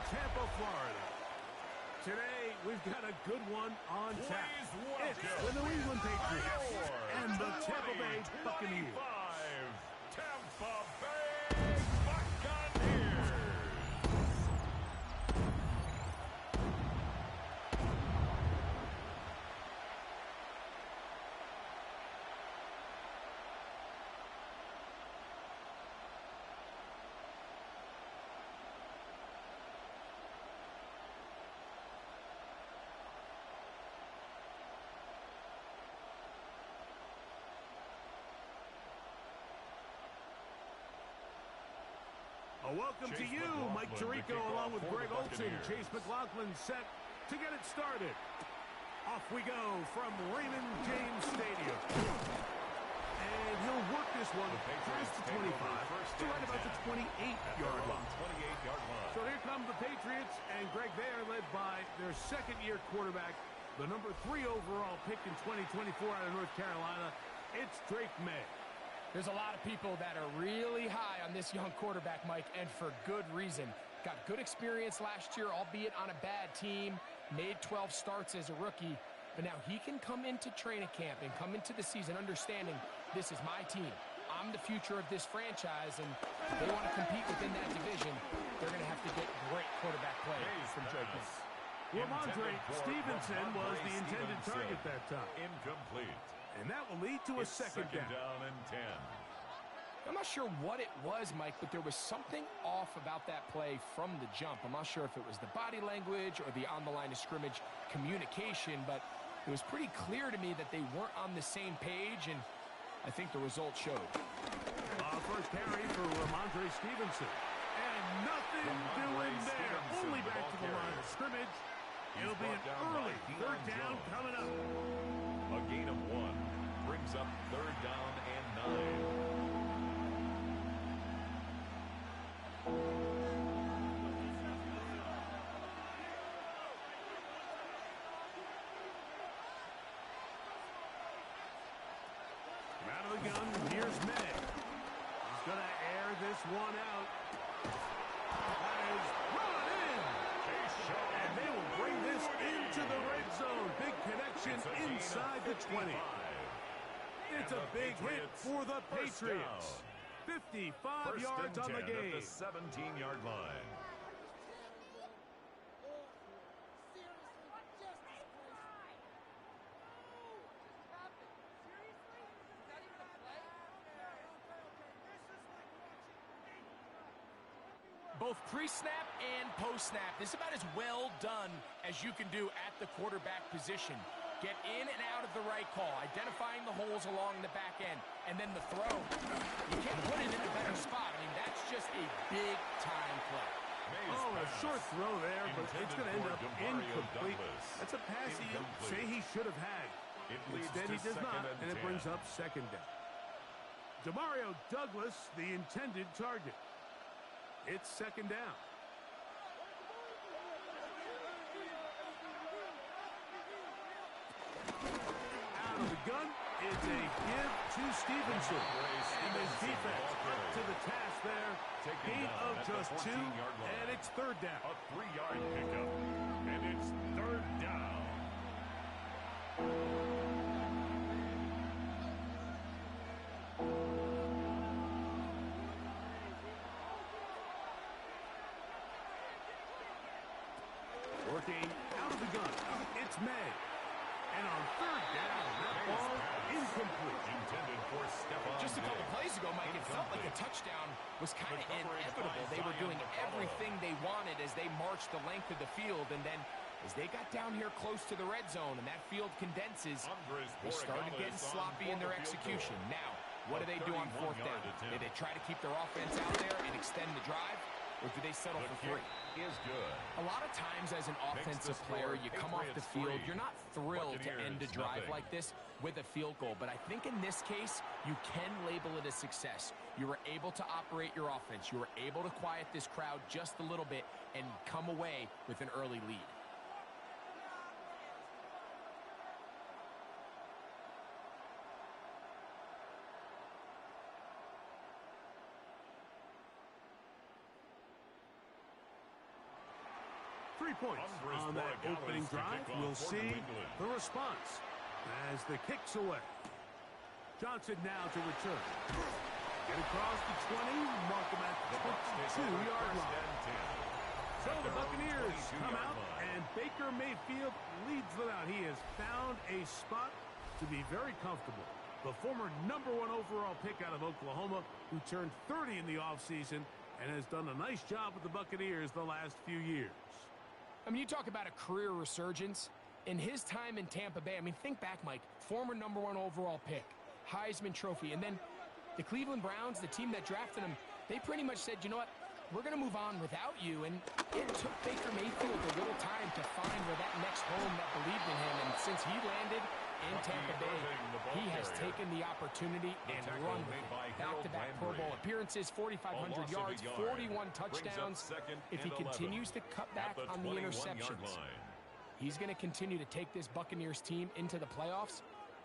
Tampa, Florida. Today, we've got a good one on tap. It's the New England Patriots and the Tampa Bay Buccaneers. Tampa Bay Buccaneers. A welcome to you, Mike Tirico, along with Greg Olson. Chase McLaughlin set to get it started. Off we go from Raymond James Stadium. And he'll work this one past the 25 to right about the 28-yard line. So here come the Patriots, and Greg, they are led by their second-year quarterback, the number 3 overall pick in 2024 out of North Carolina. It's Drake May. There's a lot of people that are really high on this young quarterback, Mike, and for good reason. Got good experience last year, albeit on a bad team. Made 12 starts as a rookie. But now he can come into training camp and come into the season understanding this is my team. I'm the future of this franchise, and if they want to compete within that division, they're going to have to get great quarterback play from Drake May. Ramondre Stevenson was the intended target that time. Incomplete. And that will lead to a second down and 10. I'm not sure what it was, Mike, but there was something off about that play from the jump. I'm not sure if it was the body language or the on-the-line of scrimmage communication, but it was pretty clear to me that they weren't on the same page, and I think the result showed. First carry for Ramondre Stevenson. And nothing doing there. Only back to the line of scrimmage. It'll be an early third down coming up. A gain of 1 brings up third down and 9. Out of the gun, here's May. He's going to air this one out. That is brought in. And they will bring this into the red zone. Big connection inside the 20. It's a big hit for the Patriots. 55 yards on the game. At the 17-yard line. Both pre-snap and post-snap. This is about as well done as you can do at the quarterback position. Get in and out of the right call, identifying the holes along the back end, and then the throw. You can't put it in a better spot. I mean, that's just a big-time play. A short throw there, but it's going to end up incomplete. That's a pass you say he should have had. Instead, he does not, and it brings up second down. Demario Douglas, the intended target. It's second down. Out of the gun, it's a give to Stevenson. And his defense up to the task there. Gain of just 2, and it's third down. A 3-yard pickup, and it's third down. Working out of the gun, it's May. And on third down, that ball incomplete. Intended for Stephon. Just a couple plays ago, Mike, it felt like a touchdown was kind of inevitable. They were doing everything they wanted as they marched the length of the field, and then as they got down here close to the red zone and that field condenses, they started getting sloppy in their execution. Now, what do they do on fourth down? Do they try to keep their offense out there and extend the drive? Or do they settle for 3? Is good. A lot of times as an offensive player, you come off the field, you're not thrilled to end a drive like this with a field goal. But I think in this case, you can label it a success. You were able to operate your offense. You were able to quiet this crowd just a little bit and come away with an early lead. 3 points on that opening drive. We'll see the response as the kick's away. Johnson now to return. Get across the 20, mark him at the 22-yard line. So the Buccaneers come out, and Baker Mayfield leads them out. He has found a spot to be very comfortable. The former #1 overall pick out of Oklahoma, who turned 30 in the offseason and has done a nice job with the Buccaneers the last few years. I mean, you talk about a career resurgence. In his time in Tampa Bay, I mean, think back, Mike, former #1 overall pick, Heisman Trophy, and then the Cleveland Browns, the team that drafted him, they pretty much said, you know what, we're going to move on without you. And it took Baker Mayfield a little time to find where that next home that believed in him. And since he landed in Tampa Bay, he has taken the opportunity and run with it. Back-to-back Pro Bowl appearances, 4,500 yards, 41 touchdowns. If he continues to cut back on the interceptions, he's going to continue to take this Buccaneers team into the playoffs,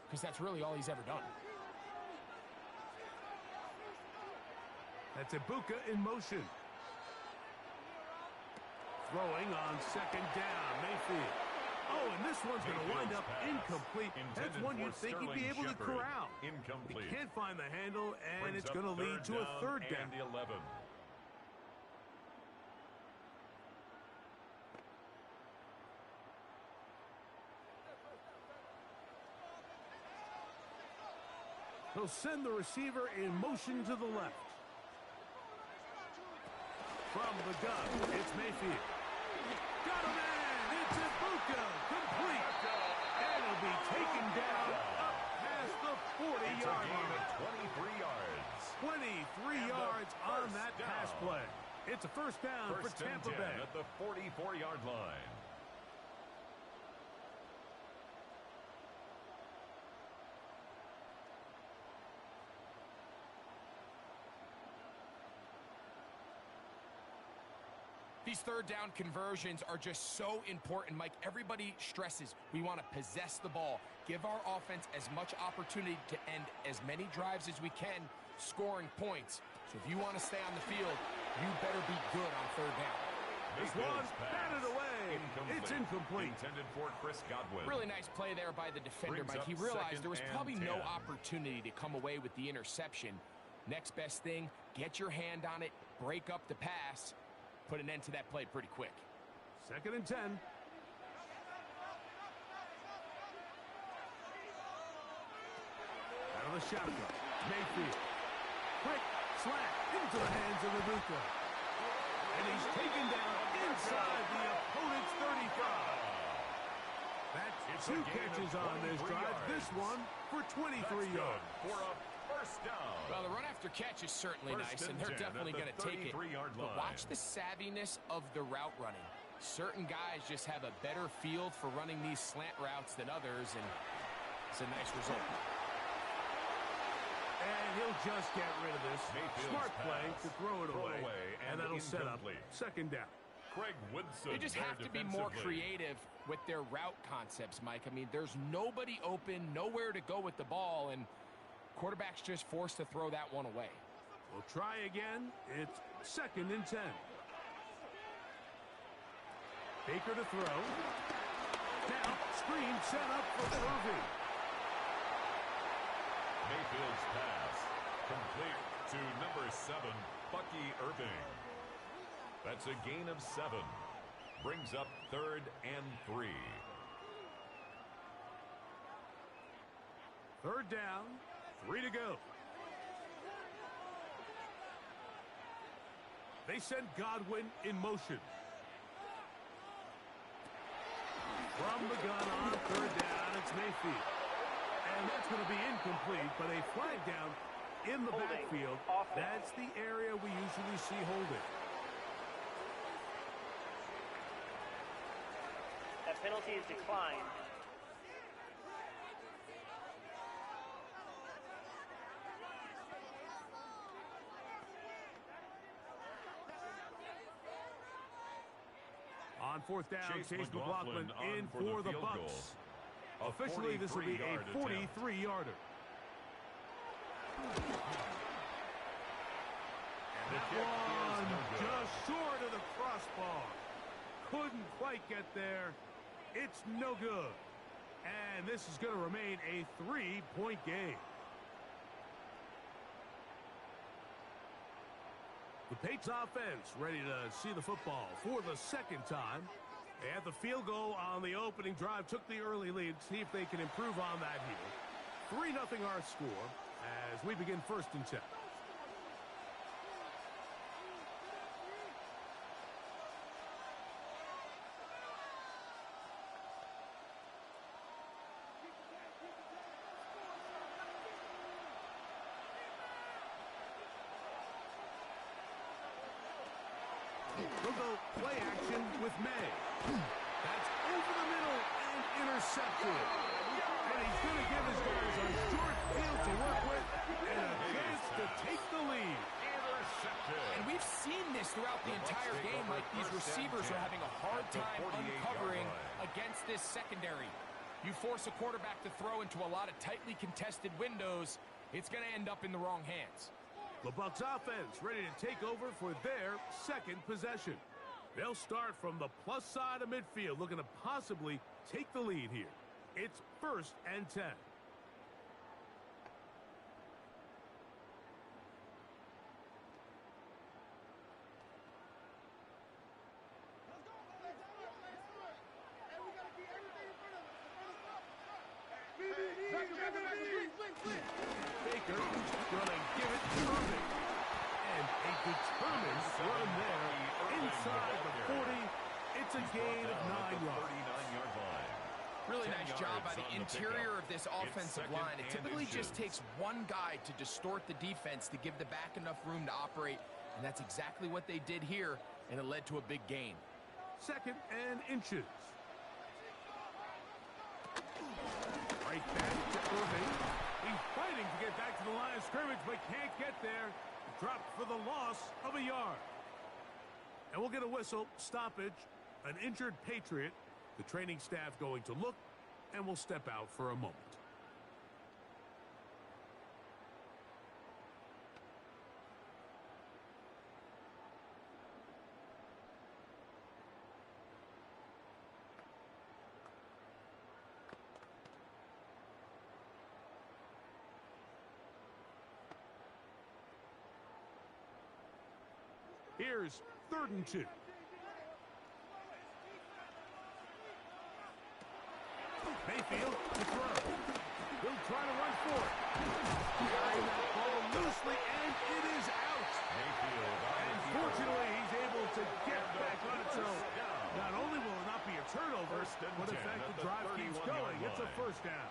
because that's really all he's ever done. That's Ibuka in motion. Throwing on 2nd down, Mayfield. Oh, and this one's going to wind up incomplete. That's one you'd think he'd be able to corral. Incomplete. He can't find the handle, and it's going to lead to a 3rd down. And 11. He'll send the receiver in motion to the left. From the gun, it's Mayfield. Got him in! It's Ibuka! Complete! And he'll be taken down up past the 40-yard line. 23 yards. 23 yards on that pass play. It's a 1st down for Tampa Bay. At the 44-yard line. These 3rd down conversions are just so important, Mike. Everybody stresses we want to possess the ball, give our offense as much opportunity to end as many drives as we can, scoring points. So if you want to stay on the field, you better be good on 3rd down. This one batted away. It's incomplete. Intended for Chris Godwin. Really nice play there by the defender, Mike. He realized there was probably no opportunity to come away with the interception. Next best thing, get your hand on it, break up the pass, put an end to that play pretty quick. 2nd and 10. Out of the shotgun, Mayfield. Quick slant into the hands of Ibuka. And he's taken down inside the opponent's 35. That's 2 catches on this drive. This one for 23 yards. For a 1st down. Well, the run after catch is certainly nice, and they're definitely going to take it. But watch the savviness of the route running. Certain guys just have a better feel for running these slant routes than others, and it's a nice result. And he'll just get rid of this. Smart play to throw it away. And that'll set up 2nd down. Craig Woodson. They just have to be more creative with their route concepts, Mike. I mean, there's nobody open, nowhere to go with the ball, and quarterback's just forced to throw that one away. We'll try again. It's 2nd and 10. Baker to throw. Now, screen set up for Irving. Mayfield's pass complete to number 7, Bucky Irving. That's a gain of 7. Brings up 3rd and 3. 3rd down, 3 to go. They send Godwin in motion. From the gun on 3rd down, it's Mayfield. And that's going to be incomplete, but a flag down in the backfield. That's the area we usually see holding. That penalty is declined. On 4th down, Chase McLaughlin in for the Bucs. Officially, this will be a 43-yarder. And that one just short of the crossbar. couldn't quite get there. It's no good. And this is going to remain a 3-point game. The Patriots offense ready to see the football for the second time. They had the field goal on the opening drive, took the early lead. See if they can improve on that here. 3-0 our score as we begin 1st and 10. We'll go play action with May. That's over the middle and intercepted. And he's going to give his guys a short field to work with and a chance to take the lead. Intercepted. And we've seen this throughout the entire game. Like these receivers are having a hard time uncovering against this secondary. You force a quarterback to throw into a lot of tightly contested windows, it's going to end up in the wrong hands. The Bucs offense ready to take over for their second possession. They'll start from the plus side of midfield, looking to possibly take the lead here. It's 1st and 10. Baker gonna give it to Irving. And a determined run there inside the 40. It's a gain of 9 yards. Really nice job by the interior of this offensive line. It typically just takes one guy to distort the defense to give the back enough room to operate. And that's exactly what they did here, and it led to a big gain. 2nd and inches. Right back to Irving. He's fighting to get back to the line of scrimmage, but can't get there. Dropped for the loss of a yard. And we'll get a whistle, stoppage, an injured Patriot. The training staff going to look, and we'll step out for a moment. Here's 3rd and 2. Mayfield to throw. He'll try to run for it. Carrying that ball loosely, and it is out. And fortunately, he's able to get back on its own. Not only will it not be a turnover, but in fact the drive keeps going. It's a 1st down.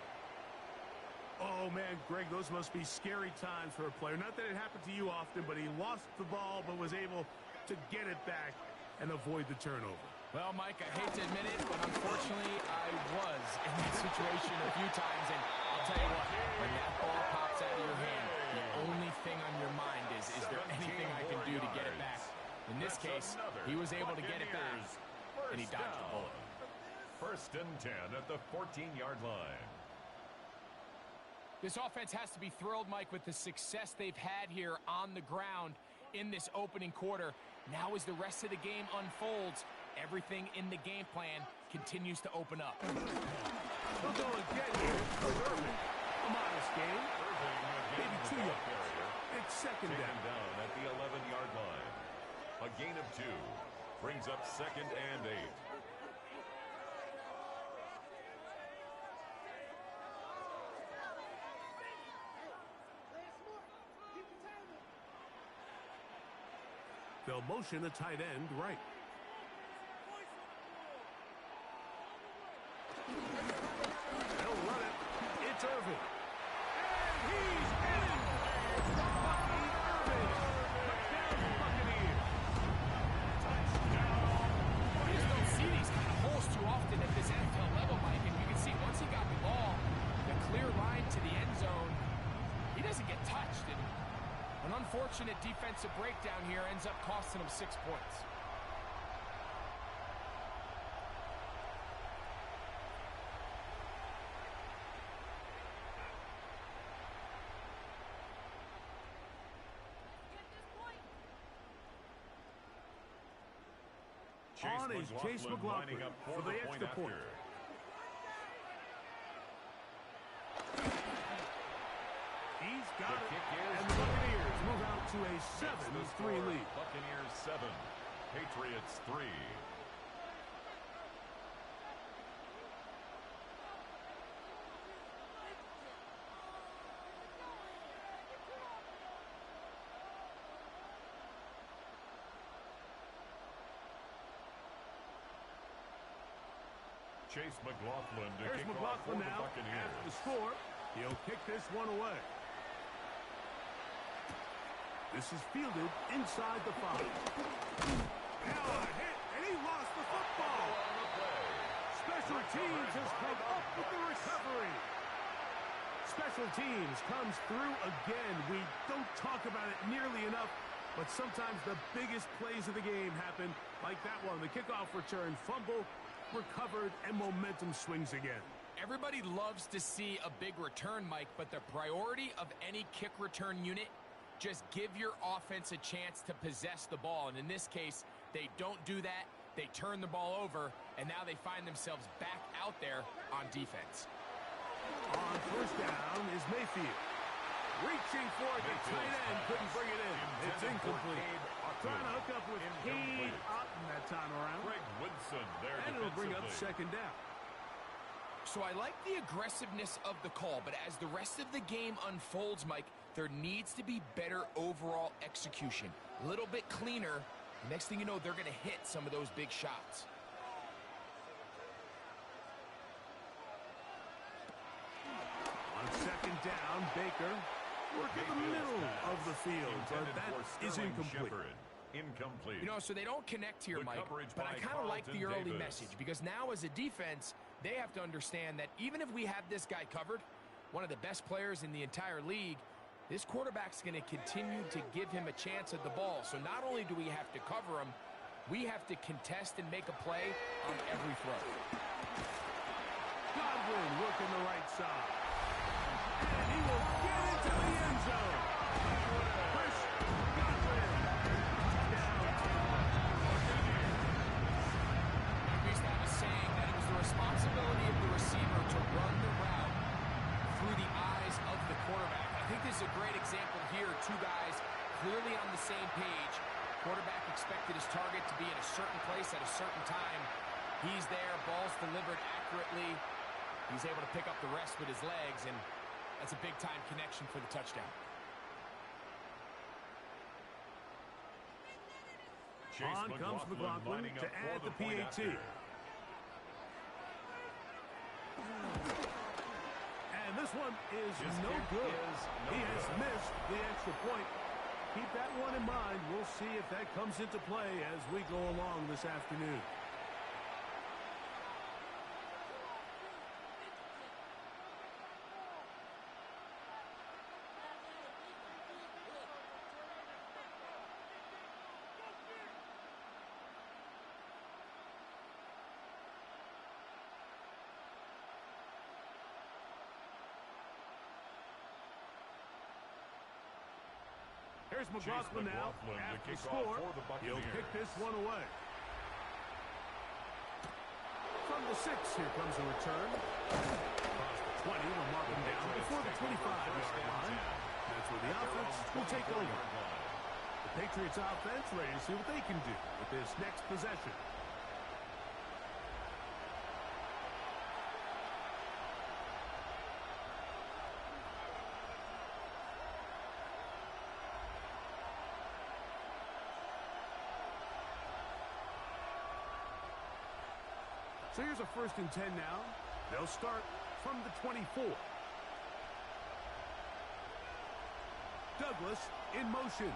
Oh, man, Greg, those must be scary times for a player. Not that it happened to you often, but he lost the ball but was able to get it back and avoid the turnover. Well, Mike, I hate to admit it, but unfortunately, I was in that situation a few times. And I'll tell you what, when that ball pops out of your hand, the only thing on your mind is there anything I can do to get it back? In this case, he was able to get it back, and he dodged the bullet. 1st and 10 at the 14-yard line. This offense has to be thrilled, Mike, with the success they've had here on the ground in this opening quarter. Now as the rest of the game unfolds, everything in the game plan continues to open up. We'll go again here with Irving. A modest game. Maybe 2 yards. It's 2nd down. At the 11-yard line. A gain of 2 brings up 2nd and 8. They'll motion a tight end right. They'll run it. It's Irving. And he's in. Bucky Irving. Touchdown, Buccaneers. Touchdown. You just don't see these kind of holes too often at this NFL level, Mike. And you can see once he got the ball, the clear line to the end zone, he doesn't get touched. And an unfortunate defensive breakdown here ends up costing him 6 points. On is Chase McLaughlin lining up for the extra point. He's got it, and the Buccaneers move out to a 7-3 lead. Buccaneers 7, Patriots 3. Chase McLaughlin to Here's kick McLaughlin off for the now Buccaneers. at the score. He'll kick this one away. This is fielded inside the 5. Now a hit, and he lost the football. Special teams has come up with the recovery. Special teams comes through again. We don't talk about it nearly enough, but sometimes the biggest plays of the game happen like that one. The kickoff return, fumble, recovered, and momentum swings again. Everybody loves to see a big return, Mike, but the priority of any kick return unit, just give your offense a chance to possess the ball. And in this case, they don't do that. They turn the ball over, and now they find themselves back out there on defense. On first down is Mayfield. Reaching for it, the tight end couldn't bring it in. It's incomplete. Trying to hook up with Cade Otton that time around. Greg Woodson there and it'll bring up second down. So I like the aggressiveness of the call, but as the rest of the game unfolds, Mike, there needs to be better overall execution. A little bit cleaner. Next thing you know, they're going to hit some of those big shots. On second down, Baker work in the middle of the field, but that is incomplete. Incomplete. You know, so they don't connect here, Mike, but I kind of like the early message because now as a defense, they have to understand that even if we have this guy covered, one of the best players in the entire league, this quarterback's going to continue to give him a chance at the ball. So not only do we have to cover him, we have to contest and make a play on every throw. Godwin working the right side. And he will get into the end zone. Chris Godwin. We used to have a saying that it was the responsibility of the receiver to run the route through the eyes of the quarterback. I think this is a great example here. Two guys clearly on the same page. Quarterback expected his target to be in a certain place at a certain time. He's there, ball's delivered accurately. He's able to pick up the rest with his legs, and that's a big-time connection for the touchdown. On comes McLaughlin to add the PAT. And this one is no good. He has missed the extra point. Keep that one in mind. We'll see if that comes into play as we go along this afternoon. Here's McLaughlin now at the score. He'll kick this one away. From the 6, here comes a return. 20 will mark him down before the 25-yard line. That's where the offense will take over. The Patriots offense ready to see what they can do with this next possession. So here's a 1st and 10 now. They'll start from the 24. Douglas in motion.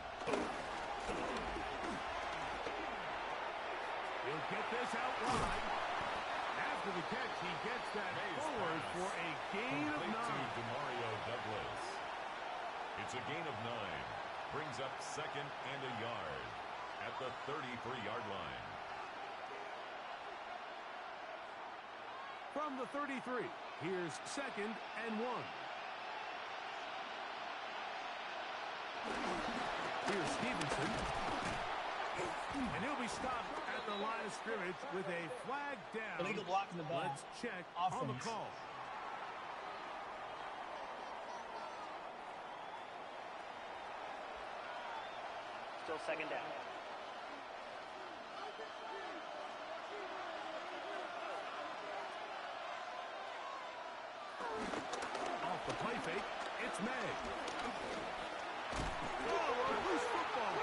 He'll get this out wide. After the catch, he gets that forward for a gain of 9. Demario Douglas. It's a gain of 9. Brings up 2nd and a yard at the 33-yard line. From the 33, here's 2nd and 1. Here's Stevenson. And he'll be stopped at the line of scrimmage with a flag down. Illegal block in the back. Let's check Offense. on the call. Still second down. Off the play fake, it's May. Oh, a loose football.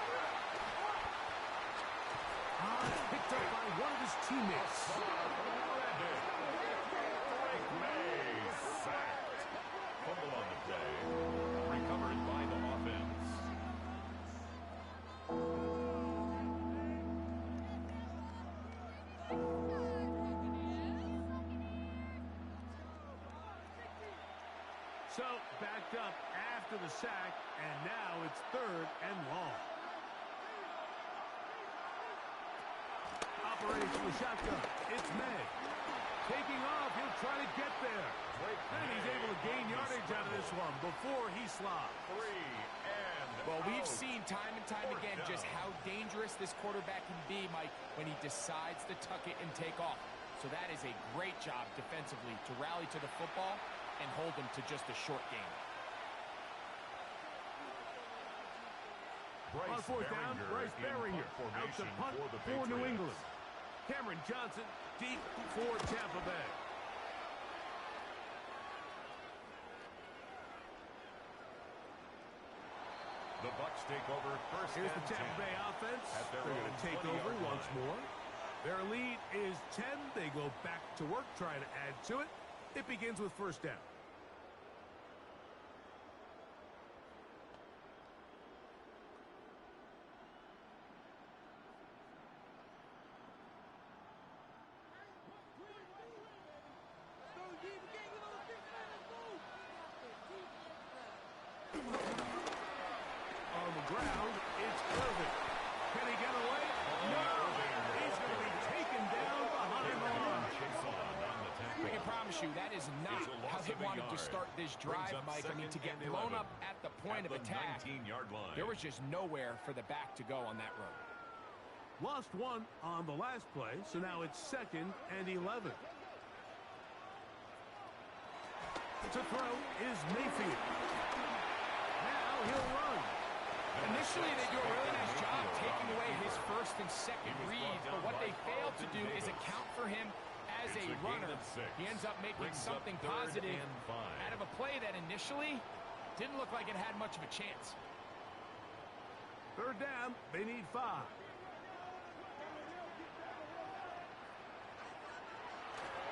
Picked up by one of his teammates. May sacked. Fumble on the play. Recovered by the offense. So, backed up after the sack, and now it's 3rd and long. Operation shotgun. It's May. Taking off, he'll try to get there. And he's able to gain yardage out of this one before he slops. 3 and Well, we've out. seen time and time again just how dangerous this quarterback can be, Mike, when he decides to tuck it and take off. So that is a great job defensively to rally to the football and hold him to just a short game. On 4th down, Bryce Berringer out to punt for New England. Cameron Johnson deep for Tampa Bay. The Bucs take over first. Here's the and Tampa 10. Bay offense. At their They're going own to take 20-yard over once line. more. Their lead is 10. They go back to work trying to add to it. It begins with 1st down. On the ground, it's Irving. Can he get away? No! He's going to be taken down behind the line. Chase on the tackle. I can promise you that is not It's a how loss he of a wanted to yard. start this drive, Brings up Mike. I mean, to 2nd get and blown 11. up at the point of At the attack, 19-yard line. there was just nowhere for the back to go on that run. Lost one on the last play, so now it's 2nd and 11. To throw is Mayfield. Now he'll run. Initially, they do a really nice job taking away his 1st and 2nd reads, but what they fail to do is account for him as It's a a gain runner. of 6. He ends up making Brings up something 3rd positive and 5. out of a play that initially didn't look like it had much of a chance. 3rd down, they need 5.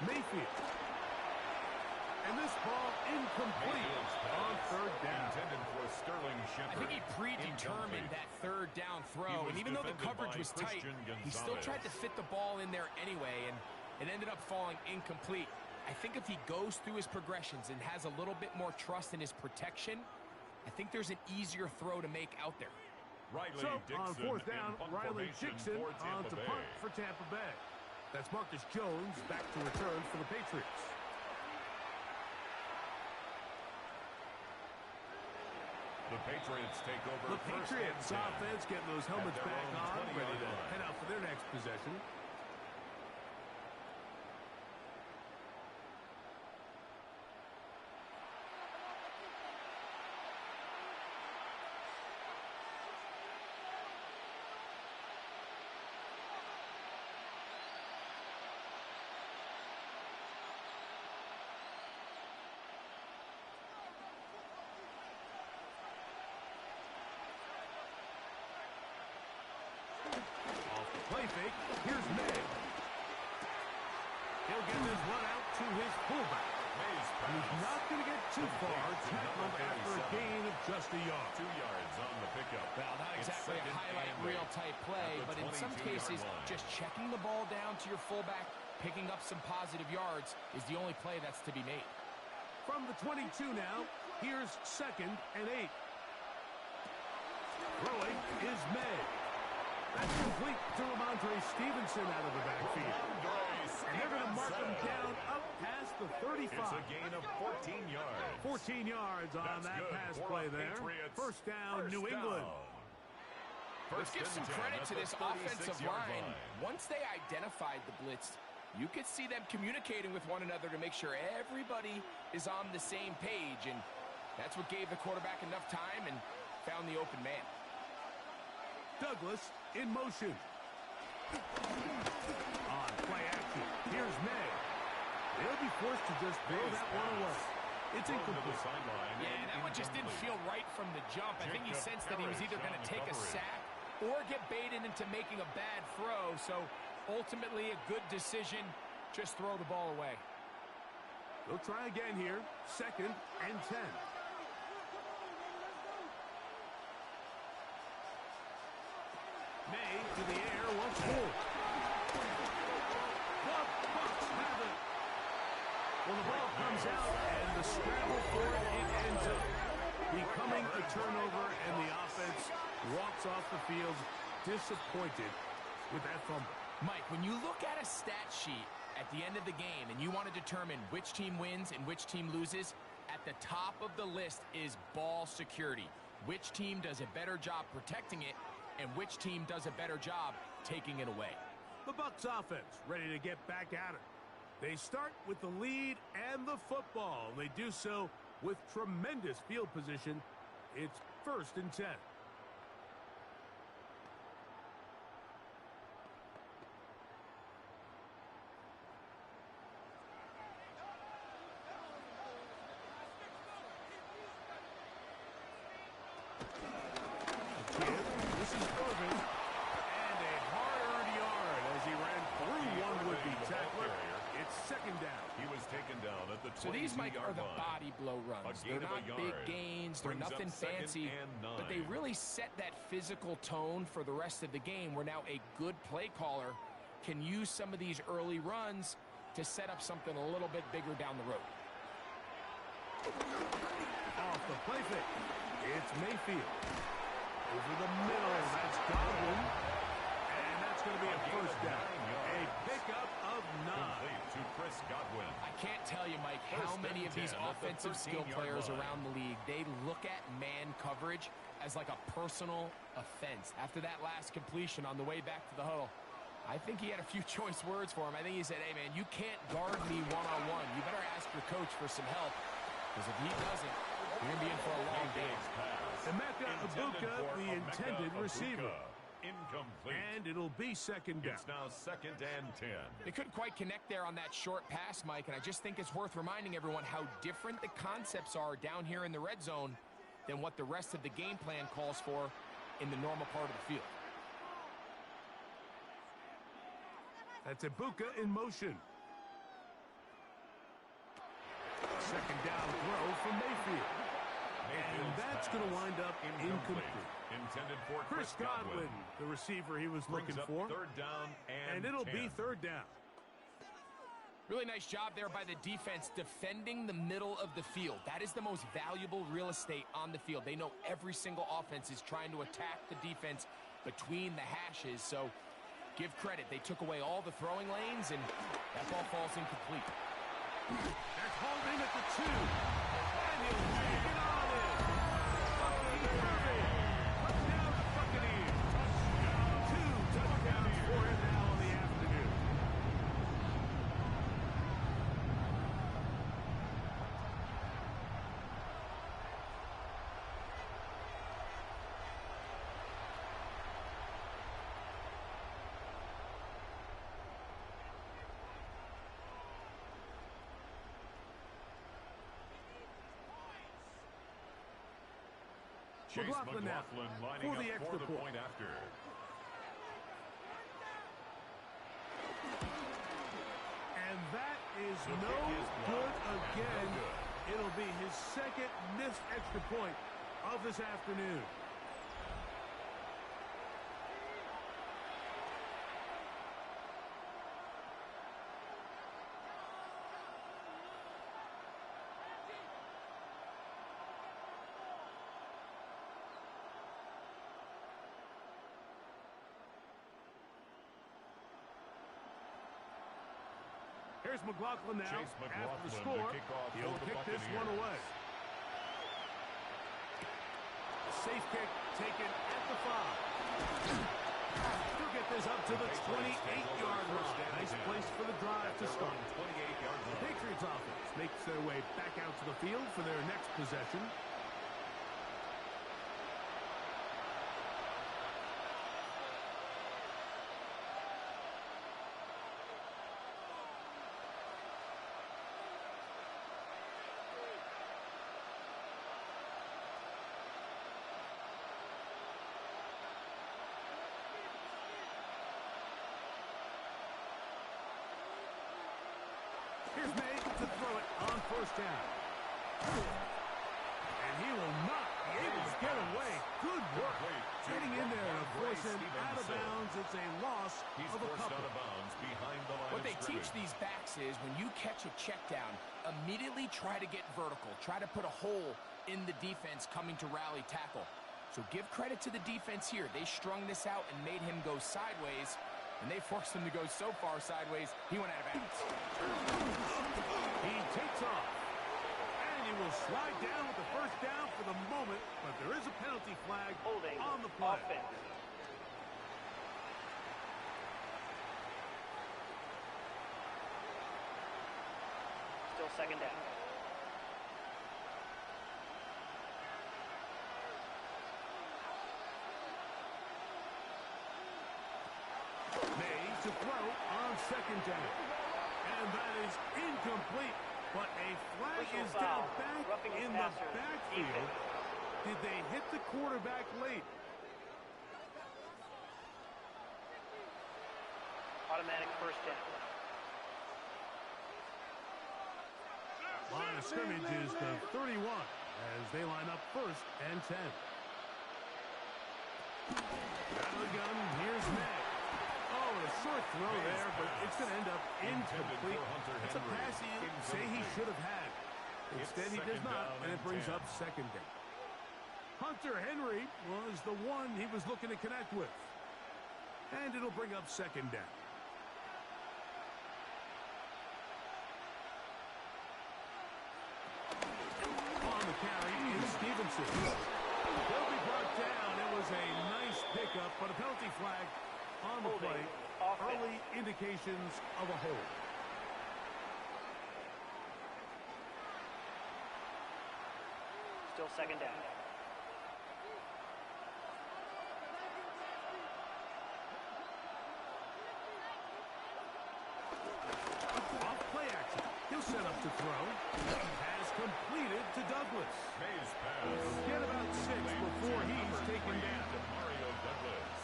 Mayfield. And this ball incomplete on 3rd down. Intended for Sterling I Shepard. think he predetermined Incomplete. that 3rd down throw, He was and even though the defended coverage by was tight, Christian he still Gonzalez. tried to fit the ball in there anyway, and it ended up falling incomplete. I think if he goes through his progressions and has a little bit more trust in his protection, I think there's an easier throw to make out there. Riley So Dixon on 4th down, in punt Riley formation Dixon for on Tampa to Bay. punt for Tampa Bay. That's Marcus Jones back to return for the Patriots. The Patriots take over The first Patriots and 10. offense getting those helmets At their back own on, 20-yard ready to line. head out for their next possession. Play fake. Here's May. He'll get this one out to his fullback. Mays And he's pass. not going to get too far. Tackled after a gain of just a yard. 2 yards on the pickup. Well, not It's exactly a 2nd highlight and reel 8 type play, at the but in some 22-yard cases, line. just checking the ball down to your fullback, picking up some positive yards is the only play that's to be made. From the 22 now, here's 2nd and 8. Throwing is May. That's complete to Ramondre Stevenson out of the backfield. And they're going to mark him down up past the 35. It's a gain of 14 yards. 14 yards on That's that good pass for play the there. Patriots. First down, First New England. down. Let's give some credit to this offensive line. Once they identified the blitz, you could see them communicating with one another to make sure everybody is on the same page, and that's what gave the quarterback enough time and found the open man. Douglas in motion. On play action, here's May. They'll be forced to just throw that one away. It's incomplete. Yeah, that one just didn't feel right from the jump. I think he sensed that he was either going to take a sack or get baited into making a bad throw. So ultimately a good decision. Just throw the ball away. They'll try again here. 2nd and 10. May to the air once more. The Bucs have it. Well, the ball comes out, and the scramble for it ends up becoming a turnover, and the offense walks off the field disappointed with that fumble. Mike, when you look at a stat sheet at the end of the game and you want to determine which team wins and which team loses, at the top of the list is ball security. Which team does a better job protecting it, and which team does a better job taking it away. The Bucs offense ready to get back at it. They start with the lead and the football. They do so with tremendous field position. It's 1st and 10. This is Irvin, and a hard-earned yard as he ran through one would-be tackler. It's 2nd down. He was taken down at the 22-yard line. So these, Mike, are the body blow runs. They're not big gains. They're nothing fancy. But they really set that physical tone for the rest of the game, where now a good play caller can use some of these early runs to set up something a little bit bigger down the road. Off the play fake. It's Mayfield. Over the middle, that's Godwin. And that's going to be a 1st down. A pickup of 9. Complete to Chris Godwin. I can't tell you, Mike, how many of these offensive skill players around the league, they look at man coverage as like a personal offense. After that last completion on the way back to the huddle, I think he had a few choice words for him. I think he said, hey, man, you can't guard me one-on-one. You better ask your coach for some help, because if he doesn't, you're going to be in for a long day. Emeka Ibuka, the intended receiver. Incomplete. And it'll be 2nd down. It's now 2nd and 10. They couldn't quite connect there on that short pass, Mike, and I just think it's worth reminding everyone how different the concepts are down here in the red zone than what the rest of the game plan calls for in the normal part of the field. That's Ibuka in motion. 2nd down throw from Mayfield. And that's going to wind up incomplete. Intended for Chris Godwin, the receiver he was looking for. 3rd down and it'll 10. be 3rd down. Really nice job there by the defense defending the middle of the field. That is the most valuable real estate on the field. They know every single offense is trying to attack the defense between the hashes. So give credit. They took away all the throwing lanes, and that ball falls incomplete. That's holding at the 2. And he'll take it on in. Touchdown, Buccaneers. Touchdown. 2 touchdowns for him now in the afternoon. Chase McLaughlin lining for the up extra for the point. point after. And that is no good again. It'll be his 2nd missed extra point of this afternoon. Here's McLaughlin now. Chase McLaughlin after the score. to kick off He'll for the kick this one Buccaneers. away. safe kick taken at the 5. They'll get this up to the 28-yard line. Nice place for the drive to start. The Patriots offense makes their way back out to the field for their next possession. Here's May to throw it on first down. And he will not be able to get away. Good work. Getting in there to force him out of bounds. It's a loss of a couple. What they teach these backs is when you catch a check down, immediately try to get vertical. Try to put a hole in the defense coming to rally tackle. So give credit to the defense here. They strung this out and made him go sideways. And they forced him to go so far sideways, he went out of bounds. He takes off. And he will slide down with the first down for the moment, but there is a penalty flag Holding on the play. Offense. Still second down. To throw on second down. And that is incomplete. But a flag is down back in the backfield. Did they hit the quarterback late? Automatic first down. Line of scrimmage is the 31 as they line up first and 10. Out of the gun, here's May. Oh, a short throw there, but it's going to end up incomplete. It's a pass he say he should have had. Instead, he does not, and it brings up second down. Hunter Henry was the one he was looking to connect with. And it'll bring up second down. On the carry is Stevenson. They'll be brought down. It was a nice pickup, but a penalty flag on the play. Early indications of a hold. Still second down. Off play action. He'll set up to throw. Pass completed to Douglas. Get about 6 before he's taken down.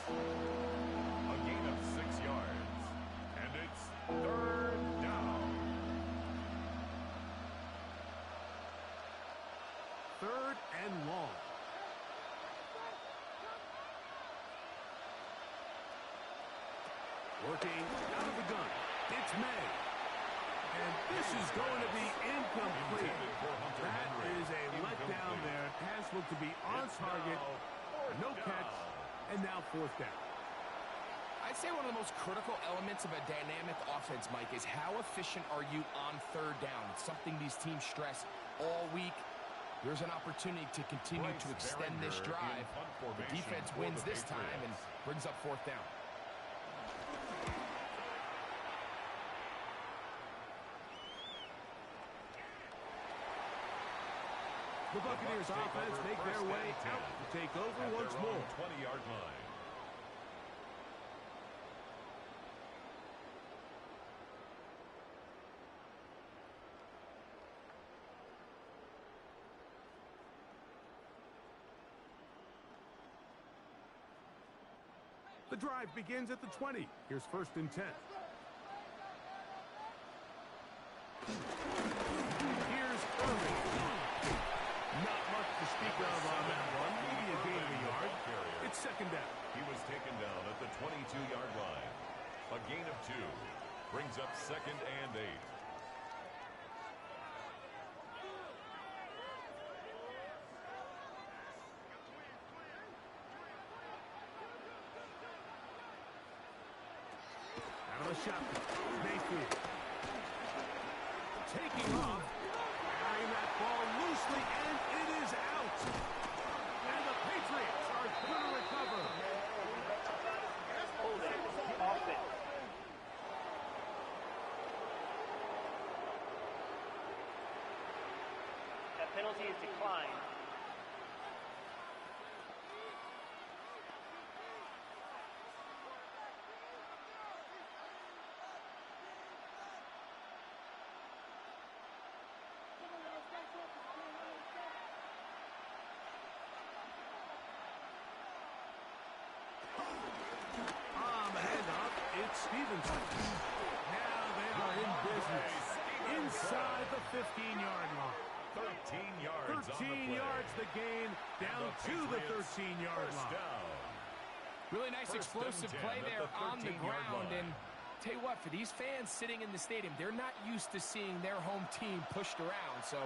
A gain of 6 yards. And it's third down. Third and long. Working out of the gun. It's May. And this is going to be incomplete. That is a letdown there. Pass looked to be on target. No catch. And now fourth down. I'd say one of the most critical elements of a dynamic offense, Mike, is how efficient are you on third down? It's something these teams stress all week. There's an opportunity to continue to extend this drive. The defense wins this time and brings up fourth down. The Buccaneers offense make their way out to take over once more. 20-yard line. The drive begins at the 20. Here's first and 10. Here's Irving. Not much to speak of on that one. Maybe a gain of a yard. It's second down. He was taken down at the 22-yard line. A gain of 2 brings up second and 8. Out of the shotgun. Mayfield. Taking off. Carrying that ball loosely, and it is out. And the Patriots penalty is declined. Stevenson. Now they are in business. Inside the 15-yard line. 13 yards 13 yards the gain, down to the 13-yard line. Really nice explosive play there on the ground. And tell you what, for these fans sitting in the stadium, they're not used to seeing their home team pushed around. So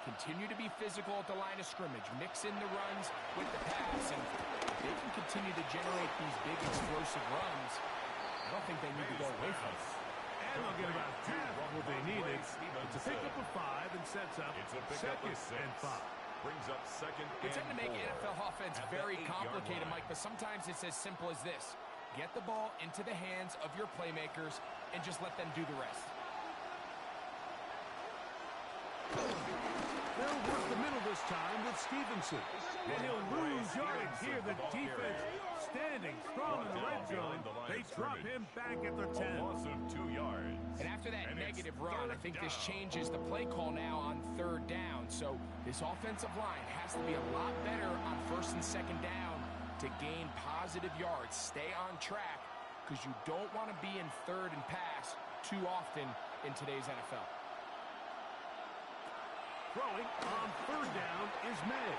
continue to be physical at the line of scrimmage. Mix in the runs with the pass. And if they can continue to generate these big explosive runs, I don't think they need to go away from it. And they'll get about half of what they needed. It's a pickup of 5 and sets up second and 5. Brings up second They tend and to make 4. NFL offense very complicated, Mike, but sometimes it's as simple as this. Get the ball into the hands of your playmakers and just let them do the rest. They'll work the middle this time with Stevenson. And he'll lose yardage here. The defense standing strong in the red zone. They drop him back at the 10. A loss of 2 yards. And after that negative run, I think this changes the play call now on third down. So this offensive line has to be a lot better on first and second down to gain positive yards. Stay on track because you don't want to be in third and pass too often in today's NFL. Throwing on third down is May.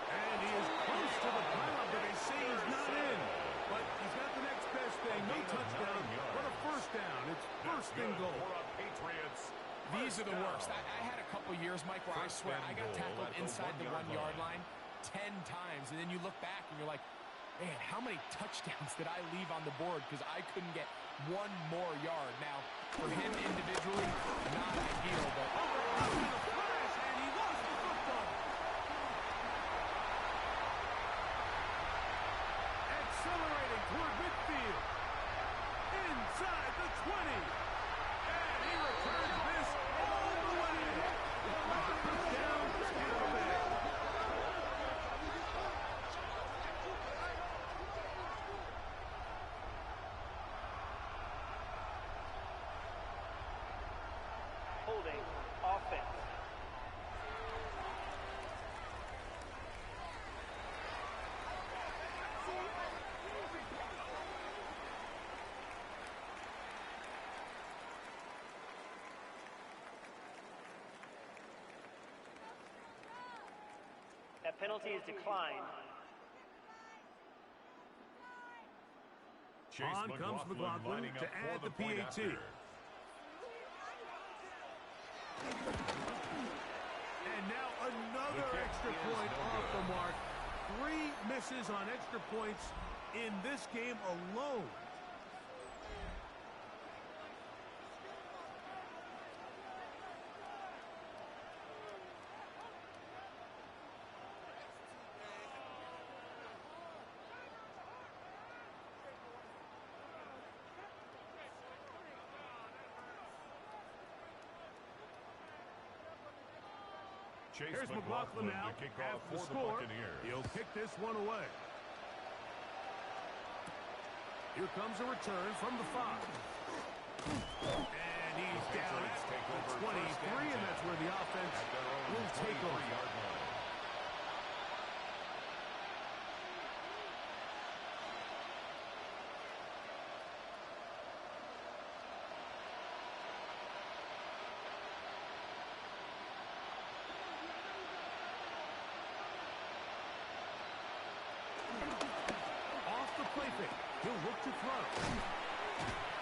And he is close to the pylon, but they say he's not in. But he's got the next best thing. No touchdown, but a first down. It's first and goal. Patriots. These are the worst. I had a couple years, Mike, where I swear I got tackled inside the 1-yard line 10 times. And then you look back and you're like, man, how many touchdowns did I leave on the board because I couldn't get one more yard? Now, for him individually, not ideal, but And he lost the football. Accelerating toward midfield. Inside the 20. And he returns this all the way. Down Tampa Bay. Holding offense. That penalty is declined. On comes McLaughlin to add the PAT. And now another extra point off the mark. 3 misses on extra points in this game alone. Here's McLaughlin now, half the score. He'll kick this one away. Here comes a return from the 5. And he's down at the 23, and that's where the offense will take over. He'll look to throw.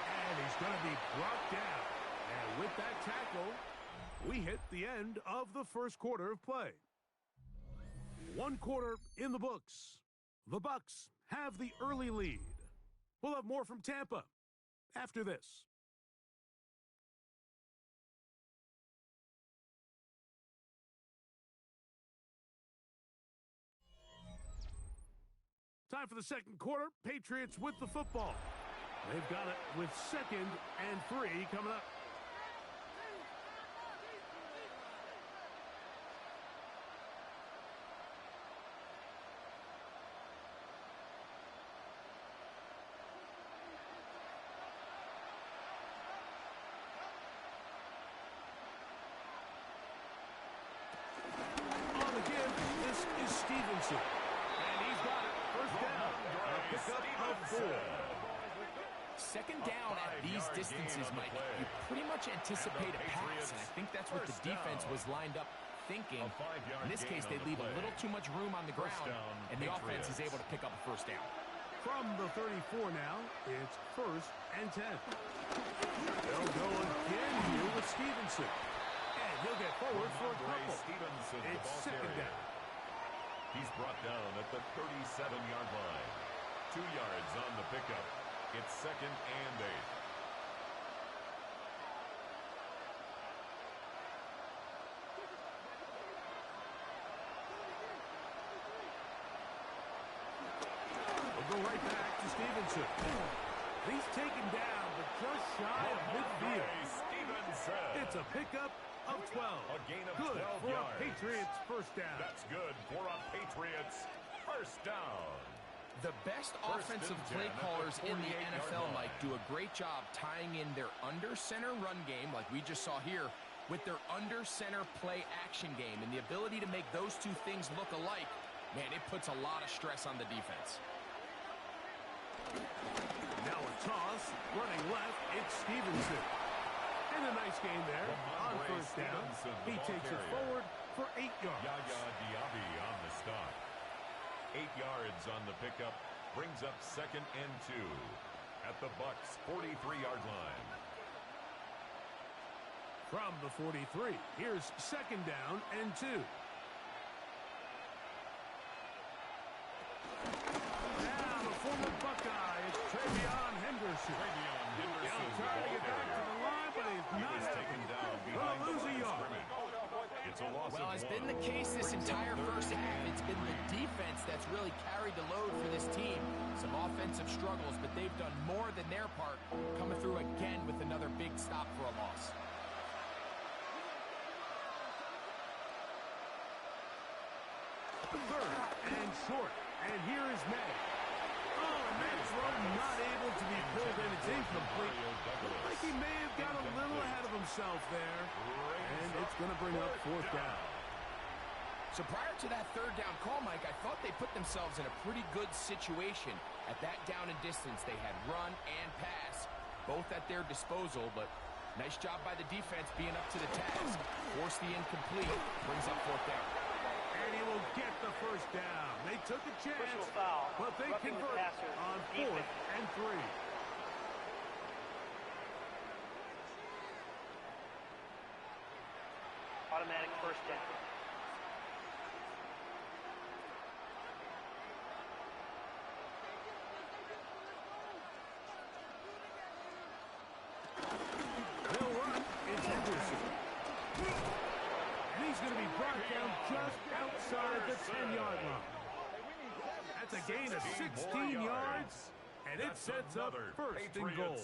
And he's going to be brought down. And with that tackle, we hit the end of the first quarter of play. 1 quarter in the books. The Bucs have the early lead. We'll have more from Tampa after this. Time for the second quarter. Patriots with the football. They've got it with 2nd and 3 coming up. Stevenson. And he's got it. First down. A pickup of 4. Second down at these distances, Mike, you pretty much anticipate a pass, and I think that's what the defense was lined up thinking. In this case, they leave a little too much room on the ground, and the offense is able to pick up a first down. From the 34 now, it's 1st and 10. They'll go again here with Stevenson. And he'll get forward for a couple. It's second down. He's brought down at the 37-yard line. 2 yards on the pickup. It's 2nd and 8. We'll go right back to Stevenson. He's taken down, but just shy of midfield. Stevenson. It's a pickup of 12. A gain of good 12 for yards. a Patriots first down. That's good for a Patriots first down. The best offensive play callers in the NFL, Mike, do a great job tying in their under-center run game, like we just saw here, with their under-center play action game. And the ability to make those two things look alike, man, it puts a lot of stress on the defense. Now a toss, running left, it's Stevenson. And a nice gain there on first down. He takes it forward for 8 yards. Yaya Diaby on the stop. 8 yards on the pickup, brings up 2nd and 2 at the Bucs' 43-yard line. From the 43, here's 2nd down and 2. Now the former Buckeye, it's Travion Henderson. He'll try to get back to the line, but he's not taken down. Gonna lose a yard. Well, it's been the case this entire first half. It's been the defense that's really carried the load for this team. Some offensive struggles, but they've done more than their part, coming through again with another big stop for a loss. Third and short, and here is May. Oh, and that throw not able to be pulled in. It's incomplete. Looks like he may have got a little ahead of himself there. And it's going to bring up 4th down. So prior to that 3rd down call, Mike, I thought they put themselves in a pretty good situation. At that down and distance, they had run and pass, both at their disposal, but nice job by the defense being up to the task. Force the incomplete, brings up 4th down. And he will get the first down. They took a chance, Personal foul, but they roughing the convert passer. on 4th and 3. Automatic first down. They'll run. It's Henderson. And he's going to be brought down just outside the 10-yard line. That's a gain of 16 yards, and it sets up 1st and goal.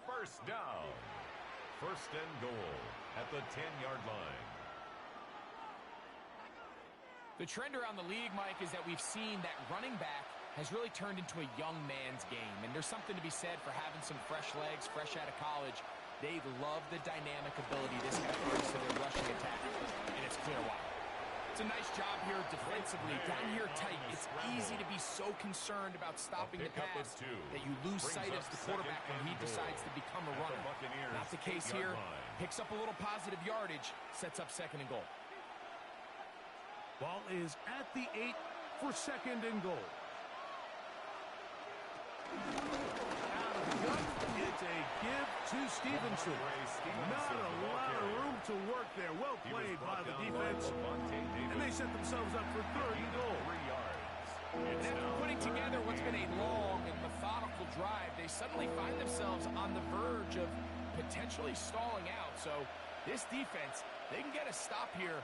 First down. 1st and goal at the 10-yard line. The trend around the league, Mike, is that we've seen that running back has really turned into a young man's game. And there's something to be said for having some fresh legs, fresh out of college. They love the dynamic ability this guy brings to their rushing attack. And it's clear why. It's a nice job here defensively. Down here tight, it's easy to be so concerned about stopping the pass that you lose sight of the quarterback when he decides to become a runner. Not the case here. Picks up a little positive yardage, sets up 2nd and goal. Ball is at the 8 for 2nd and goal. Out of the gun, it's a give to Stevenson. Not a lot of room to work there. Well played by the defense. And they set themselves up for 3rd and goal. And after putting together what's been a long and methodical drive, they suddenly find themselves on the verge of potentially stalling out. So this defense, they can get a stop here.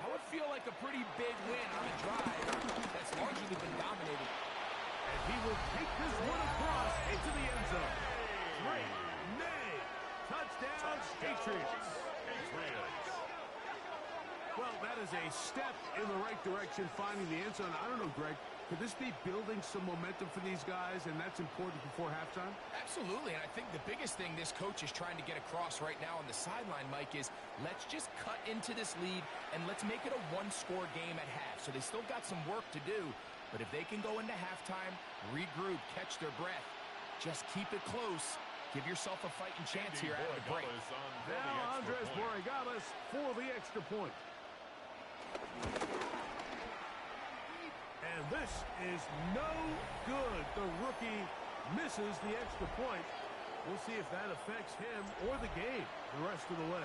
I would feel like a pretty big win on a drive that's largely been dominated. And he will take this one across into the end zone. Great. May. Touchdown, Patriots. Well, that is a step in the right direction, finding the end zone. I don't know, Greg. Could this be building some momentum for these guys, and that's important before halftime? Absolutely, and I think the biggest thing this coach is trying to get across right now on the sideline, Mike, is let's just cut into this lead and let's make it a one-score game at half. So they still got some work to do, but if they can go into halftime, regroup, catch their breath, just keep it close, give yourself a fighting chance here out of the break. Now Andres Borregales for the extra point. And this is no good. The rookie misses the extra point. We'll see if that affects him or the game the rest of the way.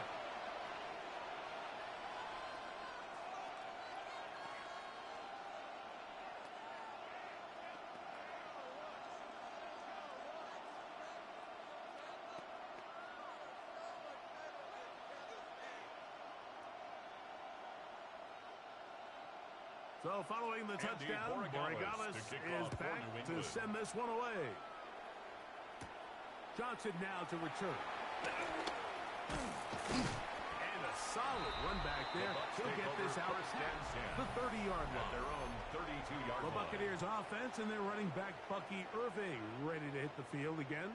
So following the touchdown, Borregales is back to send this one away. Johnson now to return. And a solid run back there. He'll get this out past the 30-yard line. Their own 32-yard line. The Buccaneers offense and their running back Bucky Irving ready to hit the field again.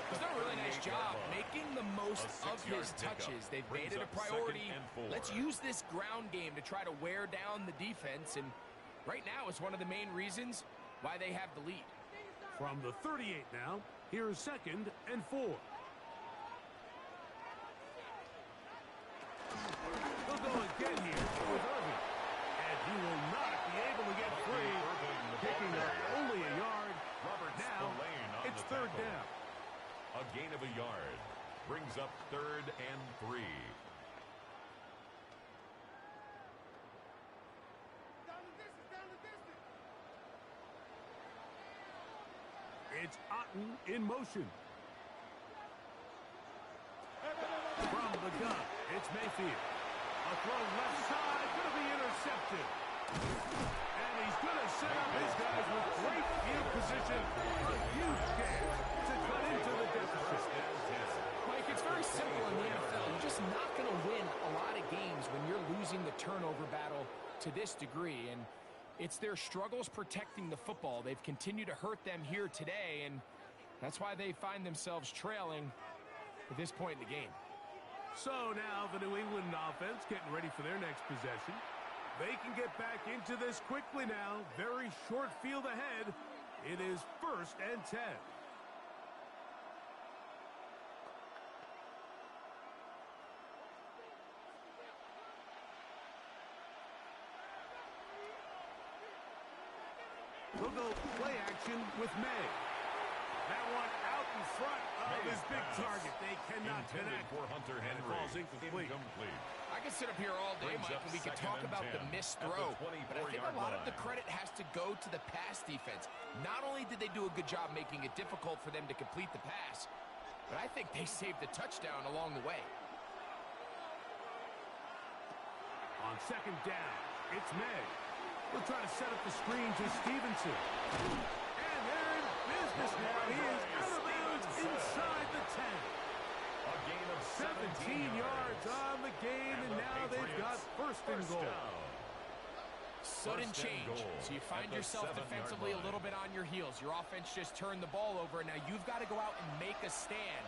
He's done a really nice job making the most of his touches. They've made it a priority. Let's use this ground game to try to wear down the defense, and right now it's one of the main reasons why they have the lead. From the 38 now, here's 2nd and 4. They'll go again here with Irving. And he will not be able to get free. Picking up only a yard. Now, it's 3rd down. A gain of a yard brings up 3rd and 3. It's Otten in motion. From the gun, it's Mayfield. A throw left side, going to be intercepted. And he's going to set up his guys with great field position. A huge chance to cut into the deficit. Mike, it's very simple in the NFL. You're just not going to win a lot of games when you're losing the turnover battle to this degree. And it's their struggles protecting the football. They've continued to hurt them here today, and that's why they find themselves trailing at this point in the game. So now the New England offense getting ready for their next possession. They can get back into this quickly now. Very short field ahead. It is 1st and 10. They'll go play action with May. That one out in front of his big target. They cannot connect. For Hunter Henry. Falls incomplete. I could sit up here all day, Mike, and we could talk about the missed throw. But I think a lot of the credit has to go to the pass defense. Not only did they do a good job making it difficult for them to complete the pass, but I think they saved the touchdown along the way. On 2nd down, it's May. We'll try to set up the screen to Stevenson. And they're in business now. He is out of bounds inside the 10. A gain of 17 yards on the game, and now they've got 1st and goal. Sudden change. So you find yourself defensively a little bit on your heels. Your offense just turned the ball over, and now you've got to go out and make a stand.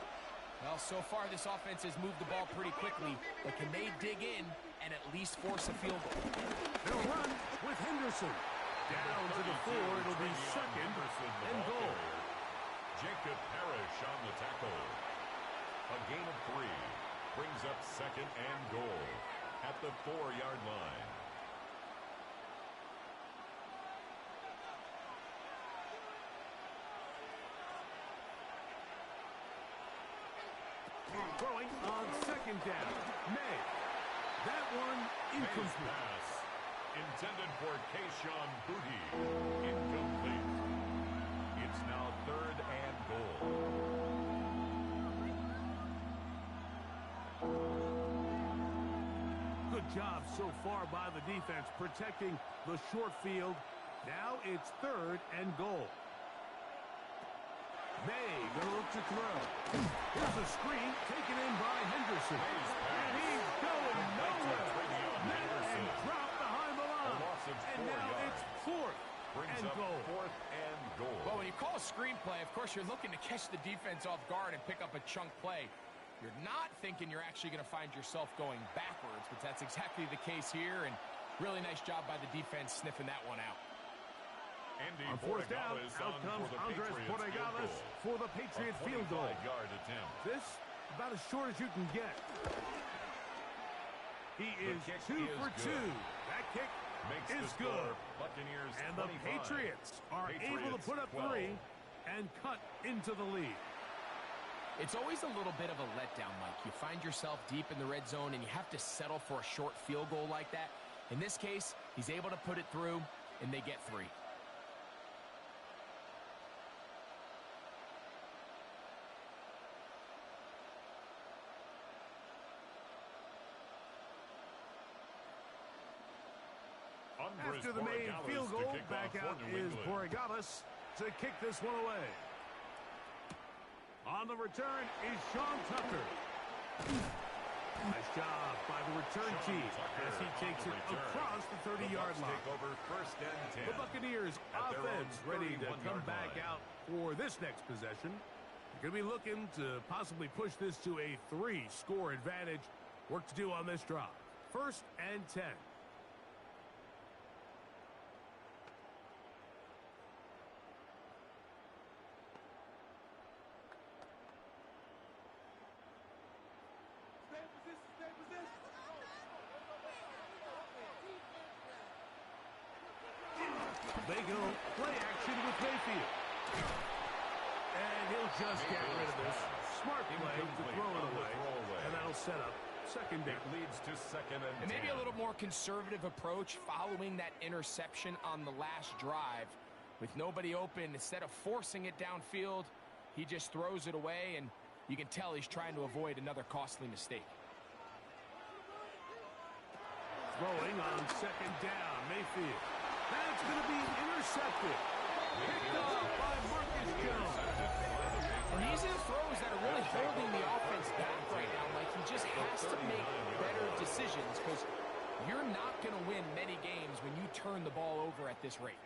Well, so far this offense has moved the ball pretty quickly, but can they dig in and at least force a field goal? They'll run with Henderson. Down to the 4. It'll be 2nd and goal. Jacob Parrish on the tackle. A gain of 3 brings up 2nd and goal at the 4-yard line. Throwing on 2nd down. May. That one incomplete. intended for Kayshawn Booty. Incomplete. It's now 3rd and goal. Good job so far by the defense protecting the short field. Now it's 3rd and goal. May gonna look to throw. Here's a screen taken in by Henderson. And he's going nowhere. And dropped behind the line. And now it's 4th and goal. 4th and goal. Well, when you call a screen play, of course, you're looking to catch the defense off guard and pick up a chunk play. You're not thinking you're actually going to find yourself going backwards, but that's exactly the case here, and really nice job by the defense sniffing that one out. On 4th down, out comes Andres Portegales for the Patriots field goal. This about as short as you can get. He is 2 for 2. That kick is good. Buccaneers and the Patriots are able to put up 3 and cut into the lead. It's always a little bit of a letdown, Mike. You find yourself deep in the red zone, and you have to settle for a short field goal like that. In this case, he's able to put it through, and they get 3. After the main field goal, back out is Portegales to kick this one away. On the return is Sean Tucker. Nice job by the return team as he takes it across the 30-yard line. The Buccaneers offense ready to come back out for this next possession. They're going to be looking to possibly push this to a 3-score advantage. Work to do on this drop. 1st and 10. They go play action with Mayfield. And he'll just get rid of this. Smart play to throw it away. And that'll set up 2nd down. It leads to 2nd and 10. And maybe a little more conservative approach following that interception on the last drive. With nobody open, instead of forcing it downfield, he just throws it away, and you can tell he's trying to avoid another costly mistake. Throwing on 2nd down, Mayfield. That's going to be intercepted. Picked up by Marcus Jones. And these are the throws that are really holding the offense back right now. Like, he just has to make better decisions because you're not going to win many games when you turn the ball over at this rate.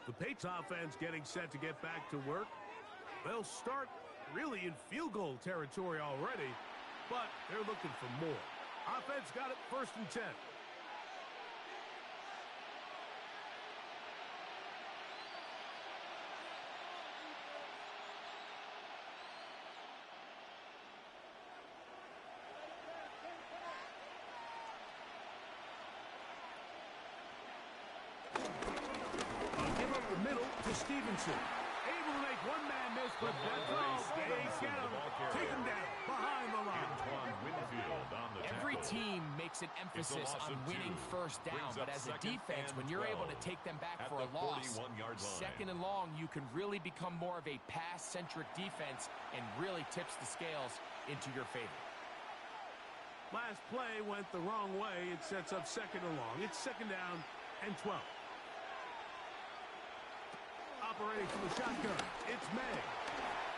The Patriots offense getting set to get back to work. They'll start really in field goal territory already, but they're looking for more. Offense got it 1st and 10. Give up the middle to Stevenson. Able to make one-man miss, but that's all. They get him. Take him down behind the line. Every team makes an emphasis on winning 1st down, but as a defense, when you're able to take them back for a loss, 2nd and long, you can really become more of a pass-centric defense and really tips the scales into your favor. Last play went the wrong way. It sets up 2nd and long. It's 2nd down and 12. Operating from the shotgun, it's May.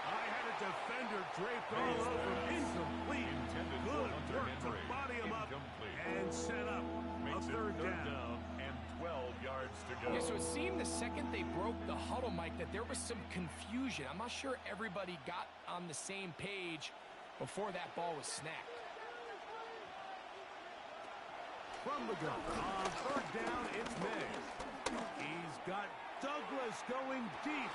I had a defender draped all over. Incomplete. Good work to body him up and set up a 3rd down. And 12 yards to go. Yeah, so it seemed the second they broke the huddle, Mike, that there was some confusion. I'm not sure everybody got on the same page before that ball was snapped. From the gun, on 3rd down, it's May. He's got Douglas going deep.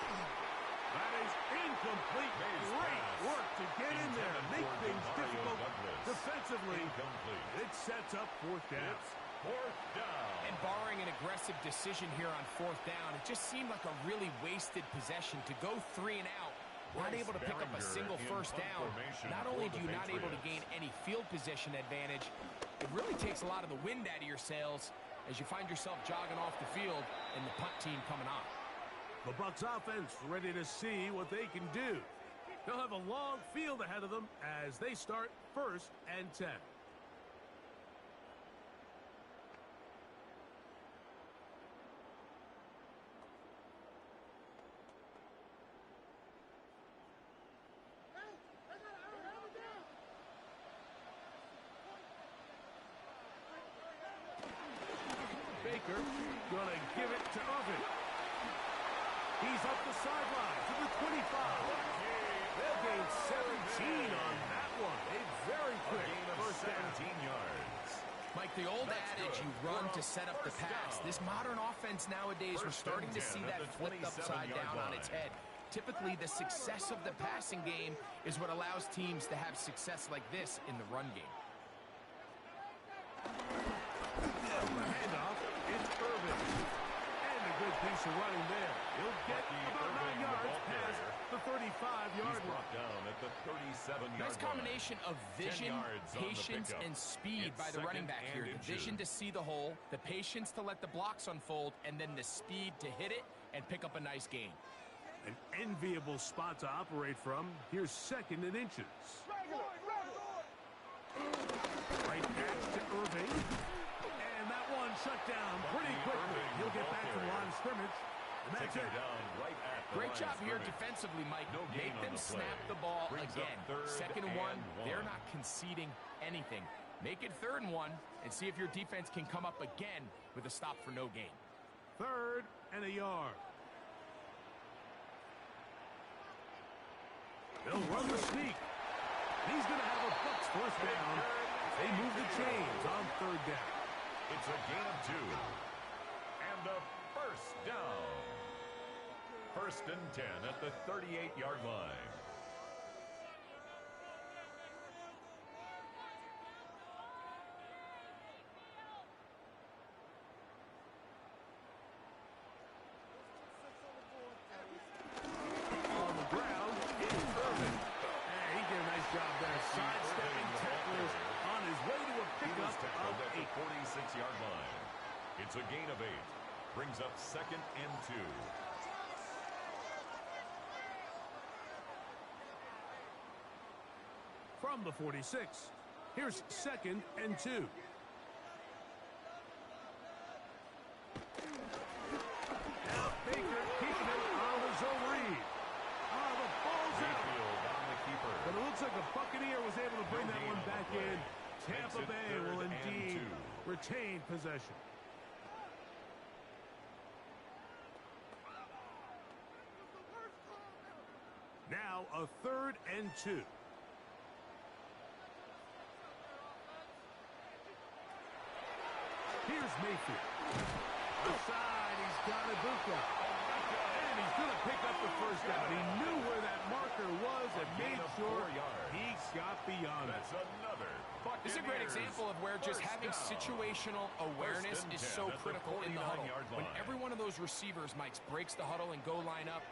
That is incomplete. Great work to get in there. Make things difficult defensively. It sets up 4th down. 4th down. And barring an aggressive decision here on 4th down, it just seemed like a really wasted possession to go 3 and out not able to pick up a single first down. Not only do you not able to gain any field position advantage, it really takes a lot of the wind out of your sails as you find yourself jogging off the field and the punt team coming on. The Bucs offense ready to see what they can do. They'll have a long field ahead of them as they start 1st and 10. Baker gonna give it to Irving. He's up the sideline to the 25. They'll gain 17 on that one. A very quick first down. 17 yards. Mike, the old adage, you run to set up the pass. This modern offense nowadays, we're starting to see that flipped upside down on its head. Typically, the success of the passing game is what allows teams to have success like this in the run game. Handoff is Irving. And a good piece of running there. He'll get about 9 yards past the 35-yard line. Down at the 37-yard line. Nice combination of vision, patience, and speed by the running back here. The vision to see the hole, the patience to let the blocks unfold, and then the speed to hit it and pick up a nice gain. An enviable spot to operate from. Here's 2nd and inches. Right back to Irving. And that one shut down pretty quickly. He'll get back to the line of scrimmage. And that's it. Great job here defensively, Mike. Make them snap the ball again. 2nd and 1, they're not conceding anything. Make it 3rd and 1 and see if your defense can come up again with a stop for no gain. 3rd and a yard. They'll run the sneak. He's going to have a Bucs first down. They move the chains on 3rd down. It's a gain of 2. And a first down. 1st and 10 at the 38-yard line. On the ground is Irving. And he did a nice job there, sidestepping tacklers on his way to a pickup of 8. 46-yard line. It's a gain of 8. Brings up 2nd and 2. From the 46, here's 2nd and 2. Now Baker keeping it on his own read. The ball's out. But it looks like a Buccaneer was able to bring that one back in. Tampa Bay will indeed retain possession. Now a 3rd and 2. Here's Mayfield. Outside, he's got Ibuka. And he's going to pick up the first down. He knew where that marker was and made sure he got beyond it. That's another. This is a great example of where just having situational awareness is so critical in the huddle. When every one of those receivers, Mike, breaks the huddle and go line up,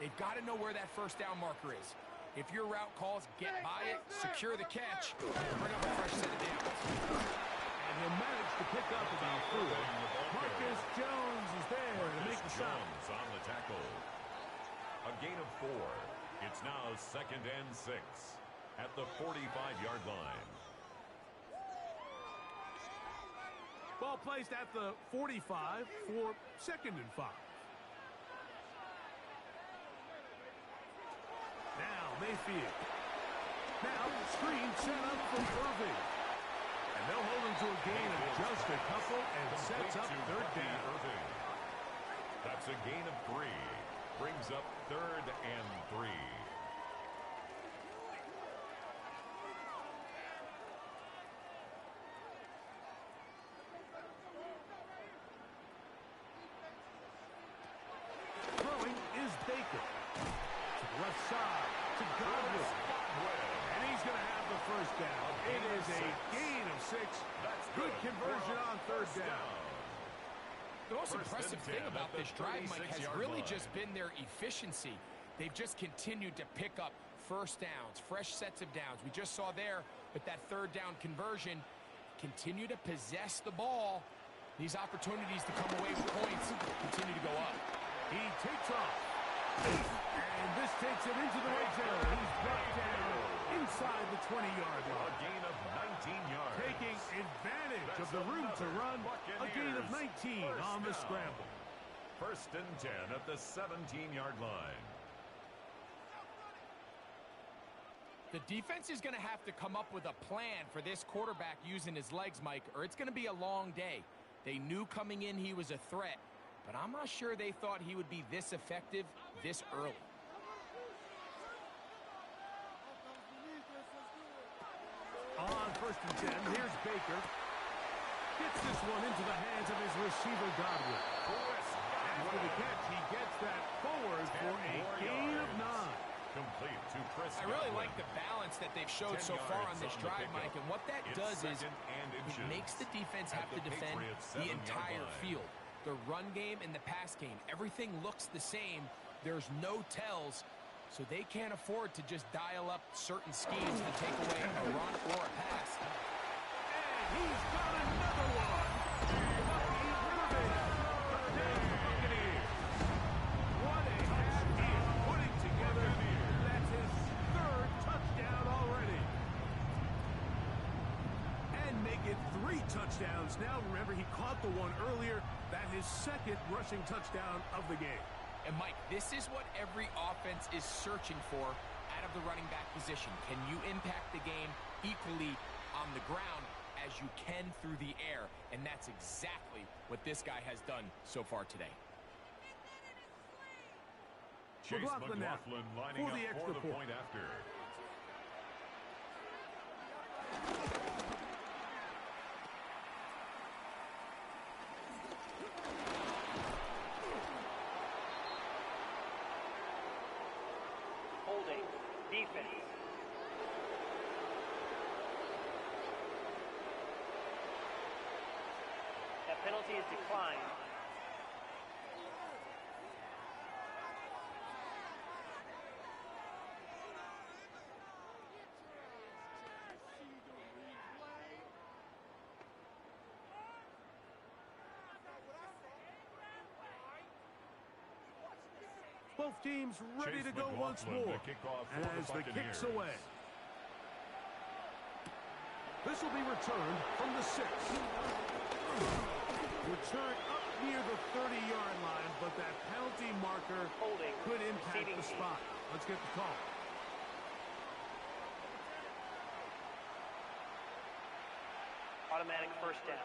they've got to know where that first down marker is. If your route calls, get by it, secure the catch, bring up a fresh set of downs. And he'll manage to pick up about 4. Marcus Jones is there to make the stop. Jones on the tackle. A gain of 4. It's now 2nd and 6 at the 45-yard line. Ball placed at the 45 for 2nd and 5. Now Mayfield. Now screen set up from Irving. And they'll hold him to a gain of just a couple and sets up 3rd down. That's a gain of 3. Brings up 3rd and 3. Throwing is Baker. To the left side, to Godwin. And he's going to have the first down. It is a gain of 6. Good conversion on 3rd down. The most impressive thing about this drive, Mike, has really just been their efficiency. They've just continued to pick up first downs, fresh sets of downs. We just saw there with that third down conversion, continue to possess the ball. These opportunities to come away with points continue to go up. He takes off. And this takes him into the red zone. He's brought down inside the 20-yard line. A gain of 19 yards. Taking advantage of the room to run. A gain of 19 on the scramble. First and 10 at the 17-yard line. The defense is going to have to come up with a plan for this quarterback using his legs, Mike, or it's going to be a long day. They knew coming in he was a threat, but I'm not sure they thought he would be this effective this early. On first and 10, here's Baker. Gets this one into the hands of his receiver, Godwin. After the catch, he gets that forward for a gain of 9. Complete to Chris. I really like the balance that they've showed so far on this drive, Mike, and what that does is it makes the defense have to defend the entire field. The run game and the pass game, everything looks the same. There's no tells, so they can't afford to just dial up certain schemes to take away a run or a pass. And he's got another one. Buccaneers. What a half he is putting together. That's his third touchdown already. And make it 3 touchdowns now. Remember, he caught the one earlier. That his second rushing touchdown of the game. And, Mike, this is what every offense is searching for out of the running back position. Can you impact the game equally on the ground as you can through the air? And that's exactly what this guy has done so far today. Chase McLaughlin lining for the up extra for the point after. Holding. Defense. That penalty is declined. Both teams ready to go once more as the kick's away. This will be returned from the 6. Return up near the 30-yard line, but that penalty marker could impact the spot. Let's get the call. Automatic first down.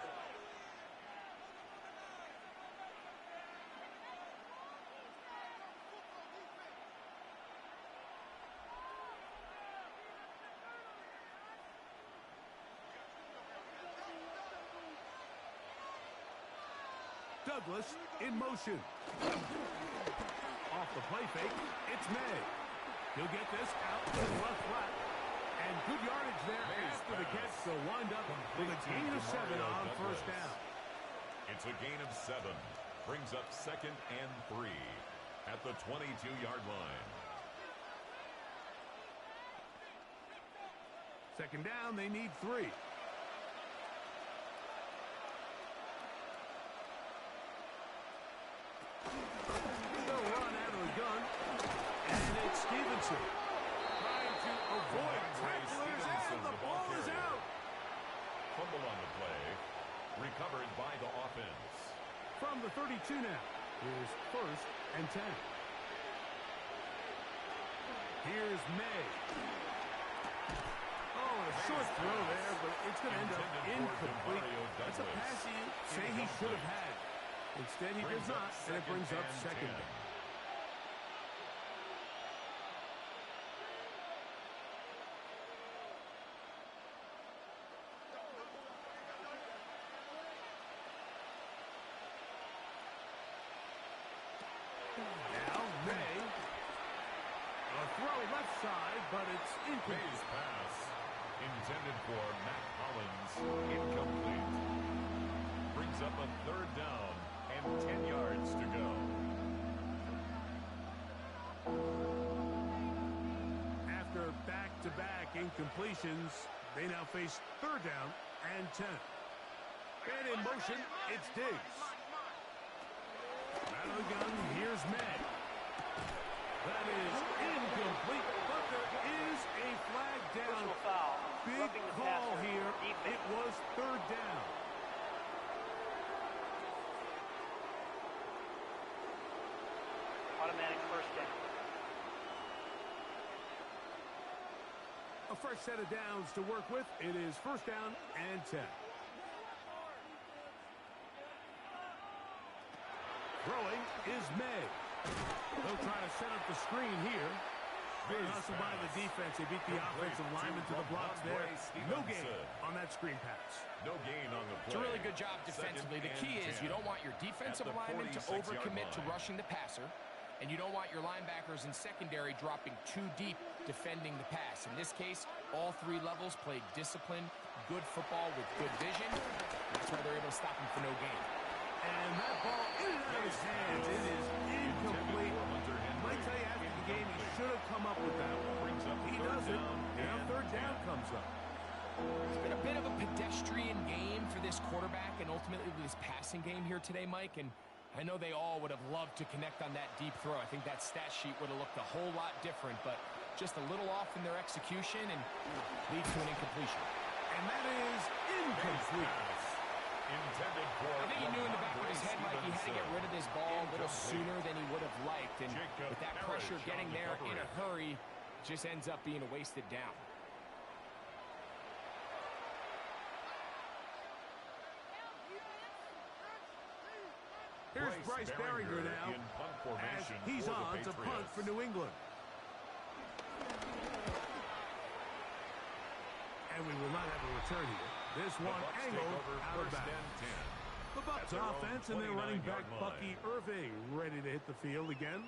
Douglas in motion. Off the play fake, it's May. He'll get this out to the left flat. And good yardage there after the catch. So wind up with a gain of 7 on first down. It's a gain of 7. Brings up second and 3 at the 22-yard line. Second down, they need 3. They'll run out of the gun. And it's Stevenson. Trying to avoid tacklers, and the ball is out. Fumble on the play. Recovered by the offense. From the 32 now. Here's first and 10. Here's May. Oh, a short throw there, but it's going to end up incomplete. That's a pass you say he should have had. Instead, he does not, and it brings up second down. Now, May. A throw left side, but it's incomplete. May's pass intended for Matt Collins. Incomplete. Brings up a third down and 10 yards to go. completions. They now face third down and 10. And in motion, it's Diggs. Out of the gun, here's May. That is incomplete, but there is a flag down. Personal foul. Big Roughing the call passer. here. Defense. It was third down. Automatic first down. A fresh set of downs to work with. It is first down and 10. Throwing is May. They'll try to set up the screen here. Big hustle by the defense. They beat the offensive lineman to the blocks there. No gain on that screen pass. No gain on the play. It's a really good job defensively. The key is you don't want your defensive lineman to overcommit to rushing the passer, and you don't want your linebackers in secondary dropping too deep defending the pass. In this case, all three levels played disciplined, good football with good vision. That's why they're able to stop him for no gain. And that ball in and out of his hands. It is incomplete. Might tell you after the game he should have come up with that one. He doesn't. And third down comes up. It's been a bit of a pedestrian game for this quarterback and ultimately this passing game here today, Mike. And I know they all would have loved to connect on that deep throw. I think that stat sheet would have looked a whole lot different, but just a little off in their execution and leads to an incompletion. And that is incomplete. Intended for I think he knew in the back of his head, Mike, he had to get rid of this ball a little sooner than he would have liked. And with that pressure getting there in a hurry, it just ends up being a wasted down. Here's Bryce Berringer now as he's on to punt for New England. And we will not have a return here. This one angled out of bounds. The Bucs offense and their running back Bucky Irving ready to hit the field again.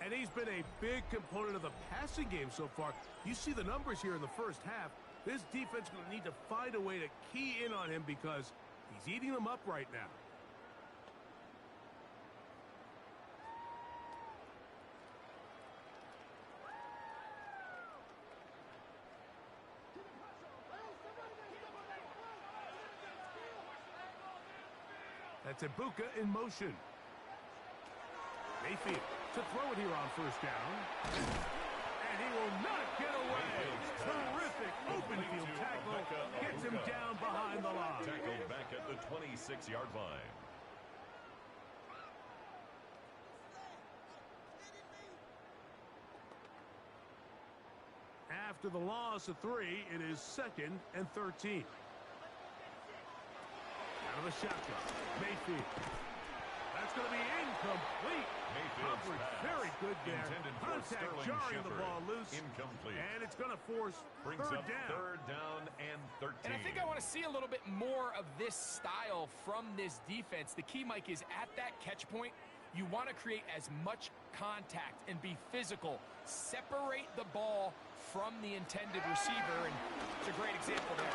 And he's been a big component of the passing game so far. You see the numbers here in the first half. This defense is going to need to find a way to key in on him because he's eating them up right now. That's Ibuka in motion. Mayfield to throw it here on first down. And he will not get away. Terrific open field tackle. Gets him down behind the line. Tackled back at the 26-yard line. After the loss of 3, it is 2nd and 13. Out of the shotgun. Mayfield. That's going to be incomplete. Coverage very good there. Contact jarring the ball loose. Incomplete. And it's going to force third down. Third down and 13. And I think I want to see a little bit more of this style from this defense. The key, Mike, is at that catch point, you want to create as much contact and be physical. Separate the ball from the intended receiver, and it's a great example there.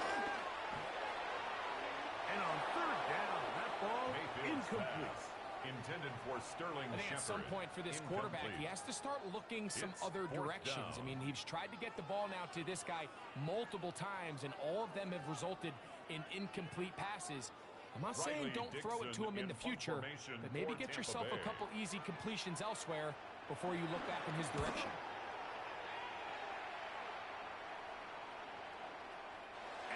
And on third down, that ball incomplete. Intended for Sterling I think at some point for this quarterback, he has to start looking some other directions. I mean, he's tried to get the ball now to this guy multiple times, and all of them have resulted in incomplete passes. I'm not saying don't throw it to him in the future, but maybe get yourself a couple easy completions elsewhere before you look back in his direction.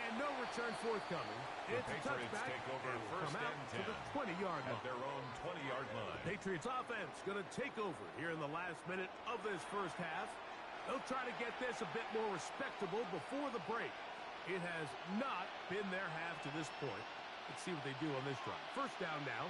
And no return forthcoming. It's a touchback. Take over and first come out and 10 to the 20-yard line. At their own 20-yard line. Patriots offense going to take over here in the last minute of this first half. They'll try to get this a bit more respectable before the break. It has not been their half to this point. Let's see what they do on this drive. First down now.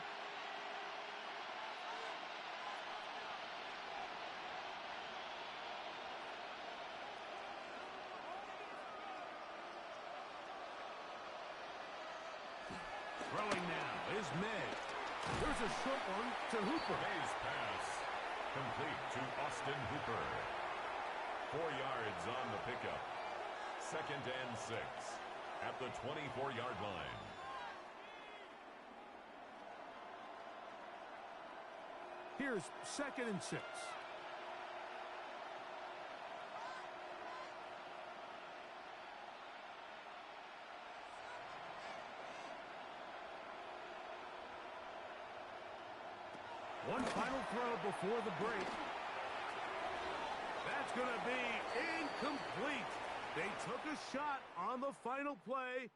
Throwing now is May. There's a short one to Hooper. May's pass complete to Austin Hooper. 4 yards on the pickup. 2nd and 6 at the 24-yard line. Here's 2nd and 6. One final throw before the break. That's going to be incomplete. They took a shot on the final play.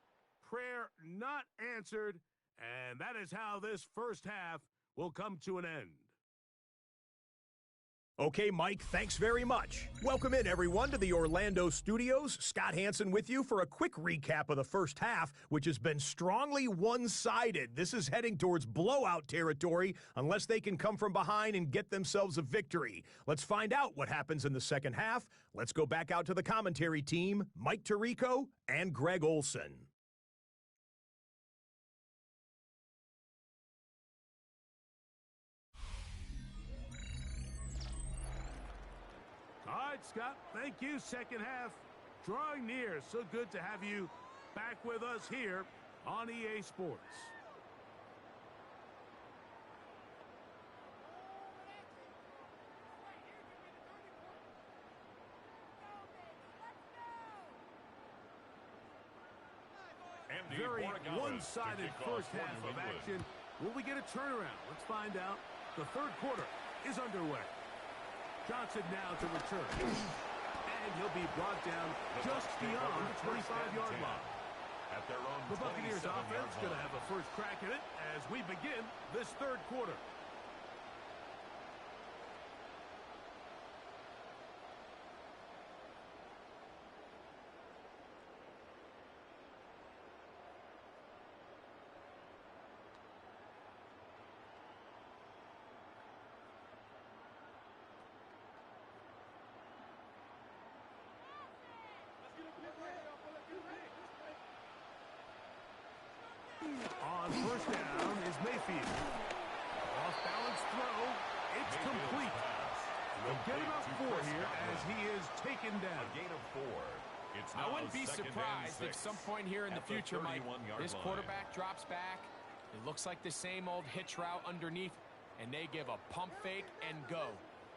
Prayer not answered. And that is how this first half will come to an end. Okay, Mike, thanks very much. Welcome in, everyone, to the Orlando studios. Scott Hansen with you for a quick recap of the first half, which has been strongly one-sided. This is heading towards blowout territory unless they can come from behind and get themselves a victory. Let's find out what happens in the second half. Let's go back out to the commentary team, Mike Tirico and Greg Olson. All right, Scott, thank you. Second half drawing near. So good to have you back with us here on EA Sports. Very one-sided first half of action. Will we get a turnaround? Let's find out. The third quarter is underway. Johnson now to return. And he'll be brought down just beyond the 25-yard line. At their own the Buccaneers offense going to have a first crack at it as we begin this third quarter. On first down is Mayfield. Off-balance throw. It's complete. They'll get about 4 here as he is taken down. A gain of 4. It's I wouldn't be surprised if some point here in the future, Mike, this quarterback drops back. It looks like the same old hitch route underneath, and they give a pump fake and go.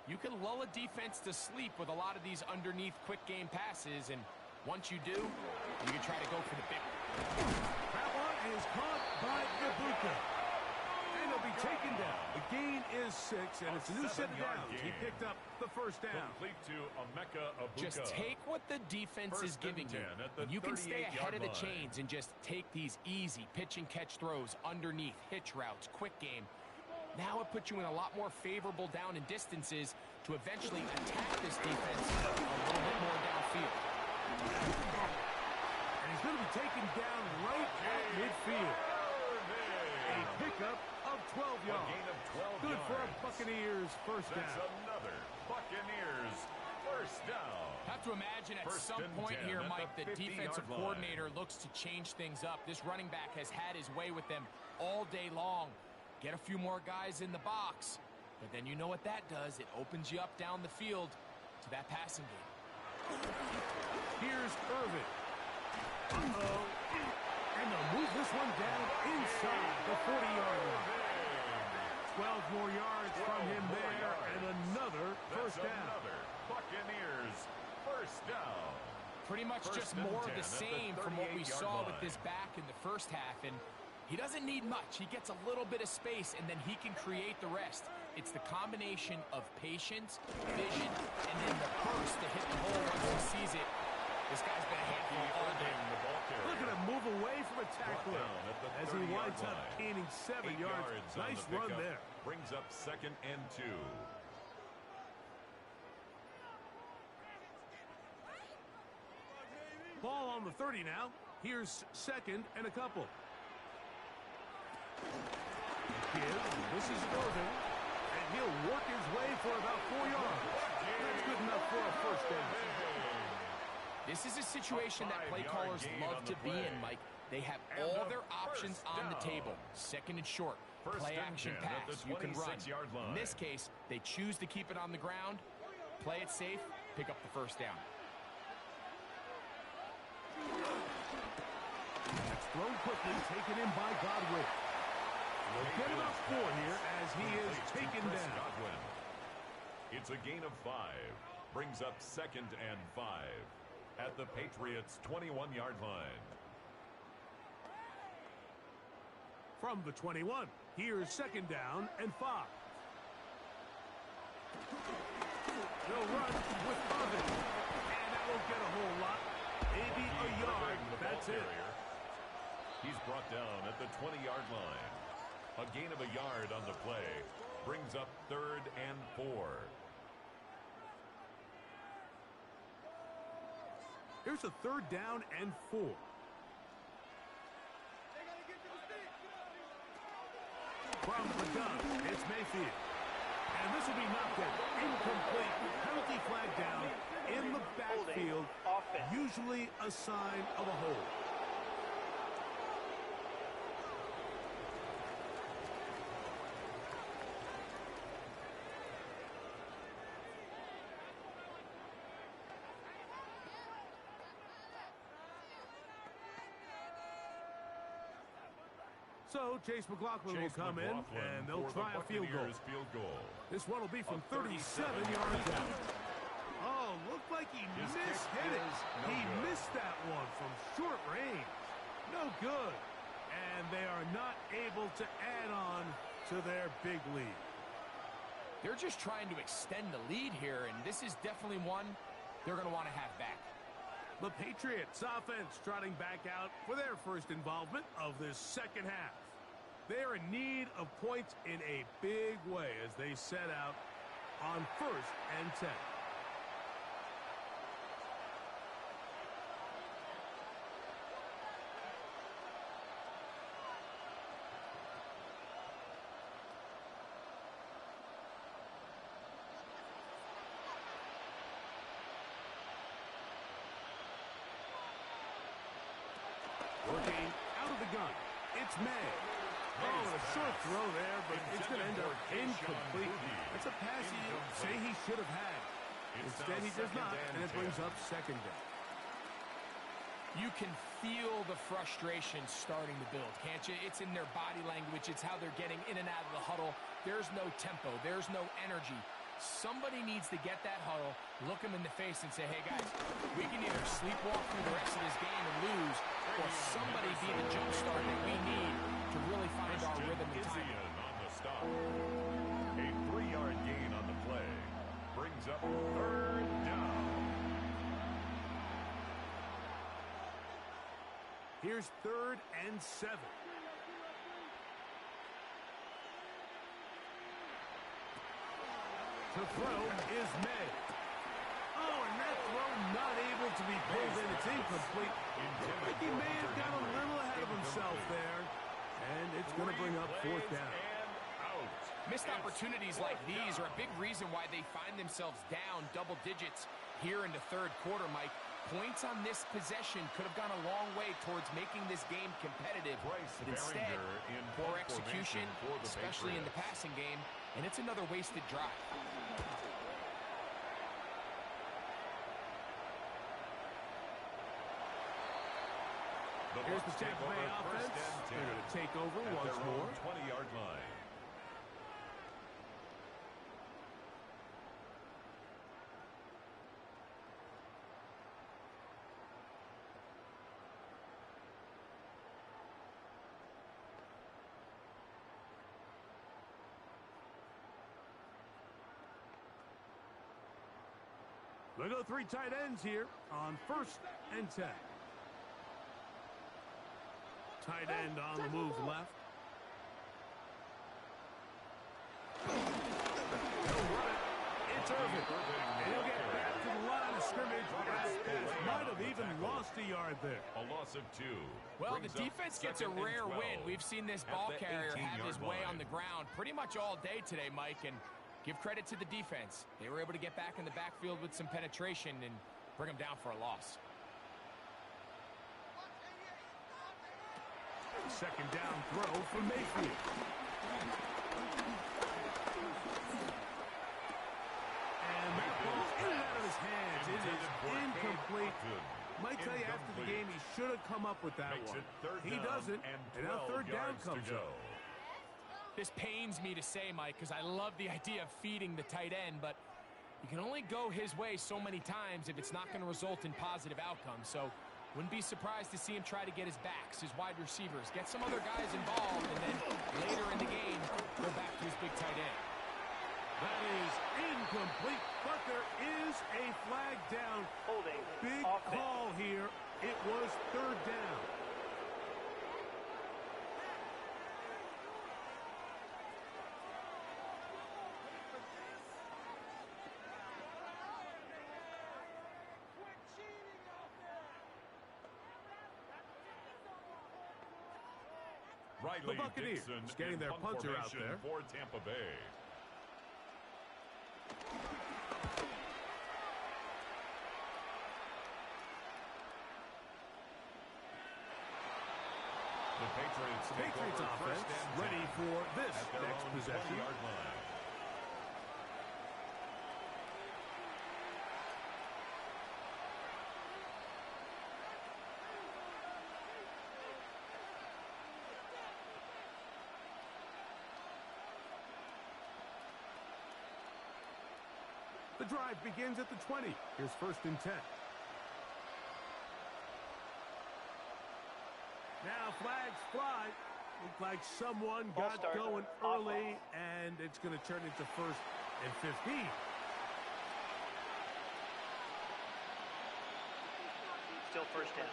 You can lull a defense to sleep with a lot of these underneath quick game passes, and once you do, you can try to go for the big one. That one is caught by Ibuka. And he'll be taken down. The gain is 6, and it's a new set of downs. He picked up the first down. Complete to Emeka Ibuka. Just take what the defense is giving you. And you can stay ahead of the chains and just take these easy pitch and catch throws underneath, hitch routes, quick game. Now it puts you in a lot more favorable down and distances to eventually attack this defense a little bit more downfield. And he's going to be taken down right at midfield. A pickup of 12 yards. A gain of 12 Good yards. for a Buccaneers first down. That's another Buccaneers first down. I have to imagine at First some and point 10 here, at Mike, the the defensive 50-yard line. coordinator looks to change things up. This running back has had his way with them all day long. Get a few more guys in the box, but then you know what that does. It opens you up down the field to that passing game. Here's Irvin. And they'll move this one down inside the 40-yard line. 12 more yards from him there, and another first down. Another Buccaneers first down. Pretty much First just and more of 10 the at the same from what we 38-yard saw with line. this back in the first half, and he doesn't need much. He gets a little bit of space, and then he can create the rest. It's the combination of patience, vision, and then the burst to hit the hole once he sees it. This guy's been a handful all day. Look at him move away from a tackler as he winds up gaining 7 8 yards. Nice on the run pickup. there. Brings up 2nd and 2. Ball on the 30 now. Here's 2nd and a couple. This is Irvin, and he'll work his way for about 4 yards. That's good enough for a first down. This is a situation that play callers love to be in, Mike. They have all their options on the table. 2nd and short, play action pass, you can run. In this case, they choose to keep it on the ground, play it safe, pick up the first down. It's thrown quickly, taken in by Godwin. We'll get about 4 here as he is taken down. It's a gain of 5. Brings up 2nd and 5 at the Patriots' 21-yard line. From the 21, here's 2nd down and 5. They'll run with Irvin. And that won't get a whole lot. Maybe a yard. That's it. He's brought down at the 20-yard line. A gain of a yard on the play brings up 3rd and 4. Here's a 3rd down and 4. From the gun, it's Mayfield. And this will be knocked in. Incomplete. Penalty flag down in the backfield. Usually a sign of a hold. So Chase McLaughlin will come in, and they'll try a field goal. This one will be from 37 yards out. Oh, looked like he mishit it. He missed that one from short range. No good. And they are not able to add on to their big lead. They're just trying to extend the lead here, and this is definitely one they're going to want to have back. The Patriots offense trotting back out for their first involvement of this second half. They're in need of points in a big way as they set out on 1st and 10. Working out of the gun. It's May. Oh, a short throw there, but it's going to end up incomplete. That's a pass you say he should have had. Instead, he does not, and it brings up 2nd down. You can feel the frustration starting to build, can't you? It's in their body language. It's how they're getting in and out of the huddle. There's no tempo. There's no energy. Somebody needs to get that huddle, look him in the face, and say, hey, guys, we can either sleepwalk through the rest of this game and lose, or somebody be the jump start that we need to really find our rhythm and timing. On the stop. A 3-yard gain on the play brings up 3rd down. Here's 3rd and 7. To throw is May. Oh, and that throw not able to be pulled in. It's incomplete. I think he may have got a little ahead of himself there. And it's going to bring up 4th down. Missed opportunities like these are a big reason why they find themselves down double digits here in the 3rd quarter, Mike. Points on this possession could have gone a long way towards making this game competitive. Instead, poor execution, especially in the passing game, and it's another wasted drive. Here's the Tampa Bay offense. They're going to take over once more. 20-yard line. They go 3 tight ends here on 1st and 10. Tight end on the move left. He'll run it. It's Irvin. And he'll get back to the line of scrimmage. Might have even lost a yard there. A loss of 2. Well, the defense gets a rare win. We've seen this ball carrier have his way on the ground pretty much all day today, Mike, and give credit to the defense. They were able to get back in the backfield with some penetration and bring them down for a loss. 2nd down throw for Mayfield. And that ball in and out of his hands. It is incomplete. Might tell you after the game he should have come up with that one. He doesn't, and now 3rd down comes up. This pains me to say, Mike, because I love the idea of feeding the tight end, but you can only go his way so many times if it's not going to result in positive outcomes. So wouldn't be surprised to see him try to get his backs, his wide receivers, get some other guys involved, and then later in the game, go back to his big tight end. The That is incomplete, but there is a flag down. Holding. Big Offense. call here. It was third down. Riley The Buccaneers Dixon getting in their punt punter out formation there. for Tampa Bay. The Patriots take Patriots over offense first and 10 ready for this at their next own possession. 20-yard line. The drive begins at the 20. Here's first and 10. Now flags fly. Looked like someone got start. going early, and it's going to turn into first and 15. Still first down.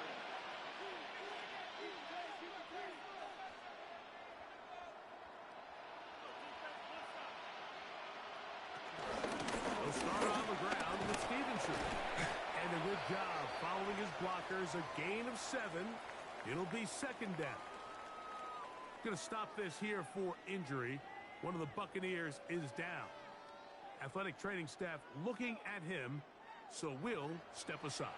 They'll start on the ground with Stevenson. And a good job following his blockers. A gain of 7. It'll be second down. Going to stop this here for injury. One of the Buccaneers is down. Athletic training staff looking at him, so we'll step aside.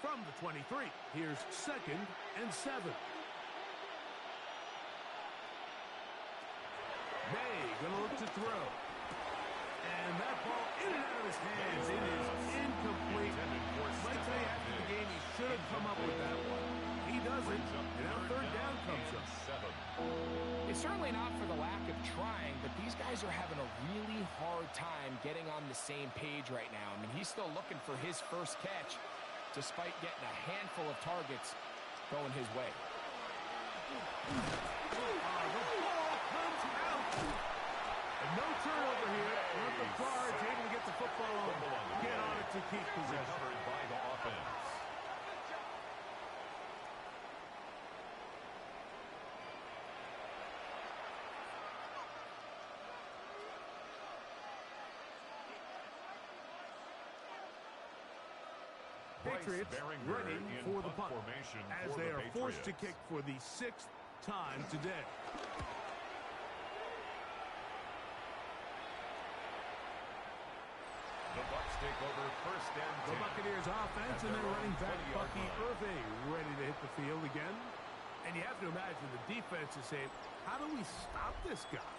From the 23, here's second and 7. May gonna look to throw. And that ball in and out of his hands. It is incomplete. Might tell you after the game he should have come up with that one. He doesn't, and now third down comes up. It's certainly not for the lack of trying, but these guys are having a really hard time getting on the same page right now. I mean, he's still looking for his first catch, despite getting a handful of targets going his way. The ball comes out. And no turnover here. Not the Cards able to get the football, get on it to keep possession. Recovered by the offense. Patriots running for the punt as they are forced to kick for the 6th time today. The Bucs take over first and 10. The Buccaneers offense and their running back Bucky Irving ready to hit the field again. And you have to imagine the defense is saying, how do we stop this guy?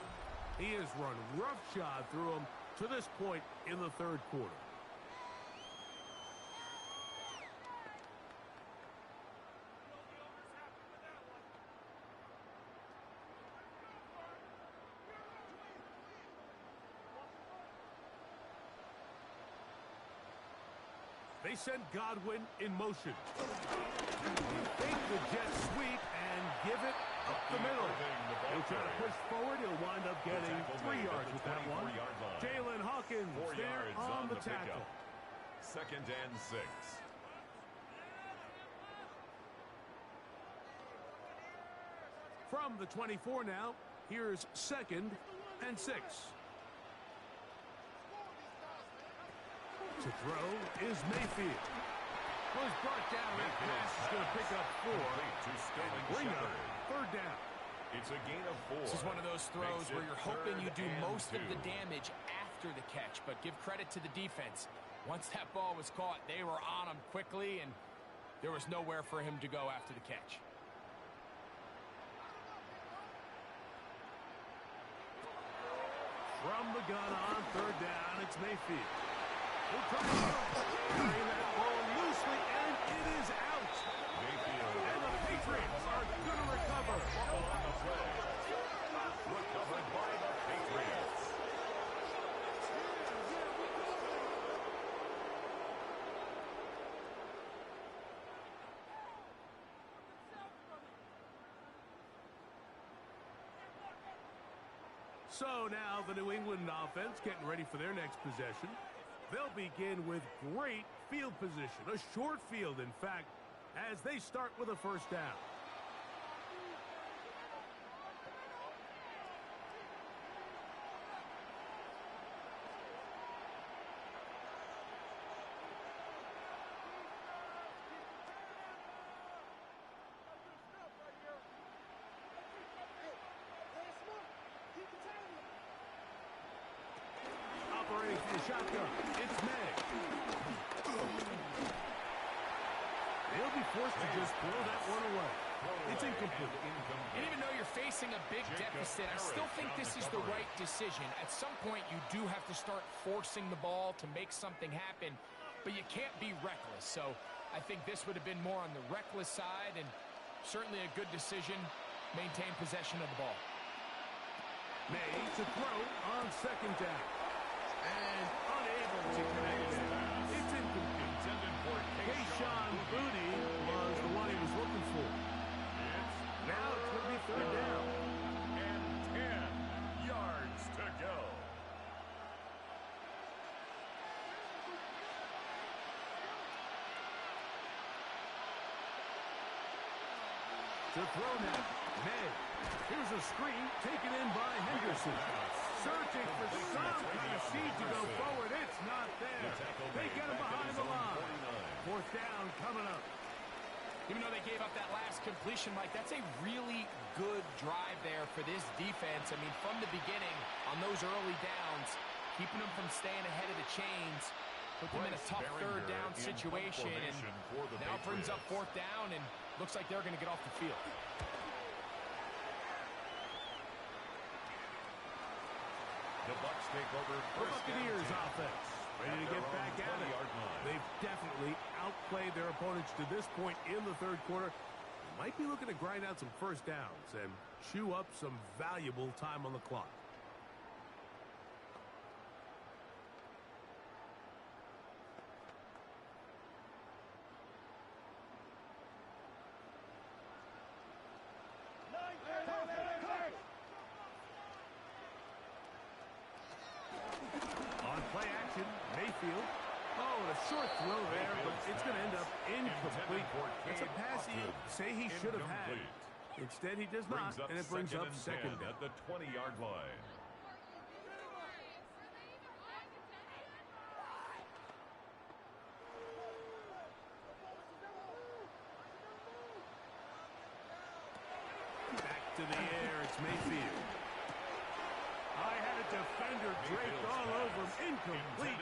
He has run roughshod through him to this point in the third quarter. They send Godwin in motion. Fake the jet sweep and give it up the middle. He'll try to push forward. He'll wind up getting 3 yards with that one. Jalen Hawkins there on the tackle. Second and 6. From the 24 now, here's second and 6. To throw is Mayfield. Well, he's brought down. That pass is going to pick up 4 and bring up third down. It's a gain of 4. This is one of those throws where you're hoping you do most of the damage after the catch, but give credit to the defense. Once that ball was caught, they were on him quickly, and there was nowhere for him to go after the catch. From the gun on third down, it's Mayfield. He'll try to carry that ball loosely, and it is out. Mayfield. And the Patriots are going to recover. Fumble on the play. Recovered by the Patriots. So now the New England offense getting ready for their next possession. They'll begin with great field position, a short field, in fact, as they start with a first down. Operating from the shotgun, it's May. They'll be forced to just throw that one away. It's incomplete. And even though you're facing a big deficit, I still think this is the right decision. At some point, you do have to start forcing the ball to make something happen, but you can't be reckless. So I think this would have been more on the reckless side, and certainly a good decision. Maintain possession of the ball. May to throw on second down. And unable to connect it. It's incomplete. Intended for Kayshon Boutte was the one he was looking for. Now it's going to be third down. And 10 yards to go. To throw now. May. Here's a screen taken in by Henderson. Searching for some kind of seed to go forward. It's not there. They get him behind the line. Fourth down coming up. Even though they gave up that last completion, Mike, that's a really good drive there for this defense. I mean, from the beginning, on those early downs, keeping them from staying ahead of the chains, put them in a tough third down situation, and now it brings up fourth down, and looks like they're going to get off the field. The Bucs take over The Buccaneers offense ready to get back at it. They've definitely outplayed their opponents to this point in the third quarter. Might be looking to grind out some first downs and chew up some valuable time on the clock. Mayfield. Oh, and a short throw there, but it's going to end up incomplete. That's a pass he say he should have had. Instead, he does not, and it brings up second down. At the 20-yard line. Back to the air, it's Mayfield. I had a defender draped all over him. Incomplete.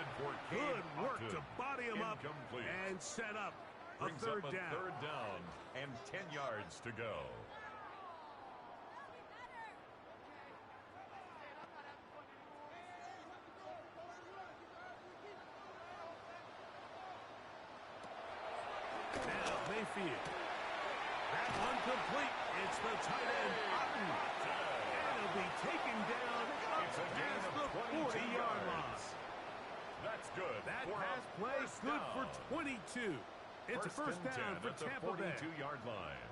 Good work to body him up and set up a third down. Third down and 10 yards to go. Now Mayfield. That one complete. It's the tight end, Otten. And he'll be taken down up past the 40-yard line. That's good. That pass play good for 22. It's a first down for Tampa Bay. 42-yard line.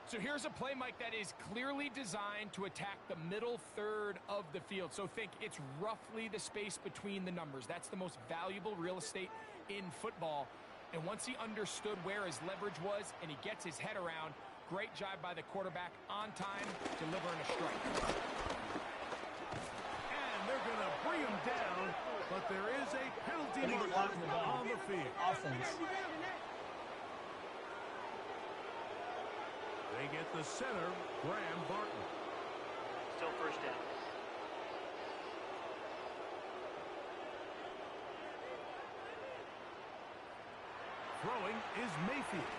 So here's a play, Mike, that is clearly designed to attack the middle third of the field. So think it's roughly the space between the numbers. That's the most valuable real estate in football. And once he understood where his leverage was and he gets his head around, great job by the quarterback on time, delivering a strike. And they're going to bring him down, but there is a penalty mark on the field. Offense. They get the center, Graham Barton. Still first down. Throwing is Mayfield.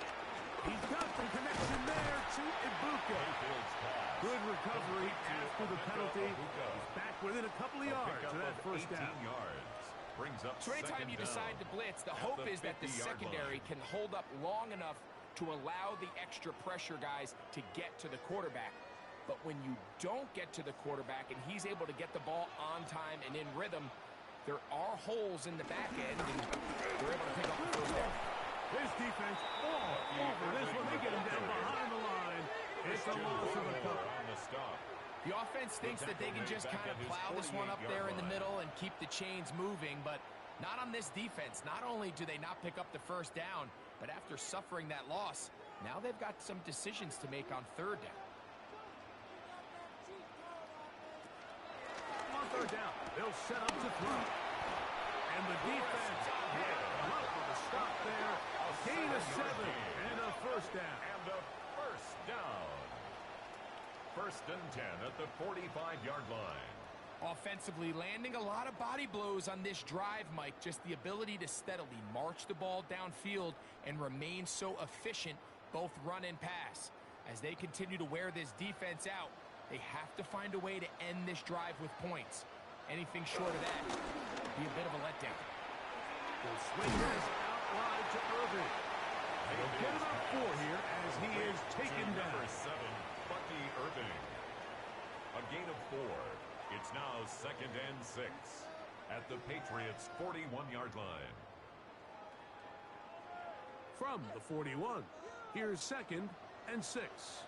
He's got the connection there to Ibuka. Good recovery after the penalty. He's back within a couple of yards to that first down. Brings up so anytime you decide to blitz, the hope is that the secondary can hold up long enough to allow the extra pressure guys to get to the quarterback. But when you don't get to the quarterback and he's able to get the ball on time and in rhythm, there are holes in the back end, and they're able to pick up the first down. His defense all over this one. They get him down behind the line. It's a loss of a couple. On the stop. The offense thinks that they can just kind of plow this one up there in the middle and keep the chains moving, but not on this defense. Not only do they not pick up the first down, but after suffering that loss, now they've got some decisions to make on third down. On third down, they'll set up to throw. And the defense up with a stop there. A gain of 7 and a first down. And a first down. First and 10 at the 45-yard line. Offensively, landing a lot of body blows on this drive, Mike. Just the ability to steadily march the ball downfield and remain so efficient, both run and pass. As they continue to wear this defense out, they have to find a way to end this drive with points. Anything short of that would be a bit of a letdown. The swing is out wide to Irving. They'll get about 4 here as he is taken down. Number 7, Bucky Irving. A gain of 4. It's now 2nd and 6 at the Patriots' 41-yard line. From the 41, here's 2nd and 6.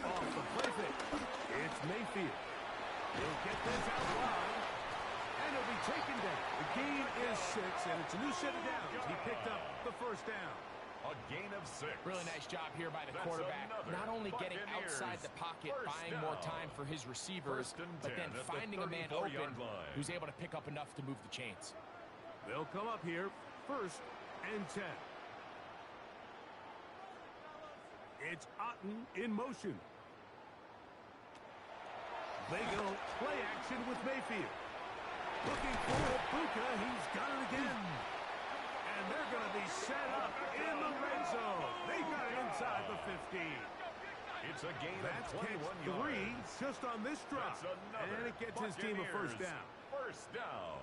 Off the play fake. It's Mayfield. He'll get this out wide, and he'll be taken down. The gain is 6, and it's a new set of downs. He picked up the first down. A gain of 6. Really nice job here by the quarterback. Not only getting outside the pocket, buying more time for his receivers, but then finding a man open who's able to pick up enough to move the chains. They'll come up here, 1st and 10. It's Otten in motion. They go play action with Mayfield. Looking for Bucca. He's got it again. And they're going to be set up in the red zone. They got it inside the 15. It's a gain That's of 21 3 yards. just on this drop. And it gets his team a first down. First down.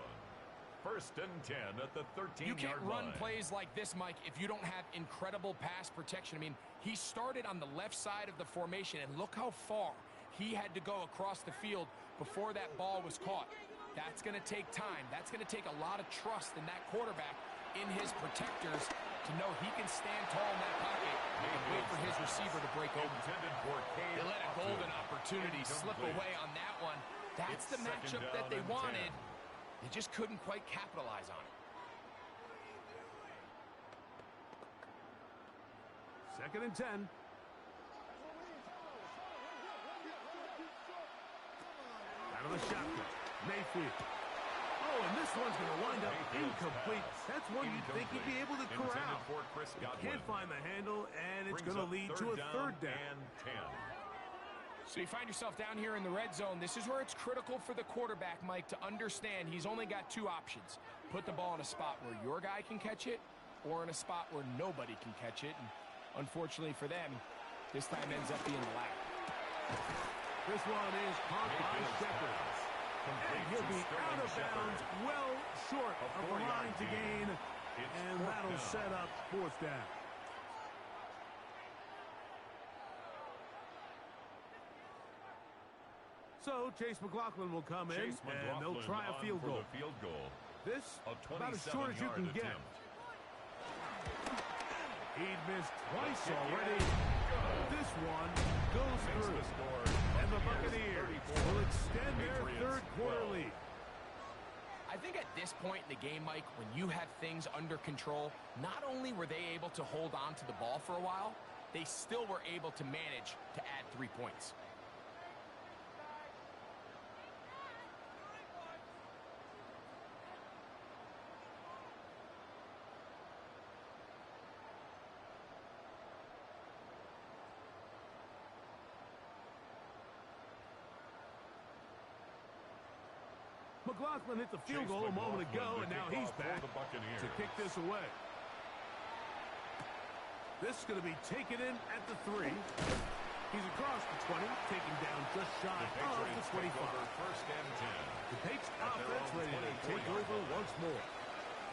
1st and 10 at the 13-yard line. You can't run plays like this, Mike, if you don't have incredible pass protection. I mean, he started on the left side of the formation, and look how far he had to go across the field before that ball was caught. That's going to take time. That's going to take a lot of trust in that quarterback, in his protectors, to know he can stand tall in that pocket and wait for his receiver to break open. They let a golden opportunity slip away on that one. That's the matchup that they wanted. They just couldn't quite capitalize on it. 2nd and 10. Out of the shotgun. Mayfield. Oh, and this one's going to wind up incomplete. That's one you'd think he'd be able to corral. Can't find the handle, and it's going to lead to a 3rd down. And 10. So you find yourself down here in the red zone. This is where it's critical for the quarterback, Mike, to understand he's only got 2 options. Put the ball in a spot where your guy can catch it, or in a spot where nobody can catch it. And unfortunately for them, this time ends up being the latter. This one is caught by Shepard. And he'll be out of bounds, well short of the line to gain. And that'll set up 4th down. So Chase McLaughlin will come in, and they'll try a field goal. This, about as short as you can get. He'd missed twice already. This one goes through. And the Buccaneers will extend their 3rd quarter lead. I think at this point in the game, Mike, when you have things under control, not only were they able to hold on to the ball for a while, they still were able to manage to add 3 points. McLaughlin hit the field goal a moment ago, and now he's back to kick this away. This is going to be taken in at the 3. He's across the 20, taken down just shy of the 25. 1st and 10. The Patriots offense ready to take over once more.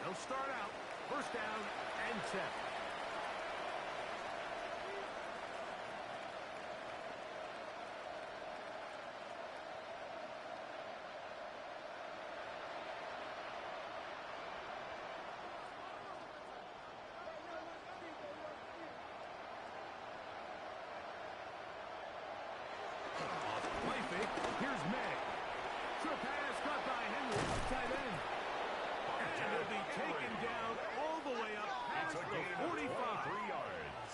They'll start out First down and 10. Here's May. Short pass caught by Henry, tight end. And he'll be taken down all the way up past the 45. 3 yards.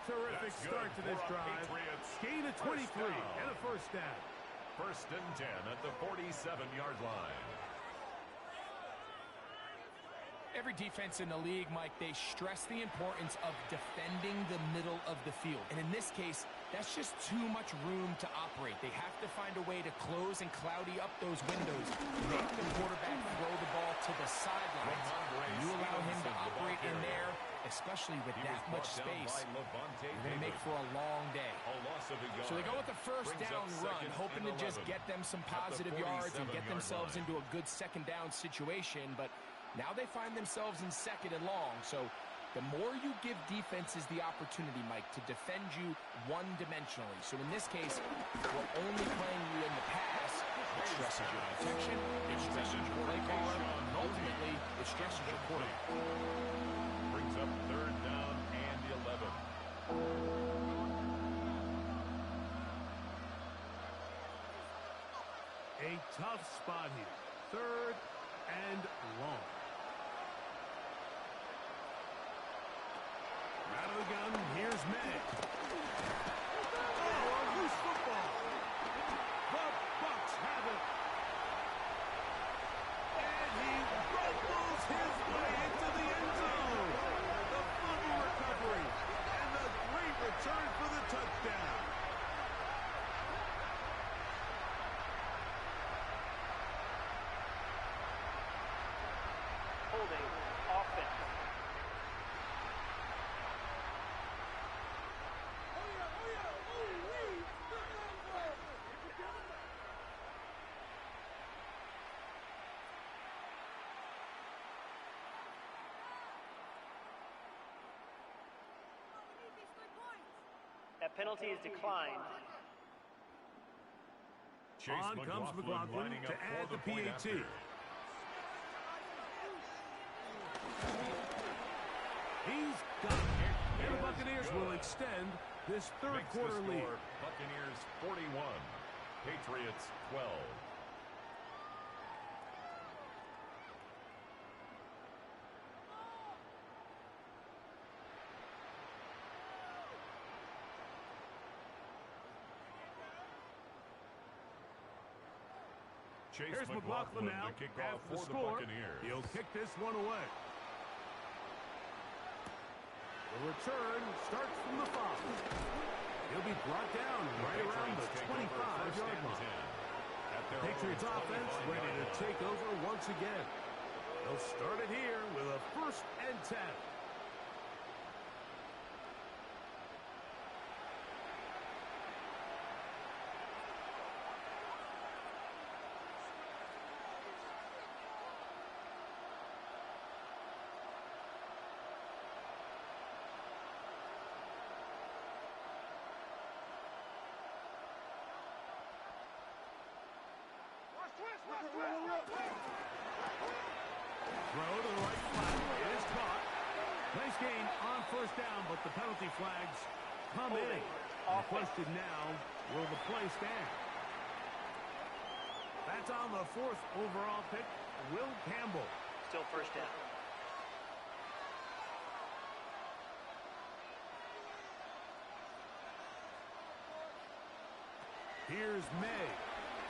Terrific start to this drive. Gain of 23 and a first down. First and 10 at the 47-yard line. Every defense in the league, Mike, they stress the importance of defending the middle of the field. And in this case, that's just too much room to operate. They have to find a way to close and cloudy up those windows, make the quarterback throw the ball to the sidelines. You allow him to operate in there, especially with that much space, you're going to make for a long day. So they go with the first down run, hoping to just get them some positive yards and get themselves into a good second down situation. But now they find themselves in second and long. So the more you give defenses the opportunity, Mike, to defend you one-dimensionally. So in this case, we're only playing you in the pass. It stresses your protection, it stresses your play caller, and ultimately, it stresses your quarterback. Brings up third down and 11. A tough spot here. Third and long. Out of the gun, here's May. Oh, a loose football. The Bucs have it. And he rumbles his way into the end zone. The fumble recovery and the great return for the touchdown. Holding offense. That penalty is declined. On comes McLaughlin to add the PAT. He's got it. And the Buccaneers will extend this third quarter lead. Buccaneers 41, Patriots 12. Here's McLaughlin now, to kick half off the for the score. Buccaneers. He'll kick this one away. The return starts from the 5. He'll be brought down right around the 25-yard line. Patriots offense ready to take over once again. They'll start it here with a first and 10. Throw to the right flat. It is caught. Nice gain on first down, but the penalty flags come in. The question now, will the play stand? That's on the 4th overall pick, Will Campbell. Still first down. Here's May.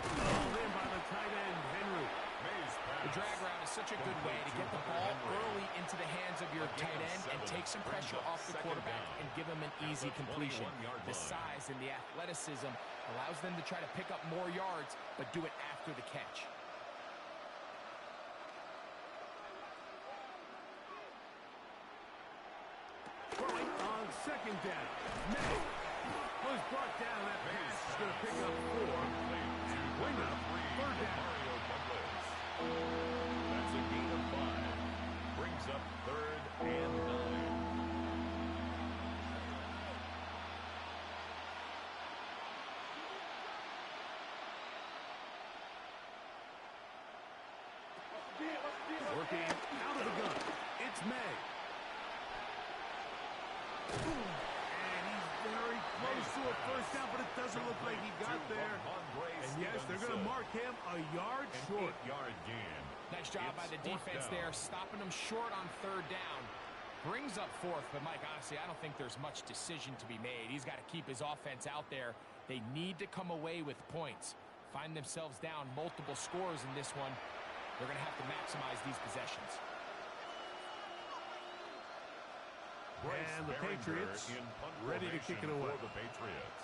Called in by the tight end, Henry. The drag route is such a good way to get the ball early into the hands of your tight end and take some pressure off the quarterback and give him an easy completion. The size and the athleticism allows them to try to pick up more yards, but do it after the catch. Throwing on second down. May was brought down. That pass is going to pick up 4. Bring up third down. That's a gain of 5. Brings up third Working out of the gun. It's May. And he's very close to a first down, but it doesn't look like he got there. And yes, they're going to mark him a yard short. 8-yard gain. Nice job by the defense there, stopping him short on third down. Brings up fourth, but Mike, honestly, I don't think there's much decision to be made. He's got to keep his offense out there. They need to come away with points. Find themselves down multiple scores in this one. They're going to have to maximize these possessions. And the Patriots ready to kick it away. For the Patriots.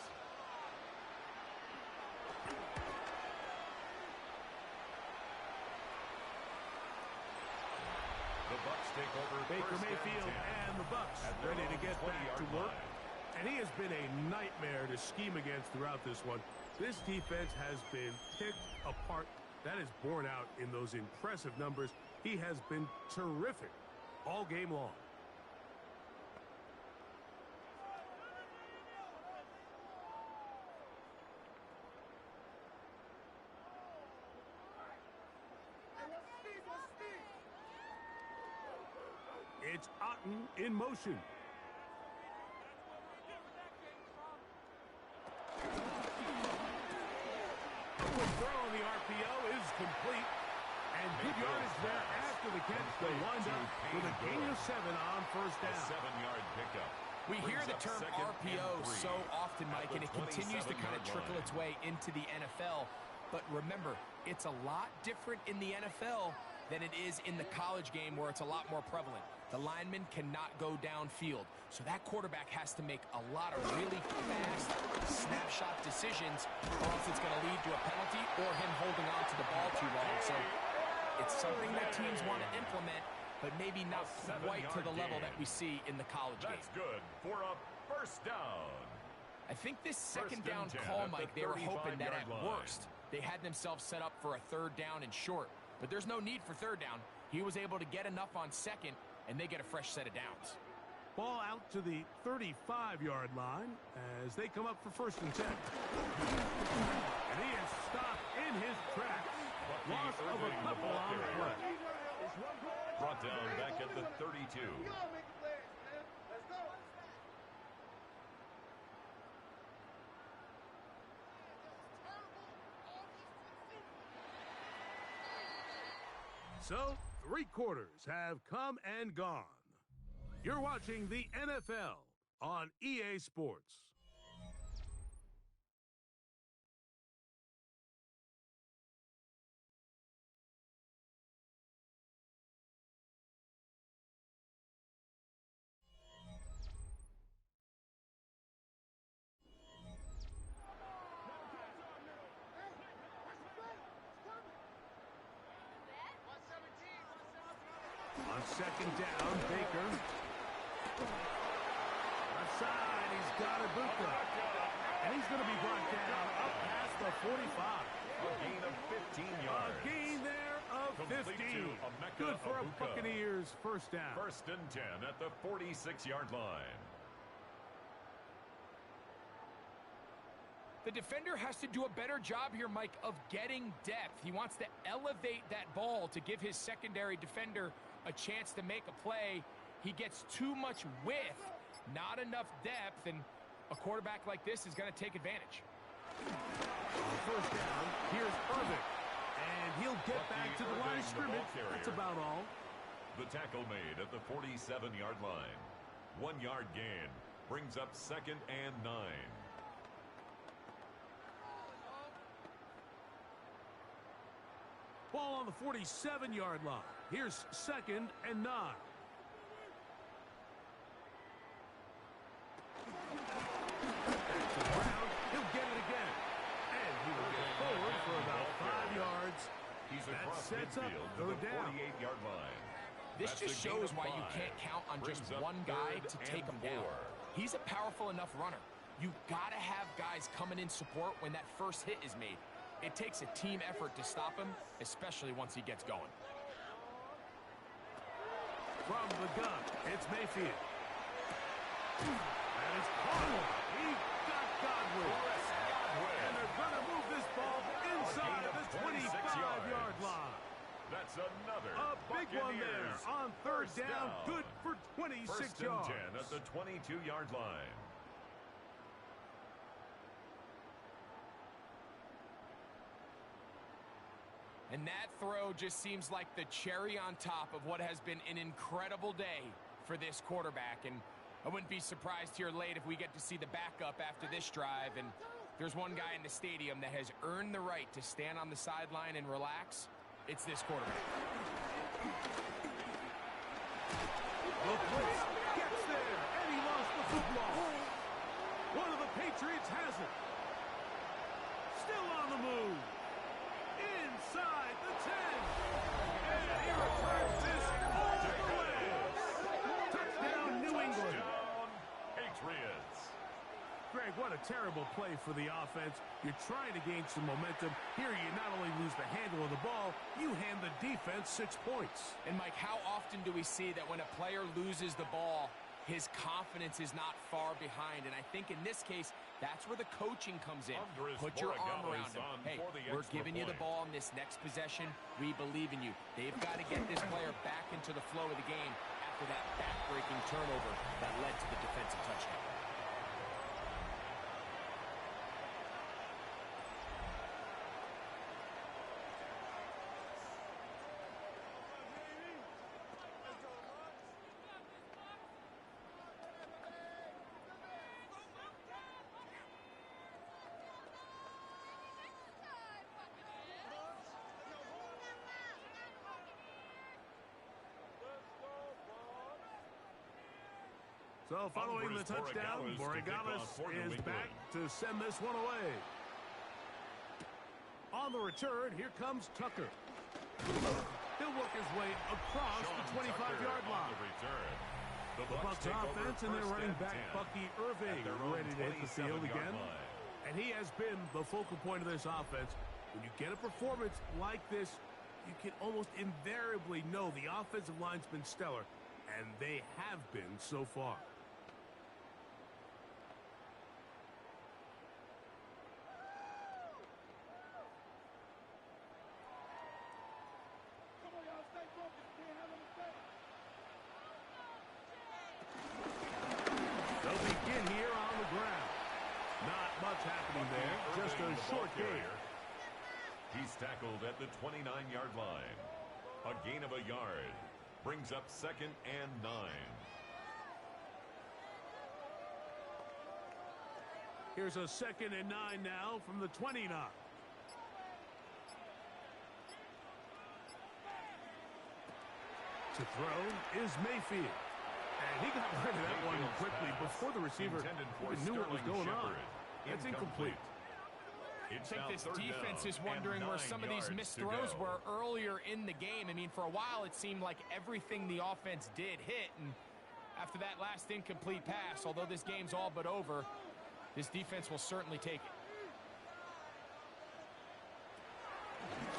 The Bucs take over. Baker Mayfield and the Bucs ready to get back to work. And he has been a nightmare to scheme against throughout this one. This defense has been picked apart. That is borne out in those impressive numbers. He has been terrific all game long. It's Otten in motion. Quick throw on the RPO is complete. And good yardage there after the catch. They wind up with a gain of 7 on first down. 7-yard pickup. We hear the term RPO so often, Mike, and it continues to kind of trickle its way into the NFL. But remember, it's a lot different in the NFL than it is in the college game where it's a lot more prevalent. The lineman cannot go downfield. So that quarterback has to make a lot of really fast snapshot decisions, or else it's going to lead to a penalty or him holding on to the ball too long. So it's something that teams want to implement, but maybe not quite to the level that we see in the college game. That's good for a first down. I think this second down call, Mike, they were hoping that at worst they had themselves set up for a third down and short. But there's no need for third down. He was able to get enough on second, and they get a fresh set of downs. Ball out to the 35-yard line as they come up for first and 10. And he is stopped in his tracks. Loss of a couple on the play. Brought down back at the 32. So, 3 quarters have come and gone. You're watching the NFL on EA Sports. On second down, Baker. Left side, he's got Ibuka. And he's going to be brought down up past the 45. A gain of 15 yards. A gain there of 15. Good for a Buccaneers first down. First and 10 at the 46-yard line. The defender has to do a better job here, Mike, of getting depth. He wants to elevate that ball to give his secondary defender a chance to make a play. He gets too much width, not enough depth, and a quarterback like this is going to take advantage. First down, here's Irvin. And he'll get back to the line of scrimmage. That's about all. The tackle made at the 47-yard line. 1-yard gain brings up second and 9. Ball on the 47-yard line. Here's second and 9. Back to Brown. He'll get it again. And he will get forward for about 5 yards. He's That across sets up midfield to third the down. 48-yard line. This That's just a gain shows of why you 5. can't count on just Brings up one guy third to take and him down. 4. He's a powerful enough runner. You got to have guys coming in support when that first hit is made. It takes a team effort to stop him, especially once he gets going. From the gun, it's Mayfield. And it's Connell. He got Godwin. And they're going to move this ball inside the 25-yard line. That's another one there on third down. Good for 26 First and yards. 10 at the 22-yard line. And that throw just seems like the cherry on top of what has been an incredible day for this quarterback. And I wouldn't be surprised here late if we get to see the backup after this drive. And there's one guy in the stadium that has earned the right to stand on the sideline and relax. It's this quarterback. The blitz gets there, and he lost the football. One of the Patriots has it. Still on the move. Inside the 10. And he returns this all the way. Touchdown, New England. Touchdown, Patriots. Greg, what a terrible play for the offense. You're trying to gain some momentum. Here you not only lose the handle of the ball, you hand the defense 6 points. And Mike, how often do we see that when a player loses the ball, his confidence is not far behind? And I think in this case, that's where the coaching comes in. Put your arm around him. Hey, we're giving you the ball in this next possession. We believe in you. They've got to get this player back into the flow of the game after that back-breaking turnover that led to the defensive touchdown. So following the touchdown, Borregales is back to send this one away. On the return, here comes Tucker. He'll work his way across the 25-yard line. The Bucs offense and their running back, Bucky Irving, ready to hit the field again. And he has been the focal point of this offense. When you get a performance like this, you can almost invariably know the offensive line's been stellar, and they have been so far. They'll begin here on the ground. Not much happening there, just a short gain. He's tackled at the 29-yard line. A gain of a yard. Brings up 2nd and 9. Here's a 2nd and 9 now from the 29. To throw is Mayfield. And he got rid of that one quickly before the receiver even knew what was going on. That's incomplete. I think this defense is wondering where some of these missed throws were earlier in the game. I mean, for a while it seemed like everything the offense did hit, and after that last incomplete pass, although this game's all but over, this defense will certainly take it.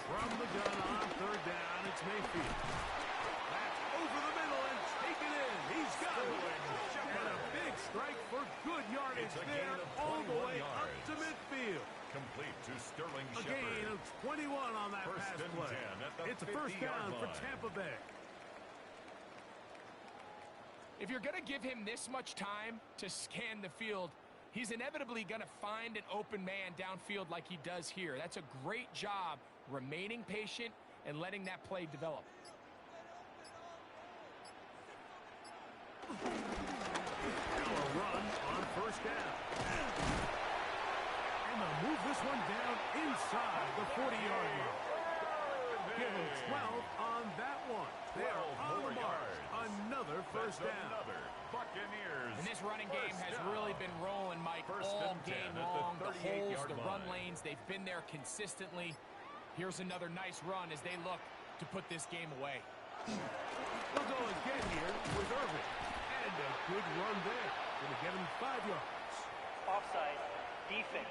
From the gun on 3rd down, it's Mayfield. That's over the middle and taken in. He's got it. And a big strike for good yardage there all the way up to midfield. Complete to Sterling A Shepard. gain of 21 on that pass play. It's a first down for Tampa Bay. If you're going to give him this much time to scan the field, he's inevitably going to find an open man downfield like he does here. That's a great job remaining patient and letting that play develop. Now a run on 1st down. And they'll move this one down inside the 40-yard line. Give them 12 on that one. They are on the mark. Another first down. Buccaneers. And this running game has really been rolling, Mike, all game long. The holes, the run lanes, they've been there consistently. Here's another nice run as they look to put this game away. They'll go again here with Irving. And a good run there. Going to get him 5 yards. Offside. Defense.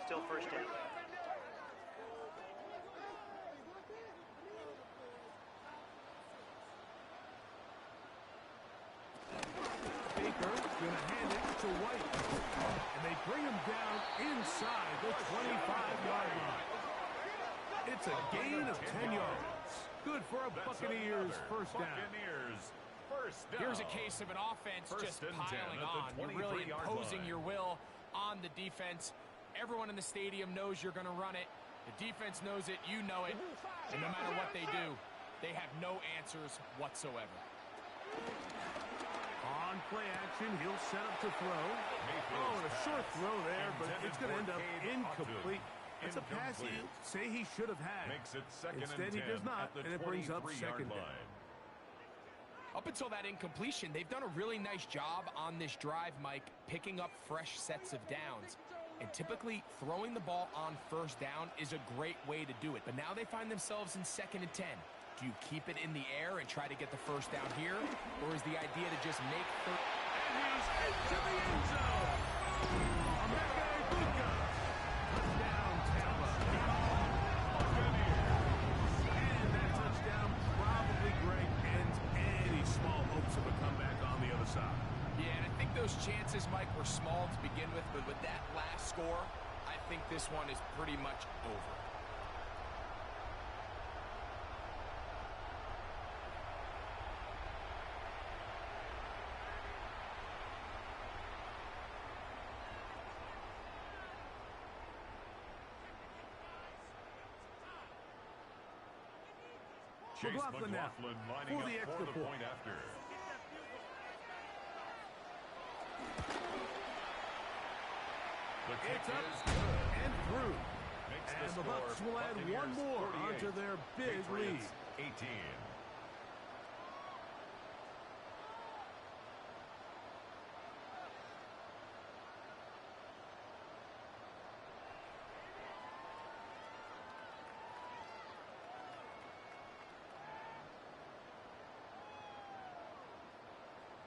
Still first down. Baker going to hand it to White. And they bring him down inside the 25-yard line. It's a gain of 10 yards. Good for a Buccaneers first down. Here's a case of an offense just piling on. You're really imposing your will on the defense. Everyone in the stadium knows you're going to run it. The defense knows it. You know it. And no matter what they do, they have no answers whatsoever. On play action, he'll set up to throw. Oh, and a short throw there, but it's going to end up incomplete. It's a pass you say he should have had. Instead, he does not, and it brings up second down. Up until that incompletion, they've done a really nice job on this drive, Mike, picking up fresh sets of downs. And typically, throwing the ball on first down is a great way to do it. But now they find themselves in 2nd and 10. Do you keep it in the air and try to get the first down here? Or is the idea to just make third? And he's into the end zone. Touchdown, Tampa. And that touchdown probably, Greg, ends any small hopes of a comeback on the other side. Yeah, and I think those chances, Mike, were small to begin with, but with that last score, I think this one is pretty much over. McLaughlin now lining for the up extra for the point after. The kick It's up is good. and through. Makes And the score Bucs will add one Buccaneers more 48, onto their big Patriots lead. 18.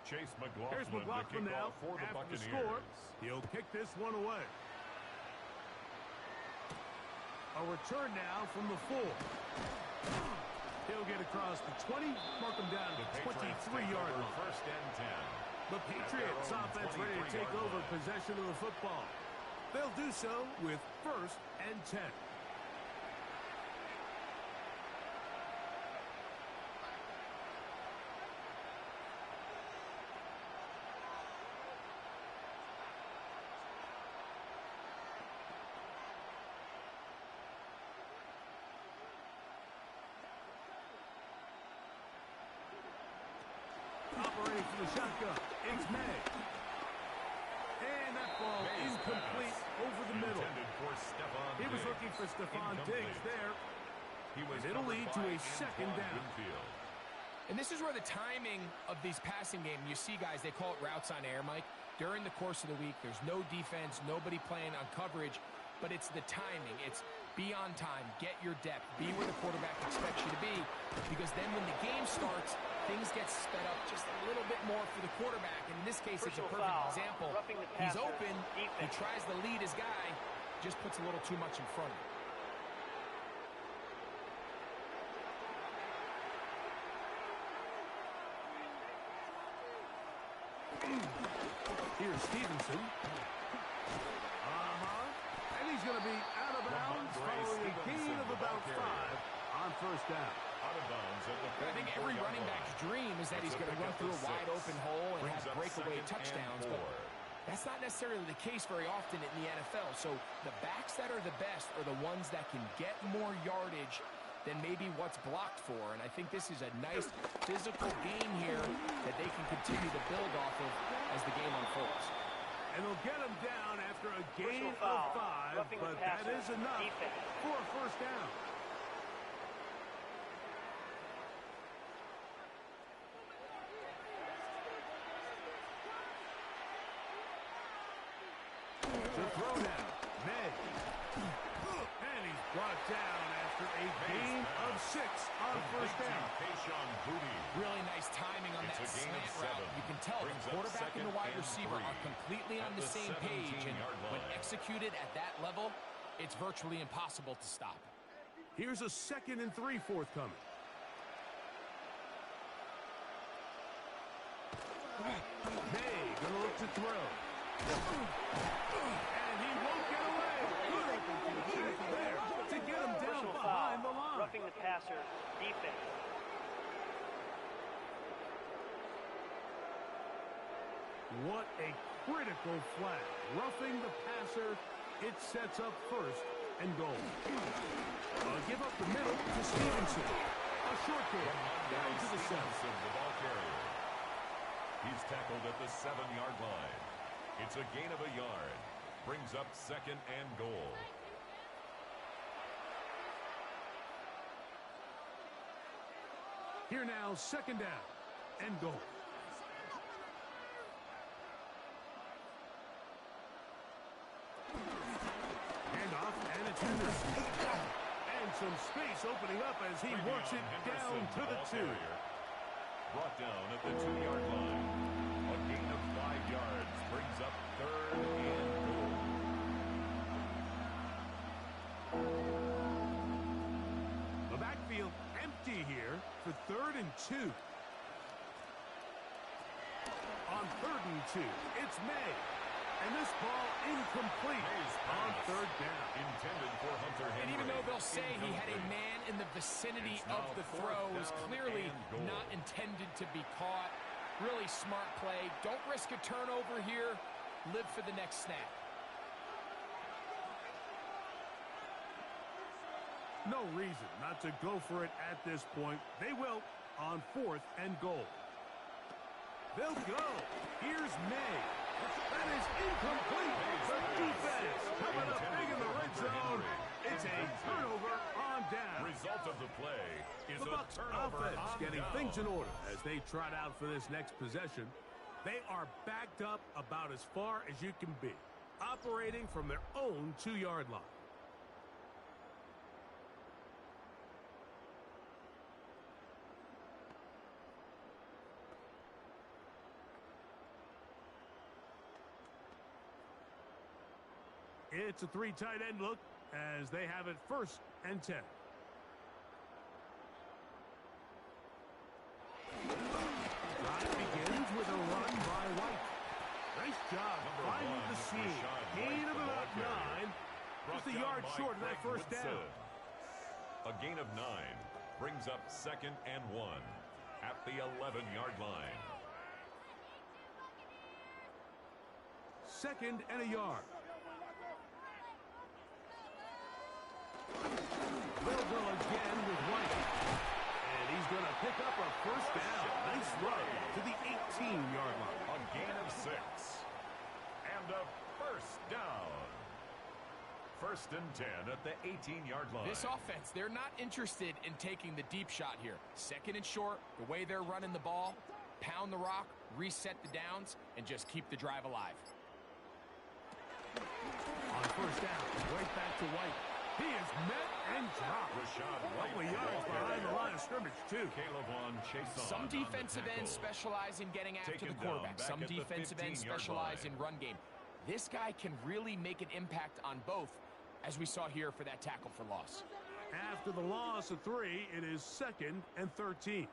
Chase McLaughlin, Here's McLaughlin the now for the after the Buccaneers. score. He'll kick this one away. A return now from the 4. He'll get across the 20, mark him down to the 23-yard line. First and 10. The Patriots offense ready to take over possession of the football. They'll do so with 1st and 10. Operating for the shotgun. It's May. And that ball incomplete over the middle. He was looking for Stephon Diggs there. And it'll lead to a second down. And this is where the timing of these passing games, you see guys, they call it routes on air, Mike. During the course of the week, there's no defense, nobody playing on coverage, but it's the timing. It's be on time, get your depth, be where the quarterback expects you to be, because then when the game starts, things get sped up just a little bit more for the quarterback. And in this case, it's a perfect example. He's open, he tries to lead his guy, just puts a little too much in front of him. Here's Stevenson. And he's going to be out of bounds following a gain of about 5 on first down. Out of bounds at the I think every running back's dream is that he's going to run through a wide open hole and have breakaway touchdowns. But that's not necessarily the case very often in the NFL. So the backs that are the best are the ones that can get more yardage than maybe what's blocked for. And I think this is a nice physical game here that they can continue to build off of as the game unfolds. And they'll get him down after a gain of 5, but that is enough for a first down. To throw now, May. And he's brought down after a gain of 6 on first down. Really nice timing on that slant route. You can tell the quarterback and the wide receiver are completely on the same page, and when executed at that level, it's virtually impossible to stop. Here's a 2nd and 3 forthcoming. May gonna look to throw. And he won't get away. Good execution there to get him down Personal behind the foul, line. roughing the passer, defense. What a critical flag. Roughing the passer, it sets up first and goal. Give up the middle to Stevenson. A short game down to the 7. The ball carrier. He's tackled at the 7-yard line. It's a gain of a yard. Brings up second and goal. Here now, second down and goal. Handoff, and it's Henderson. And some space opening up as he works it down to the 2. Brought down at the 2-yard line. A gain of 5 yards brings up third and goal. The backfield empty here for 3rd and 2. On 3rd and 2, it's May. And this ball incomplete on 3rd down. Intended for Hunter Henry. And even though they'll say he had a man in the vicinity of the throw, it was clearly not intended to be caught. Really smart play. Don't risk a turnover here. Live for the next snap. No reason not to go for it at this point. They will on 4th and goal. They'll go. Here's May. That is incomplete. The defense coming up big in the red zone. It's a turnover on down. Result of the play is The Bucs a turnover offense on getting down. things in order as they trot out for this next possession. They are backed up about as far as you can be, operating from their own 2-yard line. It's a 3 tight end look as they have it 1st and 10. Drive begins with a run by White. Nice job finding the seam. Gain of about 9. Just a yard short of that 1st down. A gain of 9 brings up 2nd and 1 at the 11-yard line. 2nd and a yard. They'll go again with White. And he's going to pick up a 1st down. Nice run to the 18-yard line. A gain of 6. And a 1st down. 1st and 10 at the 18-yard line. This offense, they're not interested in taking the deep shot here. 2nd and short, the way they're running the ball, pound the rock, reset the downs, and just keep the drive alive. On 1st down, right back to White. He is met and dropped. Rashad White. Couple of yards behind the line of scrimmage, too. Some defensive ends specialize in getting after the quarterback. Some defensive ends specialize in run game. This guy can really make an impact on both, as we saw here for that tackle for loss. After the loss of 3, it is 2nd and 13.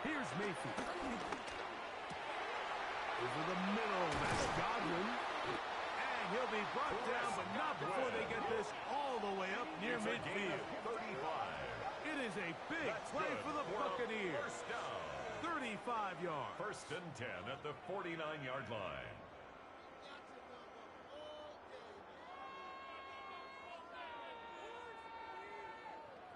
Here's Mayfield. Over the middle, that's Godwin. And he'll be brought down, but not before they get this all the way up near midfield. 35. It is a big play for the Buccaneers. 35 yards. 1st and 10 at the 49-yard line.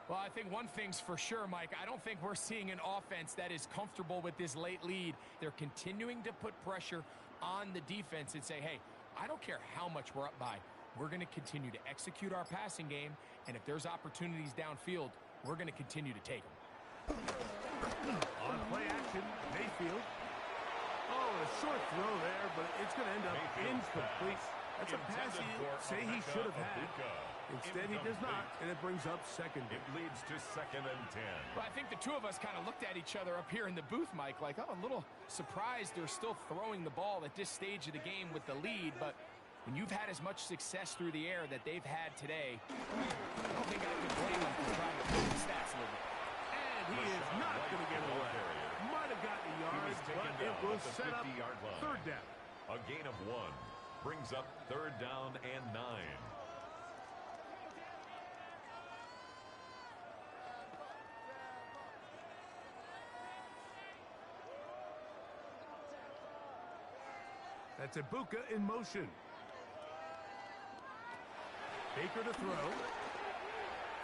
Well, I think one thing's for sure, Mike. I don't think we're seeing an offense that is comfortable with this late lead. They're continuing to put pressure on the defense and say, hey, I don't care how much we're up by. We're going to continue to execute our passing game, and if there's opportunities downfield, we're going to continue to take them. On play action, Mayfield. Oh, a short throw there, but it's going to end up incomplete. That's a pass you say he should have had. Instead, he does not, and it brings up 2nd. It leads to 2nd and 10. Well, I think the two of us kind of looked at each other up here in the booth, Mike, like, oh, a little surprised they're still throwing the ball at this stage of the game with the lead, but when you've had as much success through the air that they've had today, I don't think I could blame them for trying to pull the stats a little bit. And he is not going to get away. Might have got the He yards, was taken but it down will at the set up 50-yard line. third down. A gain of 1 brings up third down and 9. That's Ibuka in motion. Baker to throw.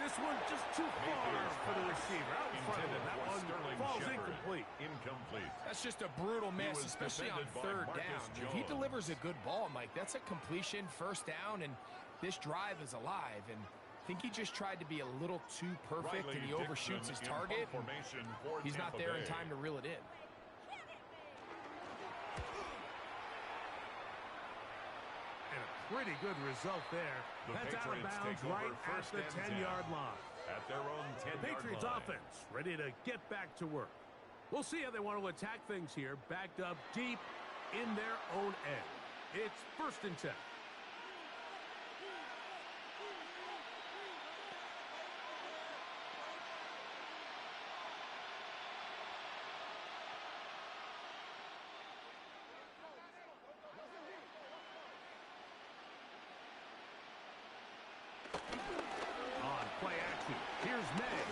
This one just too far for the receiver. Out in front of him. That one falls incomplete. Incomplete. That's just a brutal miss, especially on third down. If he delivers a good ball, Mike, that's a completion, first down, and this drive is alive. And I think he just tried to be a little too perfect, and he overshoots his target. He's not there in time to reel it in. Pretty good result there. That's out of bounds right at the 10-yard line. At their own 10-yard line. Patriots offense ready to get back to work. We'll see how they want to attack things here. Backed up deep in their own end. It's 1st and 10. Here's May.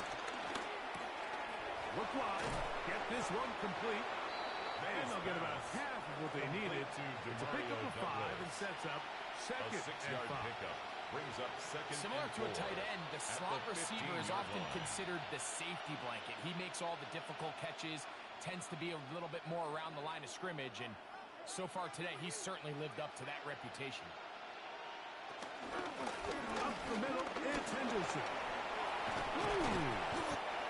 Look wide. Get this one complete. And they'll get about half of what they needed. It's a pickup of 5 and sets up second a 6-yard pickup. Brings up second. Similar to a tight end, the slot the receiver is often 15-yard line. considered the safety blanket. He makes all the difficult catches, tends to be a little bit more around the line of scrimmage, and so far today, he's certainly lived up to that reputation. Up the middle, it's Henderson. Ooh,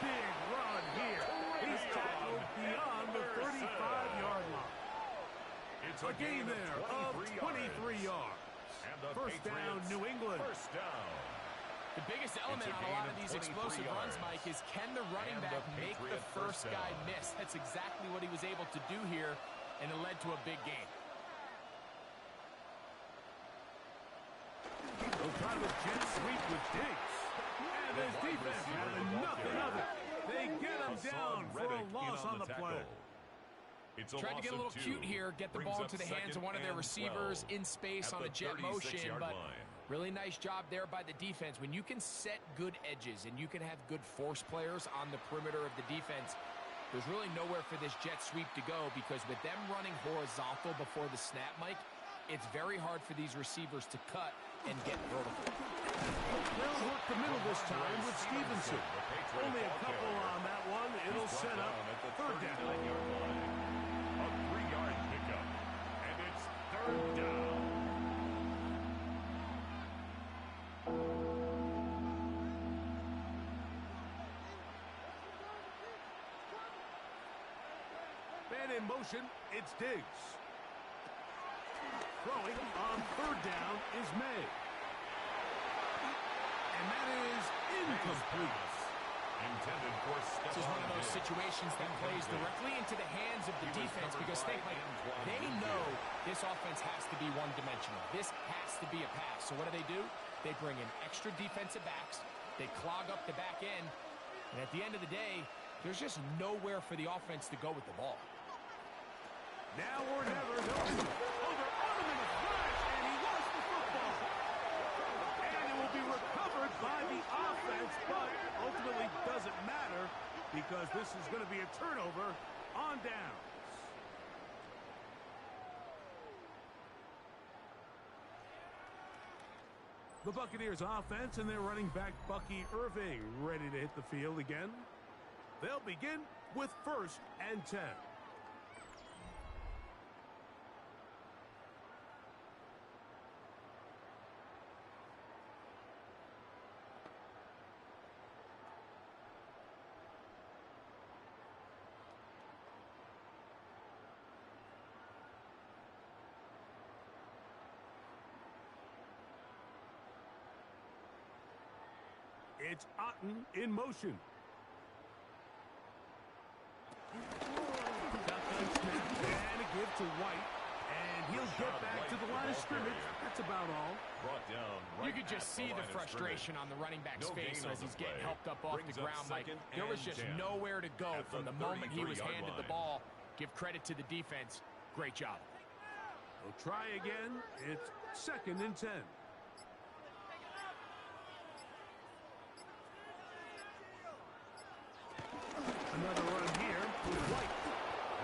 big run here. He's tackled beyond the 35-yard line. It's A gain there of 23 yards. First down, New England. First down. The biggest element on a lot of these explosive runs, Mike, is can the running back make the first guy miss? That's exactly what he was able to do here, and it led to a big gain. They'll try the jet sweep with Diggs. And his defense having nothing of it. They get him down for a loss on the play. Tried to get a little cute here, get the ball into the hands of one of their receivers in space on a jet motion, but really nice job there by the defense. When you can set good edges and you can have good force players on the perimeter of the defense, there's really nowhere for this jet sweep to go, because with them running horizontal before the snap, Mike, it's very hard for these receivers to cut and get vertical. They'll work the middle this time with Stevenson. Only a couple on that one. It'll set up third down. A 3-yard pickup. And it's third down. Man in motion, it's Diggs. Throwing on third down is May. And that is incomplete. Intended for This is one of those situations that plays directly into the hands of the defense, because think, like, they know this offense has to be one-dimensional. This has to be a pass. So what do? They bring in extra defensive backs. They clog up the back end. And at the end of the day, there's just nowhere for the offense to go with the ball. Now or never. They're on him in a flash, and he lost the football. And it will be recovered by the offense, but ultimately doesn't matter, because this is going to be a turnover on downs. The Buccaneers offense and their running back Bucky Irving ready to hit the field again. They'll begin with 1st and 10. It's Otten in motion. Shotgun snap and a give to White. And he'll He'll get back to the line of scrimmage. That's about all. Brought down right You could just see the frustration on the running back's face as he's getting helped up off the ground. Like, there was just nowhere to go from the moment he was handed the ball. Give credit to the defense. Great job. We'll try again. It's 2nd and 10. Another run here with White.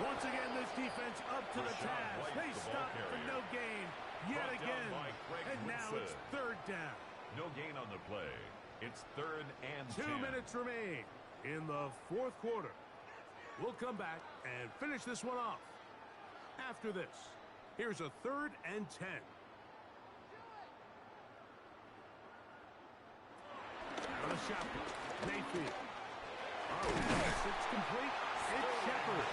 Once again, this defense up to the task. They stop for no gain yet again. And now it's 3rd down. No gain on the play. It's 3rd and 10. 2 minutes remain in the 4th quarter. We'll come back and finish this one off. After this, here's a 3rd and 10. On a shot. Mayfield. It's complete. It's Shepard.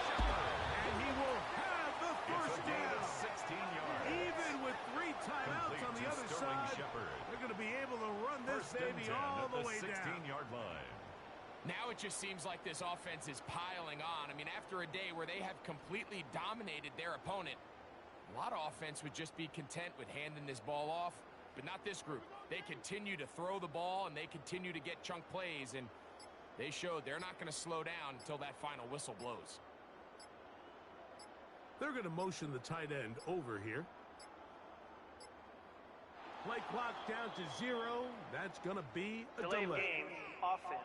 And he will have the first down. 16 yards. Even with 3 timeouts on the other side, they're going to be able to run this baby all the way down. 16-yard line. Now it just seems like this offense is piling on. I mean, after a day where they have completely dominated their opponent, a lot of offense would just be content with handing this ball off, but not this group. They continue to throw the ball, and they continue to get chunk plays, and they showed they're not going to slow down until that final whistle blows. They're going to motion the tight end over here. Play clock down to 0. That's going to be a delay. Delay of game, offense.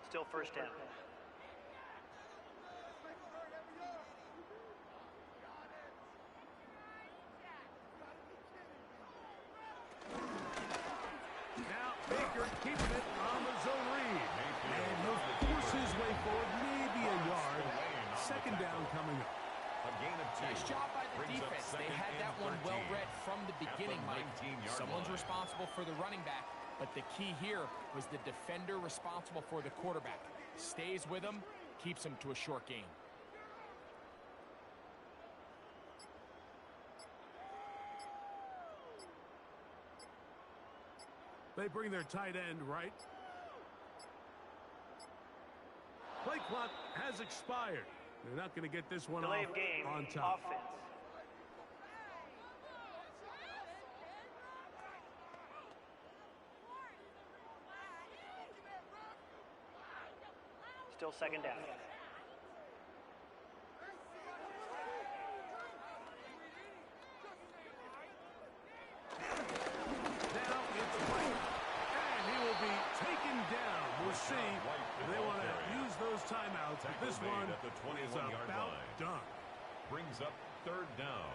Still 1st down. Now Baker keeping it on the zone read. And he'll force his way forward, maybe a yard. 2nd down coming up. A gain of 2. Nice job by the defense. They had that one well read from the beginning, Mike. Someone's responsible for the running back, but the key here was the defender responsible for the quarterback. Stays with him, keeps him to a short gain. They bring their tight end right. Play clock has expired. They're not going to get this one Delay off of game, on top. offense. Still 2nd down. Now it's White, and he will be taken down. We'll see if they want to use those timeouts, but this one is about done. Brings up 3rd down.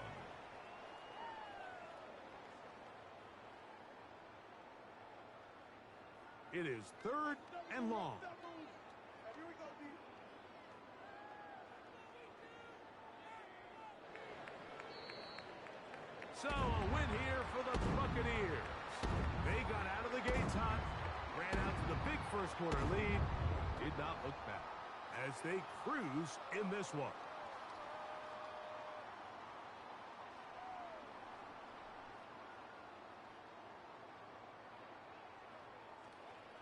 It is 3rd and long. So, a win here for the Buccaneers. They got out of the gates hot, ran out to the big 1st quarter lead, did not look back as they cruise in this one.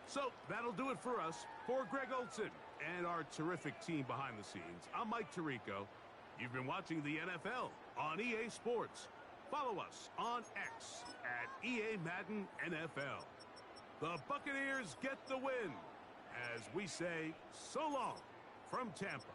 So, that'll do it for us. For Greg Olson and our terrific team behind the scenes, I'm Mike Tirico. You've been watching the NFL on EA Sports. Follow us on X at EA Madden NFL. The Buccaneers get the win as we say so long from Tampa.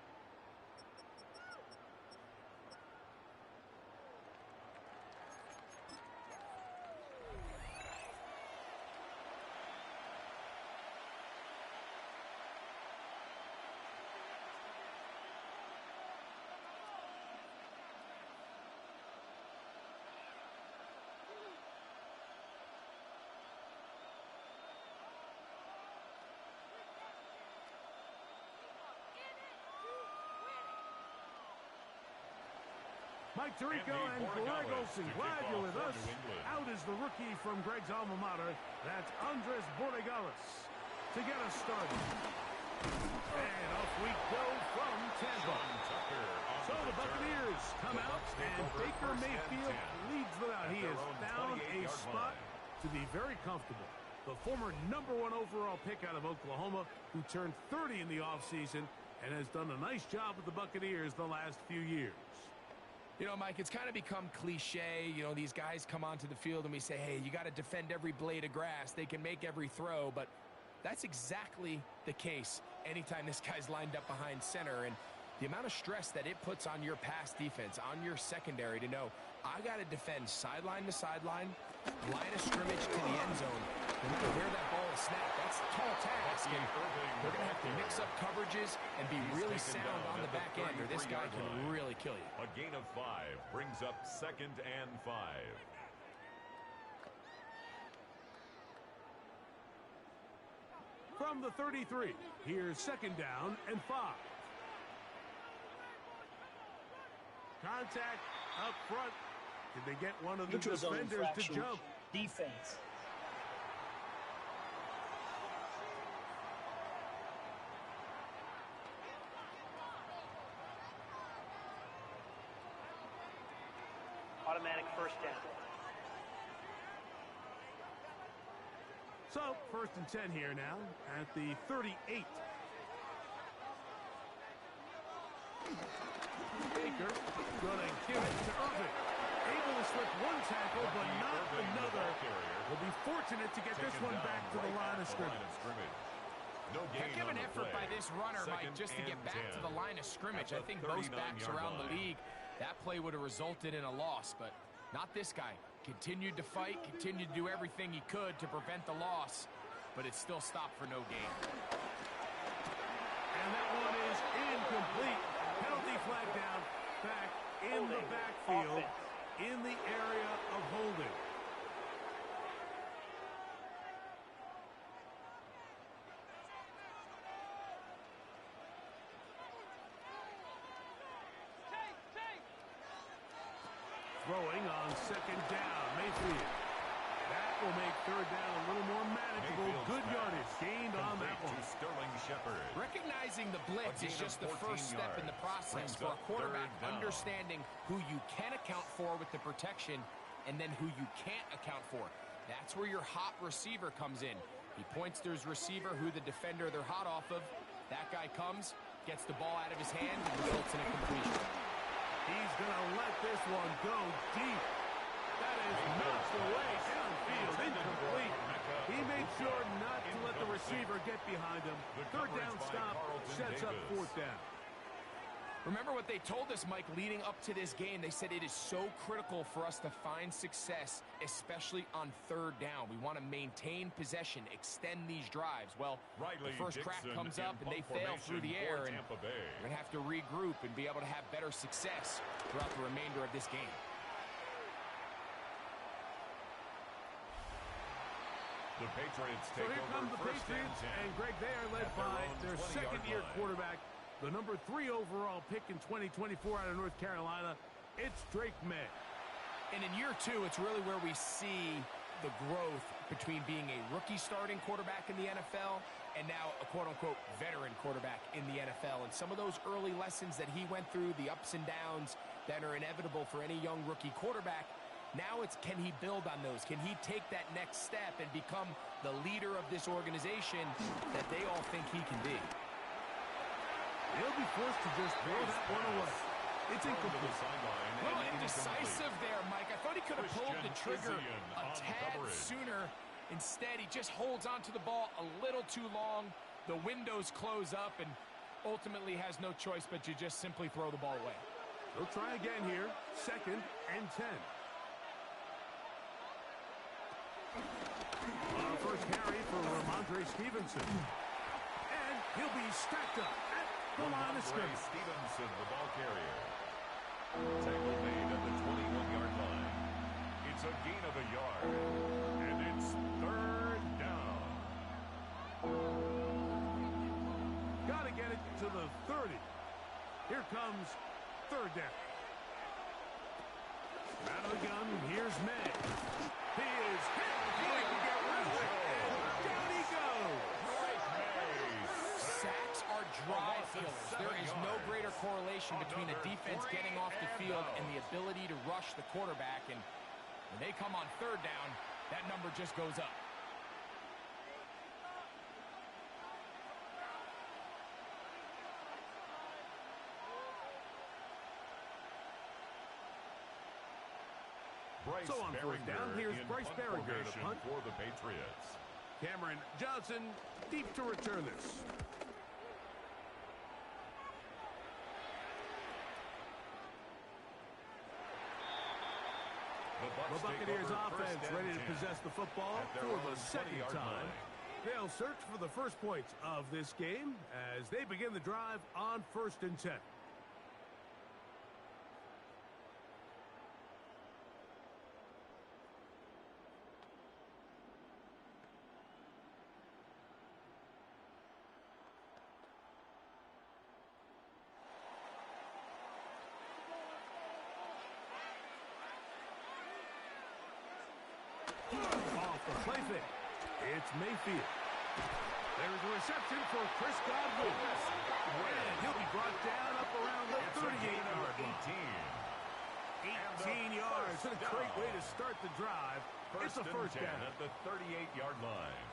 Mike Tirico and Greg Olson, glad you're with us. Out is the rookie from Greg's alma mater. That's Andres Borregales to get us started. And off we go from Tampa. So the Buccaneers come out, and Baker Mayfield leads them out. He has found a spot to be very comfortable. the former #1 overall pick out of Oklahoma, who turned 30 in the offseason and has done a nice job with the Buccaneers the last few years. You know, Mike, it's kind of become cliche. You know, these guys come onto the field and we say, hey, you got to defend every blade of grass. They can make every throw, but that's exactly the case anytime this guy's lined up behind center. And the amount of stress that it puts on your pass defense, on your secondary to know, I got to defend sideline to sideline, line of scrimmage to the end zone, no matter where that ball is snapped. That's a tall task, and they're going to have to mix up coverages and be really sound on the back end, or this guy can really kill you. A gain of 5 brings up 2nd and 5. From the 33, here's 2nd down and 5. Contact up front. Did they get one of the defenders to jump? Defense. Automatic 1st down. So, 1st and 10 here now at the 38. Baker gonna give it to Irving. Able to slip one tackle, but not another. Will be fortunate to get this one back to the line of scrimmage. No gain Heck of on an the effort by play. this runner, Mike, 2nd just to get and back 10. to the line of scrimmage. At I think the most backs 39-yard around the line. league, that play would have resulted in a loss, but not this guy. Continued to fight, continued to do everything he could to prevent the loss, but it still stopped for no gain. And that one is incomplete. Penalty flag down, back in the backfield, in the area of holding. Throwing on 2nd down, Mayfield. That will make 3rd down a little more manageable. Mayfield's Good pass yardage gained on that complete one. to Sterling Shepard. Recognizing the blitz is just the first step in the process for a quarterback understanding who you can account for with the protection and then who you can't account for. That's where your hot receiver comes in. He points to his receiver, who the defender they're hot off of. That guy comes, gets the ball out of his hand, and results in a completion. He's going to let this one go deep. That is knocked away downfield, incomplete. He made sure not to let the receiver get behind him. 3rd down stop sets up 4th down. Remember what they told us, Mike, leading up to this game. They said it is so critical for us to find success, especially on 3rd down. We want to maintain possession, extend these drives. Well, the first crack comes up and they fail through the air, and we're going to have to regroup and be able to have better success throughout the remainder of this game. The Patriots So take here over come the 1st Patriots, and 10. and Greg, they are led At their by own their 20-yard second-year line. quarterback, the #3 overall pick in 2024 out of North Carolina. It's Drake May. And in year 2, it's really where we see the growth between being a rookie starting quarterback in the NFL and now a quote-unquote veteran quarterback in the NFL. And some of those early lessons that he went through, the ups and downs that are inevitable for any young rookie quarterback, now it's, can he build on those? Can he take that next step and become the leader of this organization that they all think he can be? He'll be forced to just throw that one away. It's incomplete. A little indecisive there, Mike. I thought he could have pulled the trigger a tad sooner. Instead, he just holds onto the ball a little too long. The windows close up, and ultimately has no choice but to just simply throw the ball away. They'll try again here. 2nd and 10. First carry for Ramondre Stevenson. And he'll be stacked up at the line of scrimmage. Stevenson, the ball carrier. Tackle made at the 21-yard line. It's a gain of a yard. And it's 3rd down. Got to get it to the 30. Here comes 3rd down. Out of the gun, here's May. He is hit before he can get rid of it, and down he goes. Sacks are dry fielders. There is no greater correlation between a defense getting off the field and the ability to rush the quarterback. And when they come on 3rd down, that number just goes up. Bryce So on first down, here's in Bryce punt Berringer to formation punt. for the Patriots. Cameron Johnson deep to return this. The Buccaneers offense ready to possess the football for the second time. They'll search for the first points of this game as they begin the drive on 1st and 10. Off the play fake. It's Mayfield. There's a reception for Chris Godwin. And he'll be brought down up around the 38-yard line. 18 yards. A great way to start the drive. It's a first down at the 38-yard line.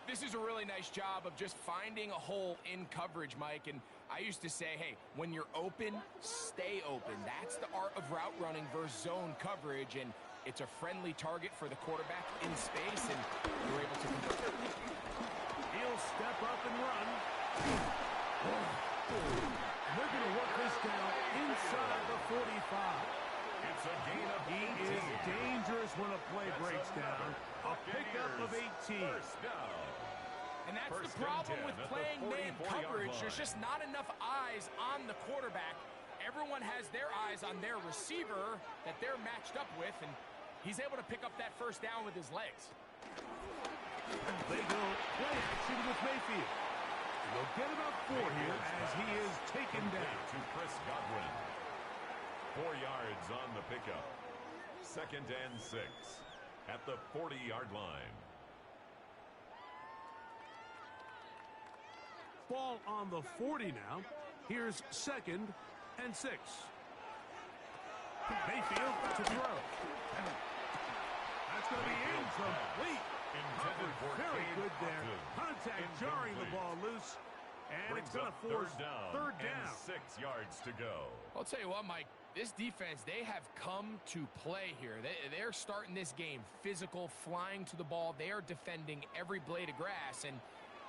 This is a really nice job of just finding a hole in coverage, Mike. And I used to say, hey, when you're open, stay open. That's the art of route running versus zone coverage. And it's a friendly target for the quarterback in space, and you're able to convert. He'll step up and run. They're going to work this down inside the 45. It's a gain of 18. He is dangerous when a play breaks down. A pickup of 18. First down. And that's First the problem and 10 with at the playing man 44-yard coverage. line. There's just not enough eyes on the quarterback. Everyone has their eyes on their receiver that they're matched up with, and he's able to pick up that first down with his legs. They go play action with Mayfield. They'll get about 4 here as he is taken down. To Chris Godwin. 4 yards on the pickup. 2nd and 6 at the 40-yard line. Ball on the 40 now. Here's 2nd and 6. Mayfield to throw. That's going to be incomplete. Intended for Very Cade good there. Upton. Contact jarring the ball loose. And it's going to force third down. And 6 yards to go. I'll tell you what, Mike, this defense, they have come to play here. They're starting this game physical, flying to the ball. They are defending every blade of grass, and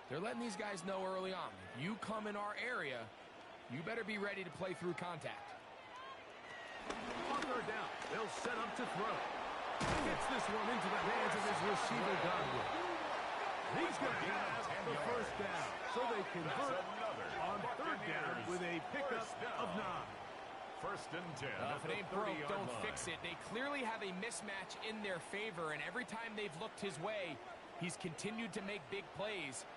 they're letting these guys know early on, if you come in our area, you better be ready to play through contact. On third down, they'll set up to throw. Gets this one into the hands of his receiver, Godwin. He's going to have the first down, so they convert on third down with a pickup of 9. 1st and 10. If it ain't broke, don't fix it. They clearly have a mismatch in their favor, and every time they've looked his way, he's continued to make big plays.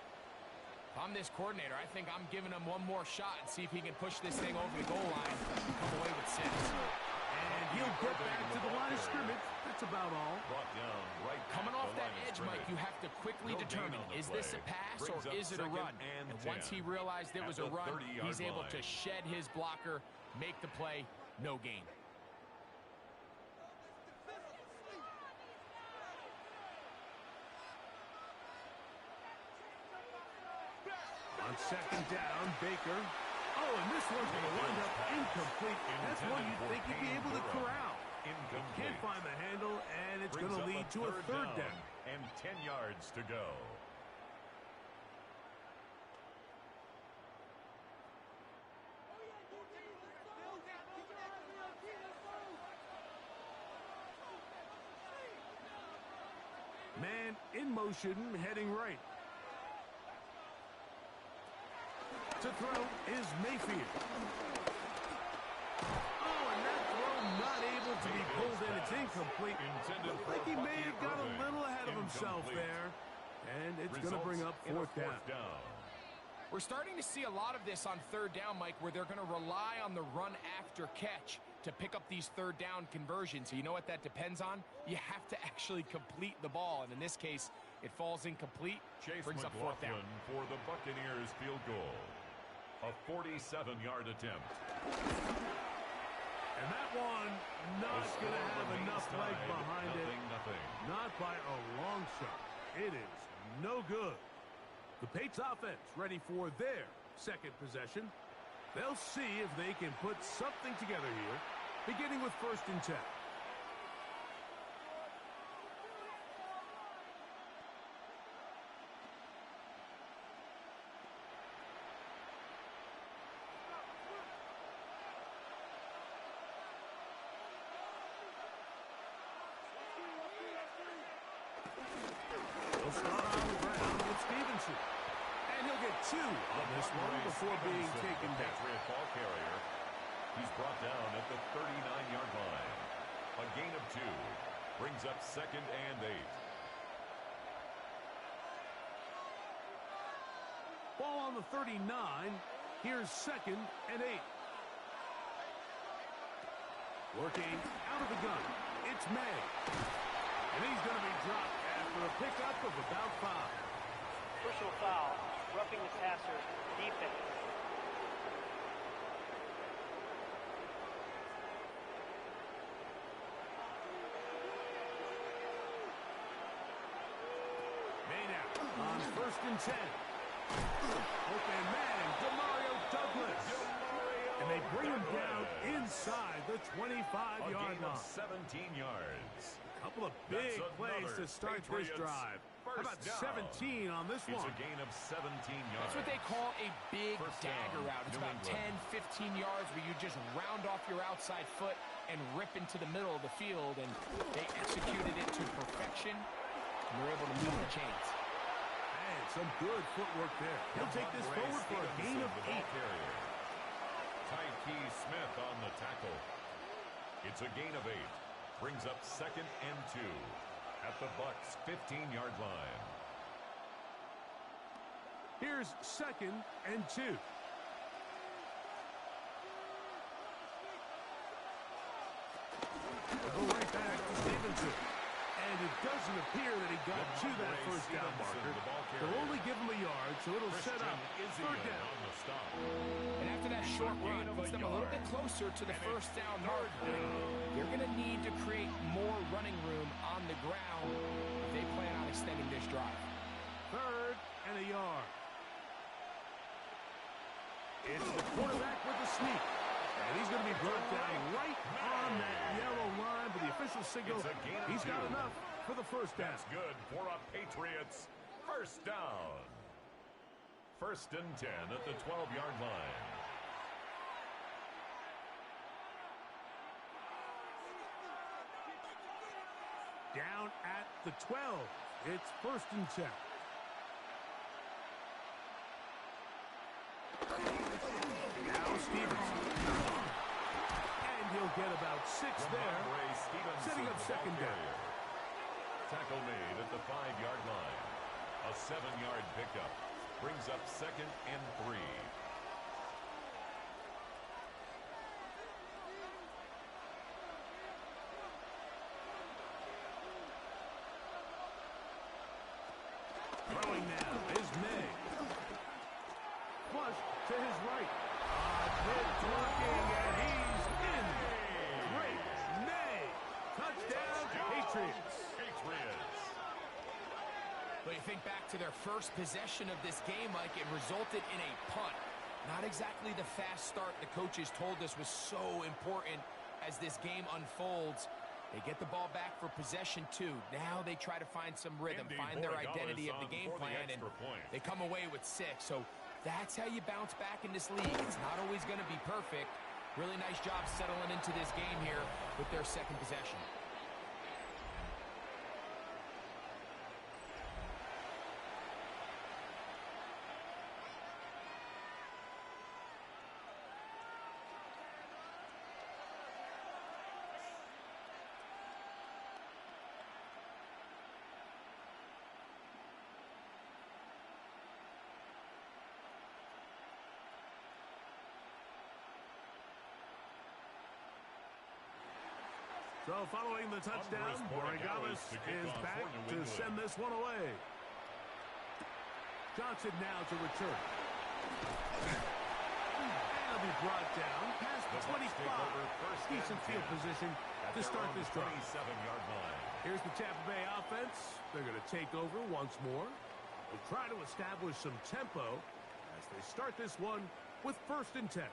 If I'm this coordinator, I think I'm giving him one more shot and see if he can push this thing over the goal line and come away with 6. And he'll get back to the line of scrimmage. That's about all. Brought down right Coming off that edge, scrimmage. Mike, you have to quickly determine, is this a pass or is it a run? And once he realized it was a run, he's able to shed his blocker, make the play, no gain. On 2nd down, Baker. Oh, and this one's going to wind up incomplete. That's one you'd think you'd be able to corral. Can't find the handle, and it's going to lead to a third down. And 10 yards to go. Man in motion, heading right. To throw is Mayfield. Oh, and that throw not able to be pulled in. It's incomplete. Looked like he may have got a little ahead of himself there. And it's going to bring up fourth down. We're starting to see a lot of this on third down, Mike, where they're going to rely on the run after catch to pick up these third down conversions. So you know what that depends on? You have to actually complete the ball. And in this case, it falls incomplete. Chase brings up fourth down. for the Buccaneers field goal. A 47-yard attempt. And that one not going to have enough leg behind it. Not by a long shot. It is no good. The Patriots offense ready for their second possession. They'll see if they can put something together here, beginning with 1st and 10. They'll start on the ground with Stevenson. And he'll get 2 on this one before being taken down. Patriot ball carrier. He's brought down at the 39-yard line. A gain of 2 brings up 2nd and 8. Ball on the 39. Here's 2nd and 8. Working out of the gun. It's May. And he's going to be dropped after a pickup of about 5. Personal foul, roughing the passer, defense. On 1st and 10. Open man, Demario Douglas. And they bring him down inside the 25-yard line. 17 yards. A couple of big plays to start this drive. How about 17 on this one? It's a gain of 17 yards. That's what they call a big dagger route. It's about 10, 15 yards where you just round off your outside foot and rip into the middle of the field. And they executed it to perfection. And they're able to move the chains. And some good footwork there. He'll take this forward for a gain of 8. Tight Smith on the tackle. It's a gain of 8. Brings up 2nd and 2 at the Bucs' 15-yard line. Here's 2nd and 2. Go right back to Stevenson. And it doesn't appear that he got to that 1st down marker. They'll only give him a yard, so it'll set up 3rd down. On the stop. And after that short run, puts them a little bit closer to the 1st down marker. They're going to need to create more running room on the ground if they plan on extending this drive. 3rd and a yard. It's the quarterback with the sneak. And he's going to be brought down right on that yellow line, but the official signal, he's got enough for the 1st down. That's good for a Patriots 1st down. 1st and 10 at the 12-yard line. Down at the 12. It's 1st and 10. Now Stevenson. And he'll get about 6 there, setting up 2nd down. Tackle made at the 5-yard line. A 7-yard pickup brings up 2nd and 3. Throwing now is May. Flush to his right. It's working, and he's in. Great May. Touchdown, Patriots. But you think back to their first possession of this game, Mike, it resulted in a punt. Not exactly the fast start the coaches told us was so important as this game unfolds. They get the ball back for possession 2. Now they try to find some rhythm, find their identity of the game plan, and they come away with 6. So that's how you bounce back in this league. It's not always going to be perfect. Really nice job settling into this game here with their 2nd possession. So following the touchdown, Borregales is back to send this one away. Johnson now to return. And he'll be brought down past the 25. Decent field position to start this drive. 27-yard line. Here's the Tampa Bay offense. They're going to take over once more. They'll try to establish some tempo as they start this one with 1st and 10.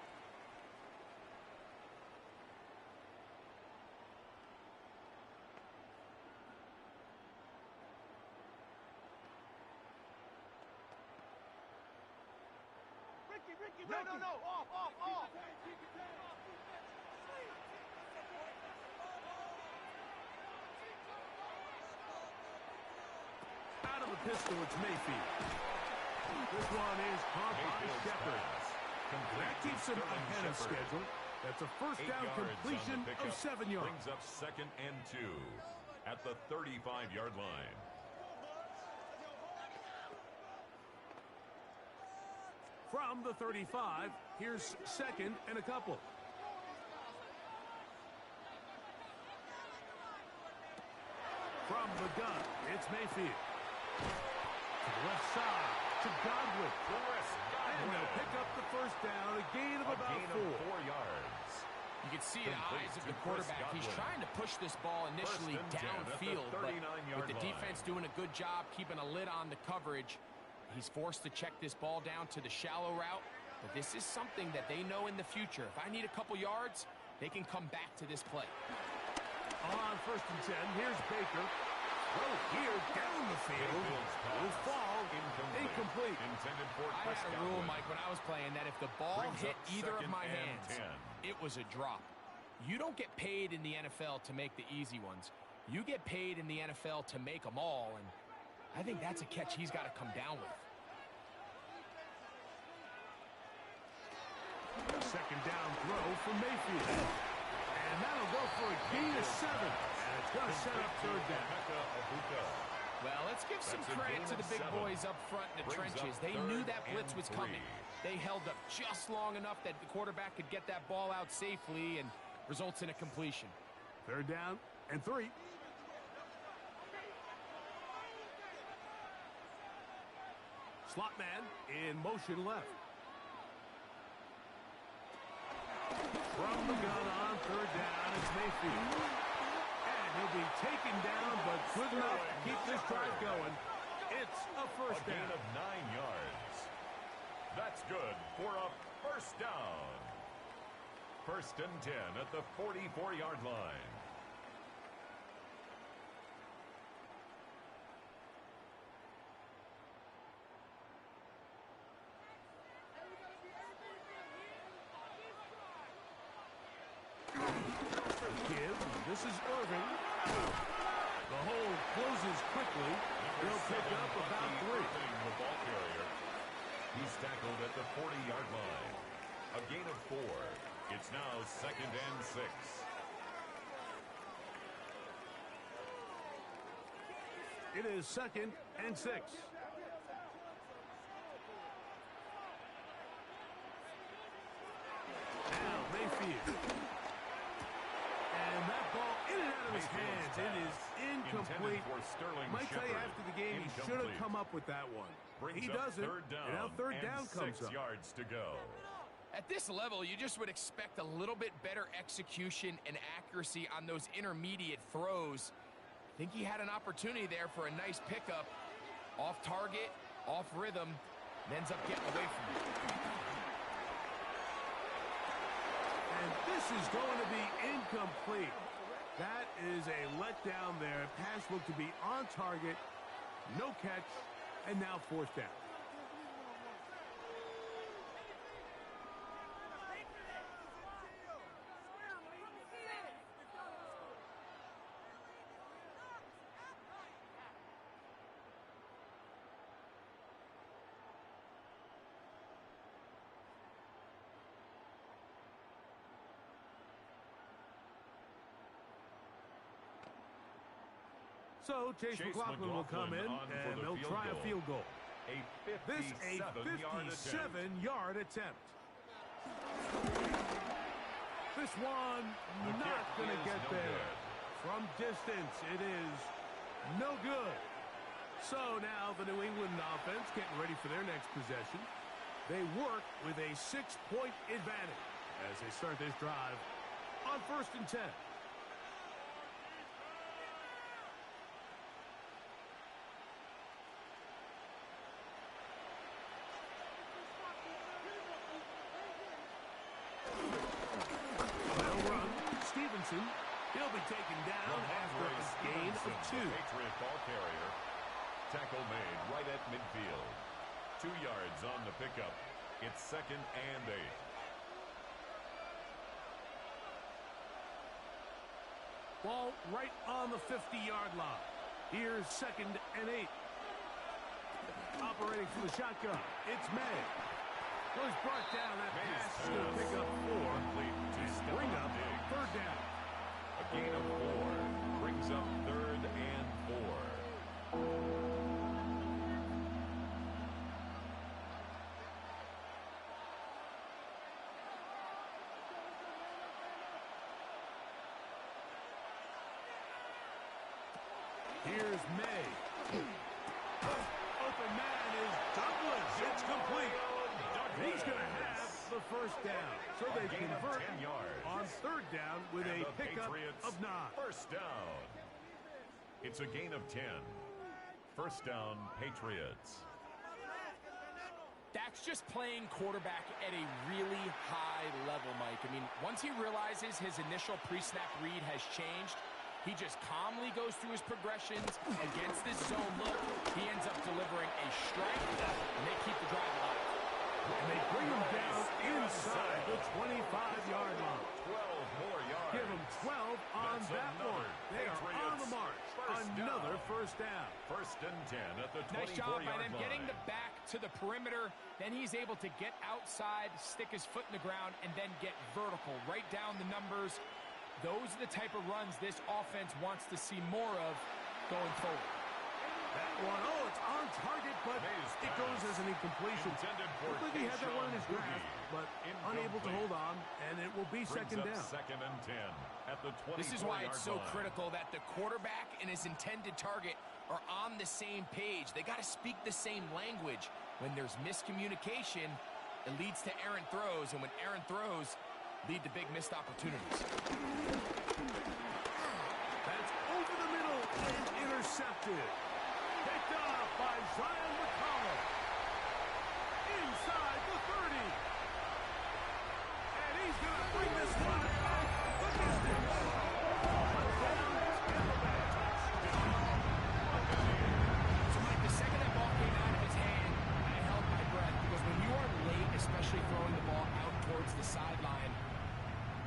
No, off. Out of the pistol, it's Mayfield. This one is caught by Shepard. That keeps him ahead of schedule. That's a first down completion of 7 yards. Brings up 2nd and 2 at the 35-yard line. From the 35, here's 2nd and a couple. From the gun, it's Mayfield. To the left side, to Godwin. And they'll pick up the first down, a gain of about 4 yards. You can see in the eyes of the quarterback, he's trying to push this ball initially downfield, but with the defense doing a good job keeping a lid on the coverage, he's forced to check this ball down to the shallow route. But this is something that they know in the future. If I need a couple yards, they can come back to this play. On 1st and 10, here's Baker. Oh, here down the field. Will fall. Incomplete. Intended for I had a rule, Mike, when I was playing that if the ball hit either of my hands, it was a drop. You don't get paid in the NFL to make the easy ones. You get paid in the NFL to make them all, and I think that's a catch he's got to come down with. Second down throw for Mayfield. And that'll go for a gain of 7. And it's going to set up 3rd down. Well, let's give some credit to the big boys up front in the trenches. They knew that blitz was coming. They held up just long enough that the quarterback could get that ball out safely and results in a completion. 3rd down and 3. Slot man in motion left. From the gun on 3rd down, it's Mayfield. And he'll be taken down, but good enough to keep this drive going. It's a first down. A gain of 9 yards. That's good for a first down. 1st and 10 at the 44-yard line. This is Irving. The hole closes quickly. He'll pick up about 3. The ball carrier. He's tackled at the 40-yard line. A gain of 4. It's now 2nd and 6. It is 2nd and 6. Now Mayfield. And that ball in and out of his hands. It is incomplete. Might tell you after the game he should have come up with that one. He doesn't. And now 3rd down comes up. 6 yards to go. At this level, you just would expect a little bit better execution and accuracy on those intermediate throws. I think he had an opportunity there for a nice pickup. Off target, off rhythm, and ends up getting away from it. And this is going to be incomplete. That is a letdown there. Pass looked to be on target. No catch. And now 4th down. So Chase McLaughlin will come in, and they'll try a field goal. This a 57-yard attempt. This one not going to get there. From distance, it is no good. So now the New England offense getting ready for their next possession. They work with a 6-point advantage as they start this drive on 1st and 10. He'll be taken down after a gain of 2. Patriot ball carrier. Tackle made right at midfield. 2 yards on the pickup. It's 2nd and 8. Ball right on the 50-yard line. Here's 2nd and 8. Operating from the shotgun, it's May. Was brought down. That pass will pick up 4. And bring up 3rd down. A gain of 4 brings up 3rd and 4. Here's May. Open man is Douglas. It's complete. He's going to have the 1st down. So they convert on 3rd down with a pickup of 9. 1st down. It's a gain of 10. 1st down, Patriots. That's just playing quarterback at a really high level, Mike. I mean, once he realizes his initial pre-snap read has changed, he just calmly goes through his progressions against this zone look. He ends up delivering a strike, and they keep the drive alive. And they bring him down inside the 25-yard line. 12 more yards. Give him 12 on that one. They are on the march. Another 1st down. 1st and 10 at the 24-yard line. Nice job by them getting the back to the perimeter. Then he's able to get outside, stick his foot in the ground, and then get vertical right down the numbers. Those are the type of runs this offense wants to see more of going forward. That one, it's on target, but it goes as an incompletion. Looks like he had that one in his grasp, but unable to hold on, and it will be 2nd down. 2nd and 10 at the 24-yard line. This is why it's so critical that the quarterback and his intended target are on the same page. They got to speak the same language. When there's miscommunication, it leads to errant throws, and when errant throws lead to big missed opportunities. That's over the middle and intercepted. Picked off by Zion McCollum. Inside the 30. And he's going to bring this one out the distance. So, Mike, the second that ball came out of his hand, I held my breath, because when you are late, especially throwing the ball out towards the sideline,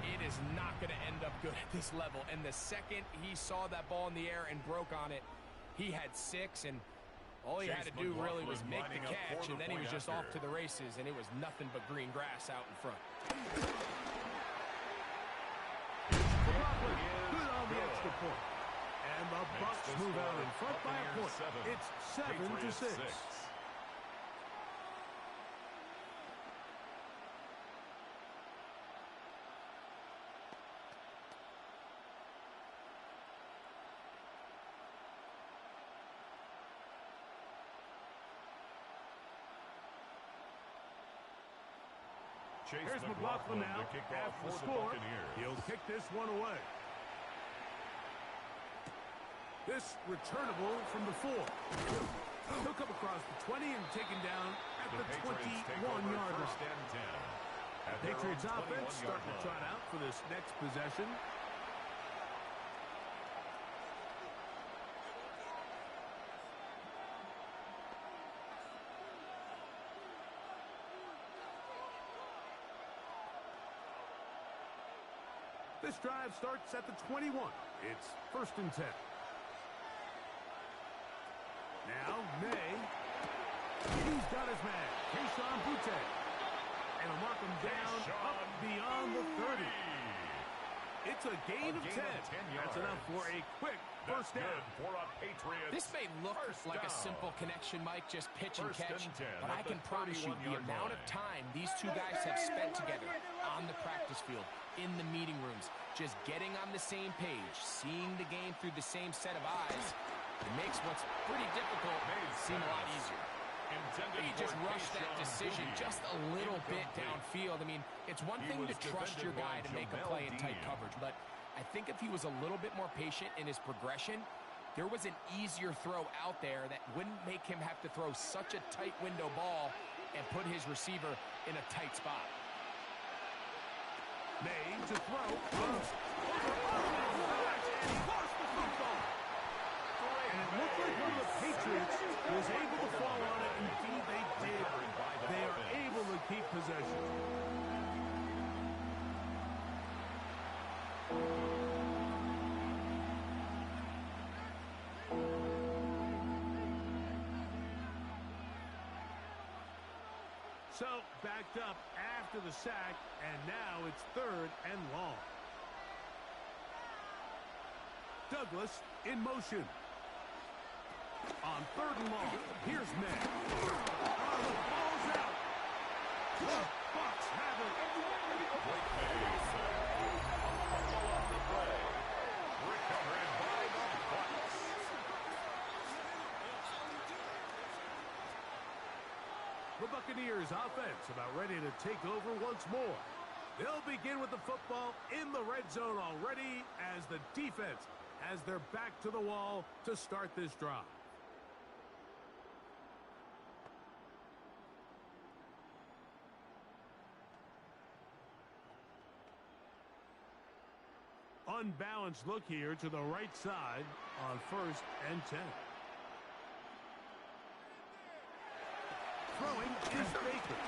it is not going to end up good at this level. And the second he saw that ball in the air and broke on it, he had 6, and all he had to do really was make the catch, and then he was just off to the races, and it was nothing but green grass out in front. Good on the extra point. And the Bucs move out in front by a point. It's 7-6. Here's McLaughlin now, half the score. He'll kick this one away. This returnable from the 4. He'll come across the 20 and taken down at the 21-yard line. Patriots offense starting to trot out for this next possession. This drive starts at the 21. It's 1st and 10. Now, May. He's got his man, Keyshawn Butte. And he'll mark him down up beyond the 30. It's a gain of 10. That's enough for a quick 1st down. This may look like a simple connection, Mike, just pitch and catch, but I can promise you the amount of time these two guys have spent together on the practice field, in the meeting rooms, just getting on the same page, seeing the game through the same set of eyes, it makes what's pretty difficult seem a lot easier. He just rushed that decision just a little bit downfield. I mean, it's one thing to trust your guy to make a play in tight coverage, but I think if he was a little bit more patient in his progression, there was an easier throw out there that wouldn't make him have to throw such a tight window ball and put his receiver in a tight spot. May to throw. And he lost the football. And it looked like one of the Patriots was able to fall on it. Indeed, they did. They are able to keep So, backed up after the sack, and now it's 3rd and long. Douglas in motion. On 3rd and long, here's May. Oh, the ball's out. The Bucs have it. Great pass. Fumble on the play. Recovered by the Bucs. The Buccaneers offense about ready to take over once more. They'll begin with the football in the red zone already as the defense has their back to the wall to start this drive. Unbalanced look here to the right side on 1st and 10. Throwing is Baker.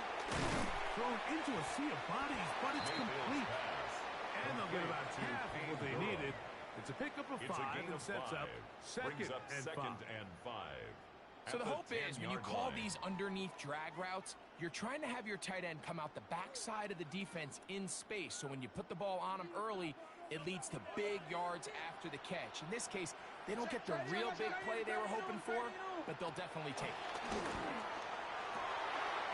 Thrown into a sea of bodies, but it's complete. And they'll get about half of what they needed. It's a pickup of 5 and sets up 2nd and 5. So the hope is when you call these underneath drag routes, you're trying to have your tight end come out the backside of the defense in space. So when you put the ball on him early, it leads to big yards after the catch. In this case, they don't get the real big play they were hoping for, but they'll definitely take it.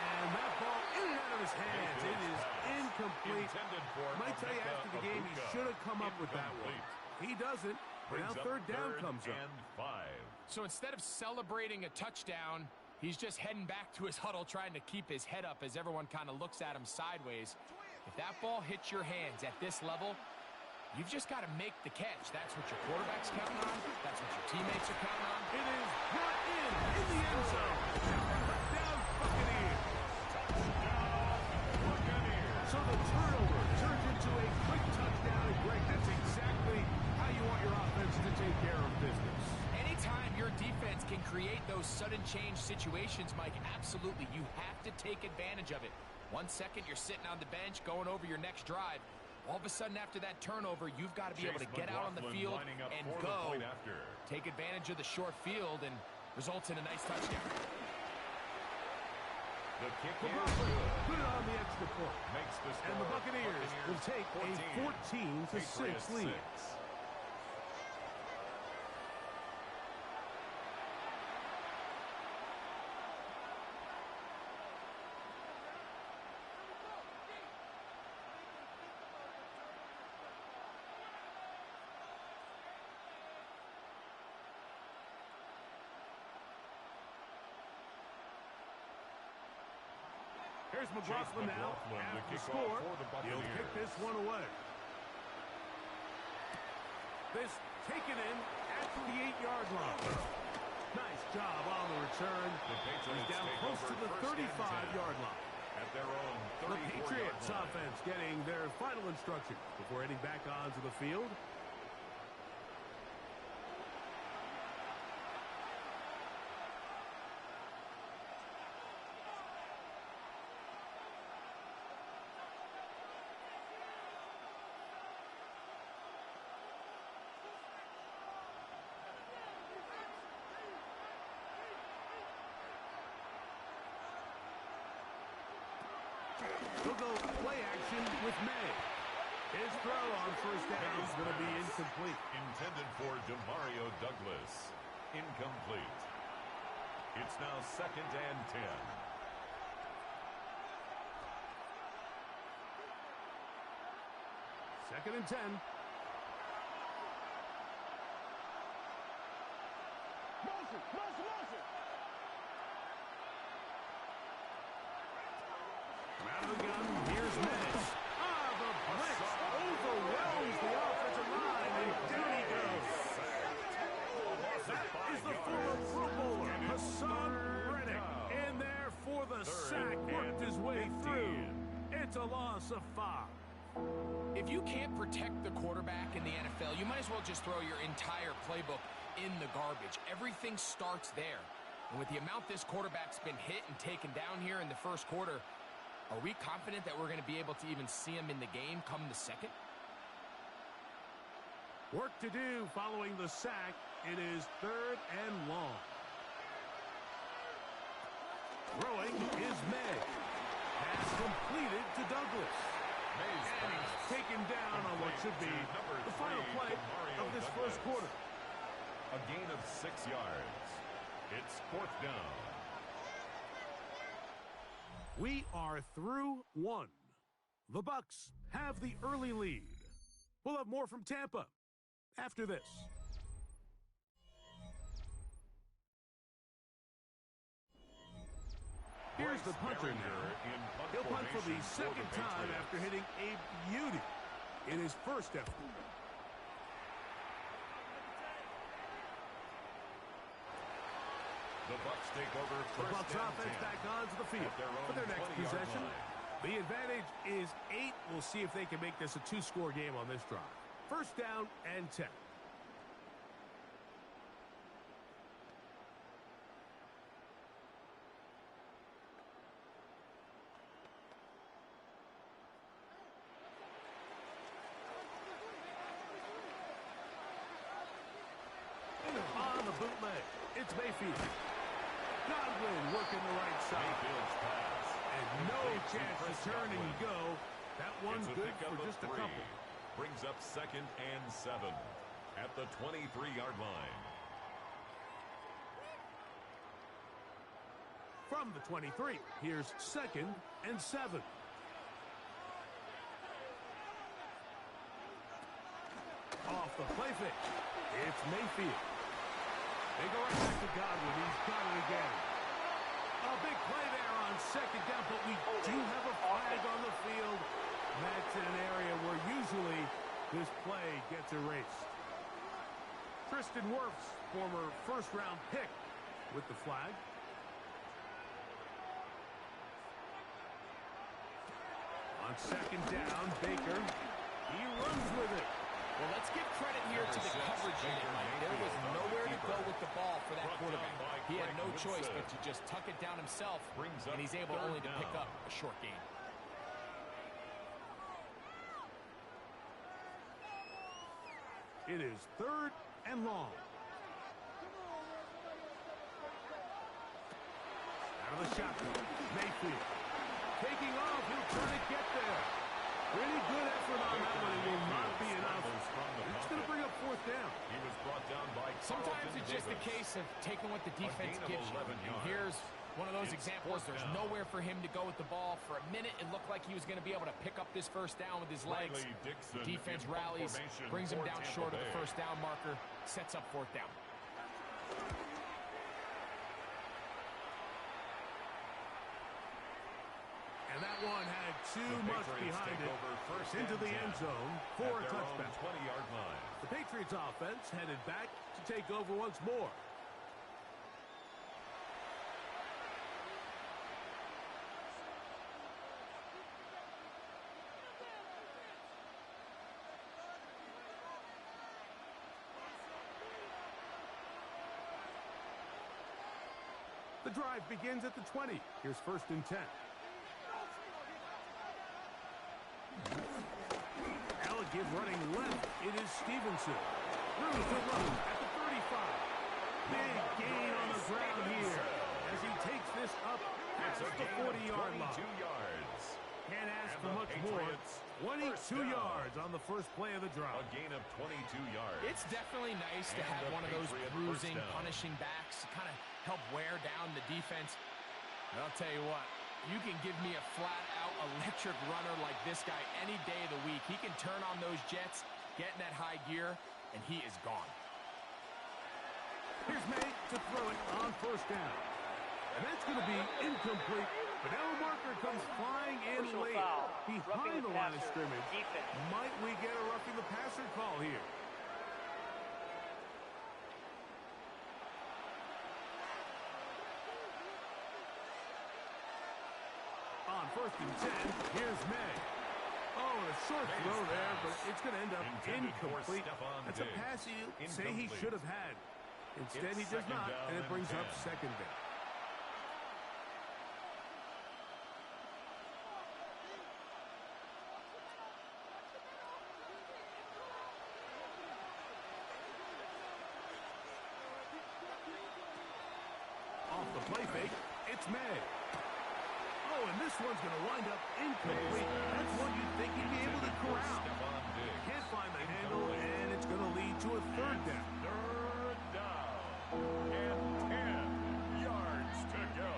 And that ball in and out of his hands. It is incomplete. Might tell you after the game he should have come up with that one. He doesn't. Now 3rd down comes up. So instead of celebrating a touchdown, he's just heading back to his huddle trying to keep his head up as everyone kind of looks at him sideways. If that ball hits your hands at this level, you've just got to make the catch. That's what your quarterback's counting on. That's what your teammates are counting on. It is brought in the end zone. Touchdown, Buccaneers. So the turnover turns into a quick touchdown. And Greg, that's exactly how you want your offense to take care of business. Anytime your defense can create those sudden change situations, Mike, absolutely, you have to take advantage of it. 1 second, you're sitting on the bench going over your next drive. All of a sudden, after that turnover, you've got to be able to get out on the field and go. Take advantage of the short field and results in a nice touchdown. The kick is put it on the extra point. Makes the score. And the Buccaneers will take a 14-6 lead. Here's McLaughlin now. After the score, he'll kick this one away. This taken in at the 8-yard line. Nice job on the return. He's down close to the 35-yard line. At their own 34-yard line. The Patriots offense getting their final instructions before heading back onto the field. He'll go play action with May. His throw on 1st down is going to be incomplete. Intended for Demario Douglas. Incomplete. It's now 2nd and 10. Second and 10. Motion. Out of the gun, here's Madden. The blitz overwhelms the offensive line, and down he goes. That is the former Pro Bowler, Hassan Reddick, in there for the sack, worked his way through. It's a loss of 5. If you can't protect the quarterback in the NFL, you might as well just throw your entire playbook in the garbage. Everything starts there. And with the amount this quarterback's been hit and taken down here in the first quarter, are we confident that we're going to be able to even see him in the game come the second? Work to do following the sack. It is 3rd and long. Throwing is May. Pass completed to Douglas. And he's taken down on what should be the final play of this first quarter. A gain of 6 yards. It's 4th down. We are through 1. The Bucs have the early lead. We'll have more from Tampa after this. Here's the punter now. He'll punt for the second time after hitting a beauty in his first effort. The Bucs take over The Bucs offense back onto the field for their next possession. The advantage is 8. We'll see if they can make this a 2-score game on this drive. First down and 10. On the bootleg, it's Mayfield. Godwin working the right side. And no chance to turn and go. That one's good for just a couple. Brings up 2nd and 7 at the 23-yard line. From the 23, here's 2nd and 7. Off the play fake, it's Mayfield. They go right back to Godwin. He's got it again. A big play there on 2nd down, but we do have a flag on the field. That's in an area where usually this play gets erased. Tristan Wirfs, former first-round pick, with the flag. On 2nd down, Baker. He runs with it. Well, let's give credit here to the coverage unit, Mike. There was nowhere to go with the ball for that quarterback. He had no choice but to just tuck it down himself, and he's able only to pick up a short gain. It is 3rd and long. Out of the shotgun, Mayfield. Taking off, he'll try to get there. Really good effort on that one. It will not be enough. It's going to bring up 4th down. He was brought down by Sometimes it's just a case of taking what the defense gives you. And here's one of those examples. There's nowhere for him to go with the ball. For a minute, it looked like he was going to be able to pick up this first down with his legs. The defense rallies, brings him down short of the first down marker, sets up 4th down. And that one had too much behind it. Into the end zone for a touchdown. 20-yard line. The Patriots offense headed back to take over once more. The drive begins at the 20. Here's 1st and 10. Give running left. It is Stevenson. Through to run at the 35. Big gain on the ground here as he takes this up past the 40-yard line. 22 yards. Can't ask for much more. 22 yards on the first play of the drive. A gain of 22 yards. It's definitely nice to have one of those bruising, punishing backs to kind of help wear down the defense. And I'll tell you what. You can give me a flat-out electric runner like this guy any day of the week. He can turn on those jets, get in that high gear, and he is gone. Here's May to throw it on 1st down. And that's going to be incomplete. But now a marker comes flying in late behind the line of scrimmage. Might we get a roughing the passer call here? On 1st and 10, here's May. Oh, a short throw there, but it's going to end up incomplete. That's a pass he'll say he should have had. Instead, he does not, and it brings up 2nd down. Off the play fake, it's May. Oh, Oh, and this one's going to wind up incomplete. That's one you'd think he'd be able to corral. Can't find the handle, and it's going to lead to a third down. Third down. And 10 yards to go.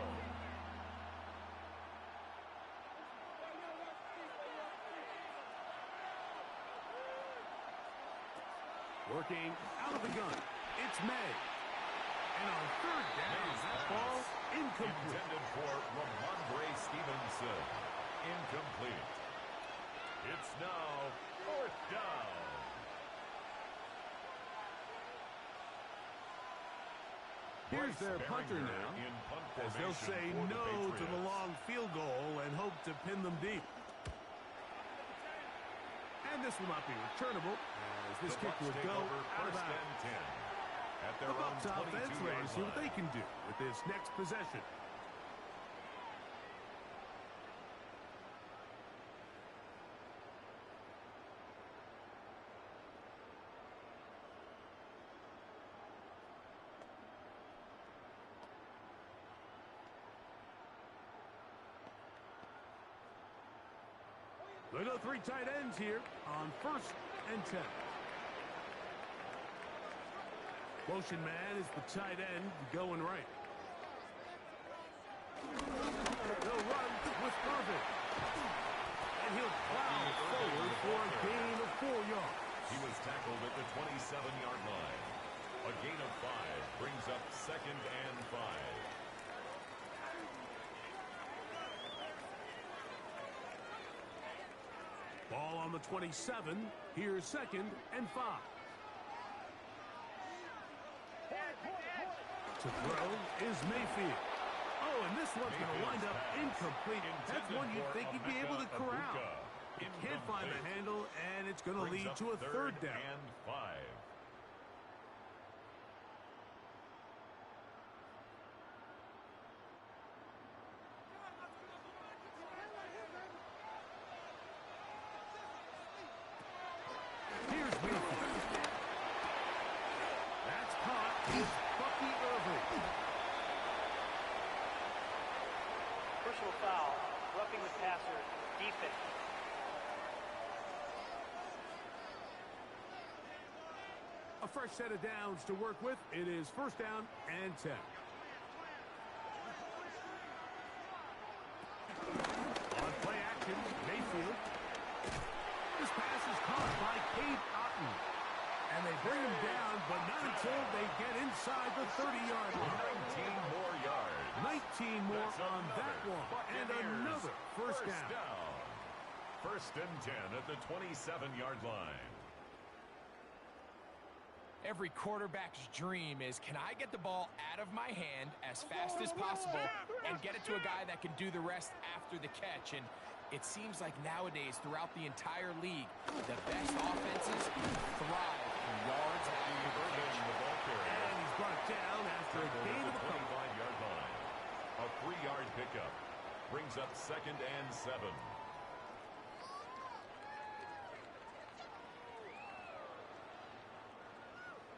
Working out of the gun. It's May. And on third down, that ball incomplete. Intended for Ramondre Stevenson. Incomplete. It's now fourth down. Here's their punter now, as they'll say no to the long field goal and hope to pin them deep. And this will not be returnable, as this kick will go out of bounds. The Bucs offense ready to see what they can do with this next possession. They go three tight ends here on 1st and 10. Motion man is the tight end going right. They'll run with Irvin. And he'll plow forward for a gain of 4 yards. He was tackled at the 27-yard line. A gain of 5 brings up 2nd and 5. Ball on the 27. Here's 2nd and 5. To throw is Mayfield. Oh, and this one's going to wind up incomplete. That's one you'd think he'd be able to corral. He can't find the handle, and it's going to lead to a third down. And 5. Here's Mayfield. That's caught. It's Bucky Irving. Personal foul, roughing the passer, defense. A fresh set of downs to work with. It is 1st down and 10. On play action, Mayfield. This pass is caught by Cade Otton. And they bring him down, but not until they get inside the 30-yard line. 19 more yards. 19 more on that one. And another first down. 1st and 10 at the 27-yard line. Every quarterback's dream is, can I get the ball out of my hand as fast as possible and get it to a guy that can do the rest after the catch? And it seems like nowadays, throughout the entire league, the best offenses thrive in yards after the catch. And he's brought down after a gain of a couple. 25-yard line. A 3-yard pickup brings up 2nd and 7.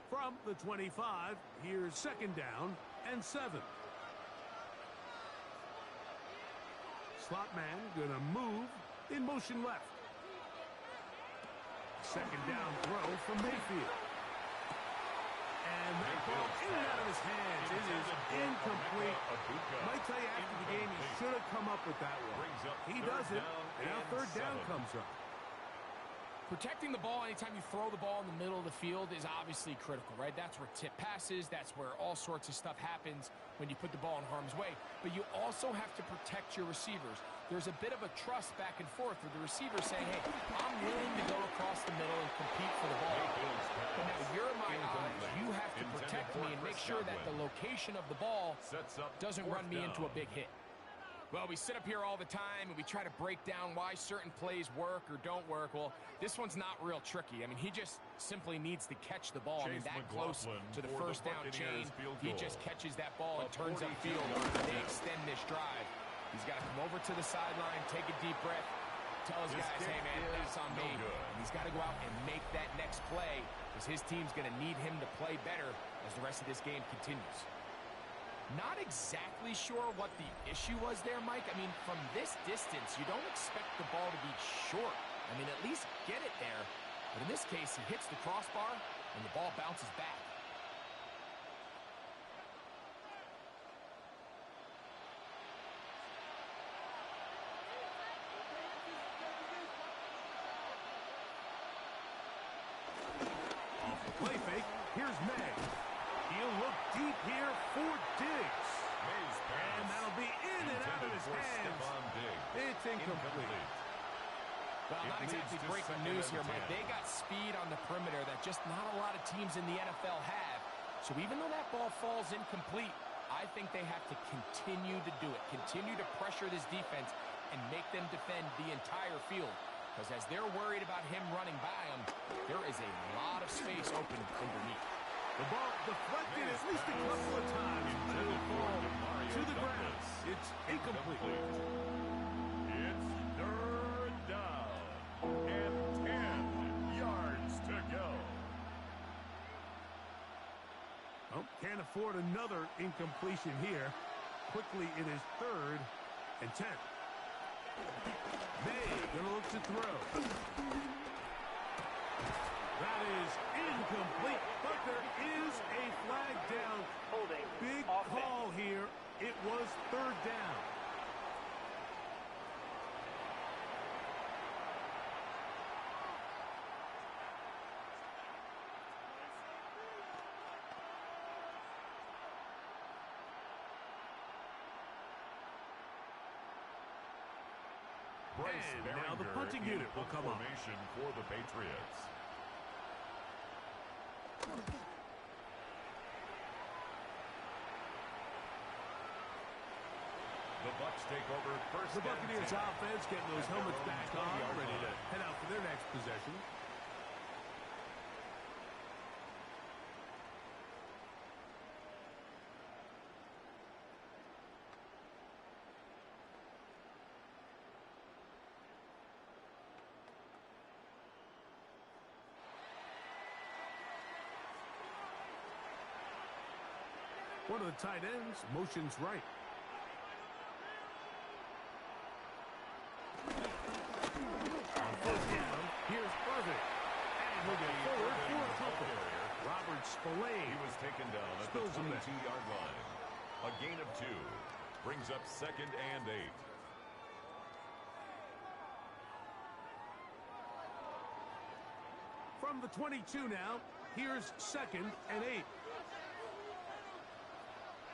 From the 25, here's 2nd down and 7. Slot man gonna move in motion left. 2nd down throw from Mayfield. And that ball in and out of his hands. It is incomplete. Might tell you after the game he should have come up with that one. He does it, and now 3rd down comes up. Protecting the ball anytime you throw the ball in the middle of the field is obviously critical, right? That's where tip passes, that's where all sorts of stuff happens when you put the ball in harm's way. But you also have to protect your receivers. There's a bit of a trust back and forth with the receiver saying, hey, I'm willing to go across the middle and compete for the ball. But now you're my eyes. You have to protect me and make sure that the location of the ball doesn't run me into a big hit. Well, we sit up here all the time and we try to break down why certain plays work or don't work. Well, this one's not real tricky. I mean, he just simply needs to catch the ball. I mean, that close to the first down chain, he just catches that ball and turns upfield. They extend this drive. He's got to come over to the sideline, take a deep breath, tell his guys, hey, man, that's on me. And he's got to go out and make that next play because his team's going to need him to play better as the rest of this game continues. Not exactly sure what the issue was there, Mike. I mean, from this distance, you don't expect the ball to be short. I mean, at least get it there. But in this case, he hits the crossbar, and the ball bounces back. Off the play fake, here's May. He'll look deep here for Diggs. And that'll be in and out of his hands. It's incomplete. Well, not exactly breaking news here, Mike. They got speed on the perimeter that just not a lot of teams in the NFL have. So even though that ball falls incomplete, I think they have to continue to do it. Continue to pressure this defense and make them defend the entire field. Because as they're worried about him running by them, there is a lot of space open underneath. The ball deflected at least a couple of times. It'll fall to the ground. It's incomplete. It's third down and 10 yards to go. Oh, can't afford another incompletion here. Quickly, it is 3rd and 10. May gonna look to throw. That is incomplete, but there is a flag down. Holding. Big Offense. call here. It was 3rd down. And now the punting unit will come up. Formation for the Patriots. The Bucs take over first. The Buccaneers offense getting those helmets back on, ready to head out for their next possession. One of the tight ends motions right. On 4th down, here's Irving. And he'll go forward for a couple. Robert Spillane. He was taken down at the 22-yard line. A gain of 2 brings up 2nd and 8. From the 22 now, here's 2nd and 8.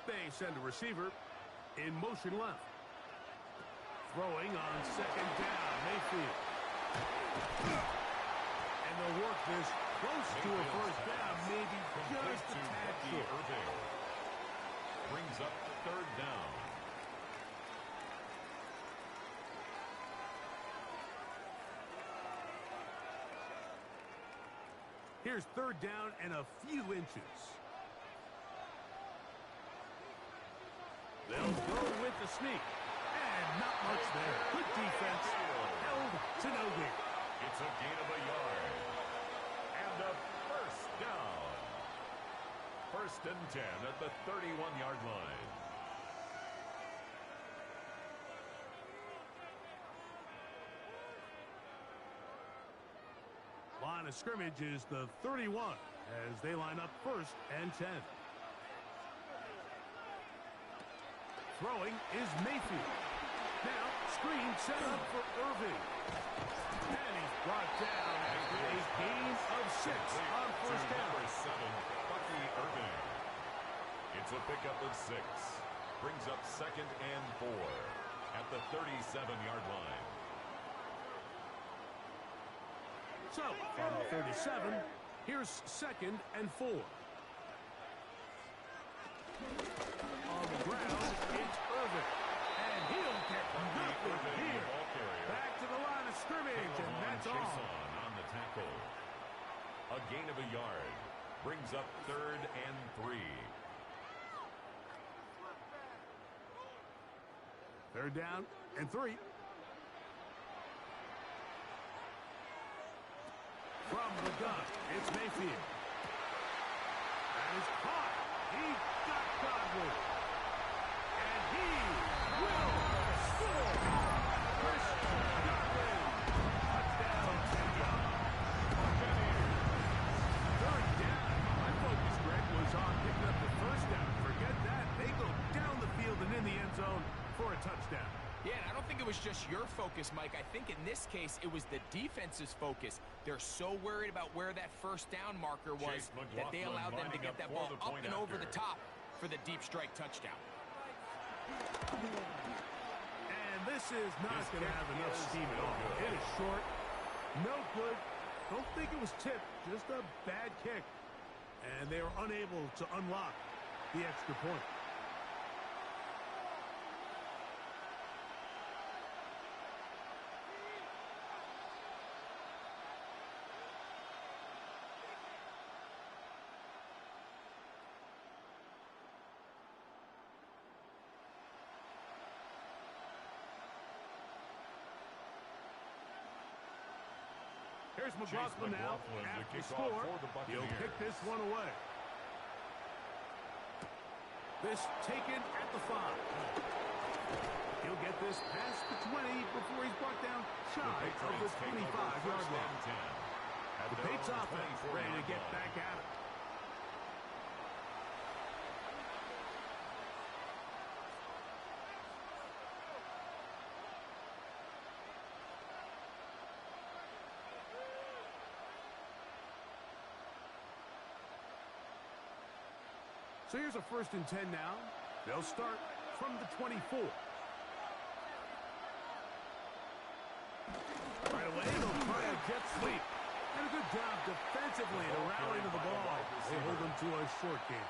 They send a receiver in motion left. Throwing on 2nd down, Mayfield. And they'll work this close to a 1st down, maybe just a tad short. Irving brings up 3rd down. Here's 3rd down and a few inches. They'll go with the sneak. And not much there. Good defense. Held to no gain. It's a gain of a yard. And a 1st down. 1st and 10 at the 31-yard line. Line of scrimmage is the 31 as they line up 1st and 10. Throwing is Mayfield. Now, screen set up for Irving. And he's brought down after a gain of 6 on 1st down. Number 7, Bucky Irving. It's a pickup of 6. Brings up 2nd and 4 at the 37-yard line. So, from the 37, here's 2nd and 4. On the ground, it's Irving. And he'll get nothing here. Back to the line of scrimmage, and that's all. On the tackle. A gain of a yard. Brings up 3rd and 3. 3rd down and 3. From the gun, it's Mayfield. That is caught. He got Godwin. touchdown. Yeah, and I don't think it was just your focus, Mike. I think in this case, it was the defense's focus. They're so worried about where that first down marker was that they allowed them to get that ball up and over the top for the deep strike touchdown. And this is not going to have enough steam at all. It is short. No good. Don't think it was tipped. Just a bad kick. And they were unable to unlock the extra point. Here's McLaughlin now. After the score, he'll pick this one away. This taken at the 5. He'll get this past the 20 before he's brought down shy of the 25-yard line. The Patriots offense ready to get back at it. So here's a 1st and 10 now. They'll start from the 24. Right away, they'll try a jet sweep. And a good job defensively to rally to the ball. They hold them to a short game.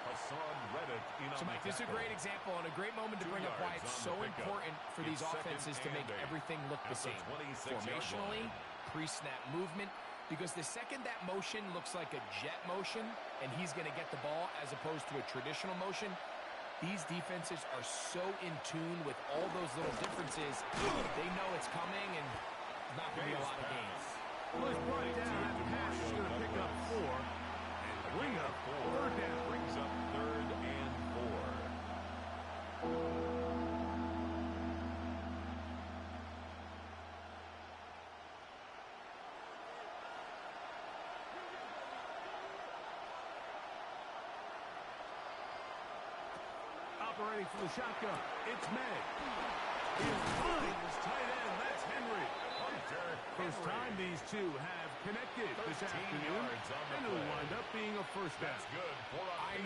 So, Mike, this is a great example and a great moment to bring up why it's so important for these offenses to make everything look the same. Formationally, pre-snap movement. Because the second that motion looks like a jet motion and he's going to get the ball as opposed to a traditional motion, these defenses are so in tune with all those little differences. They know it's coming and not going to be a lot of gains. Well, it's brought down. That pass is going to pick up 4 and bring up 3rd down. Brings up 3rd and 4. Operating from the shotgun, it's May. He's behind his tight end, that's Henry. First time these two have connected this afternoon, and it'll wind up being a 1st down. I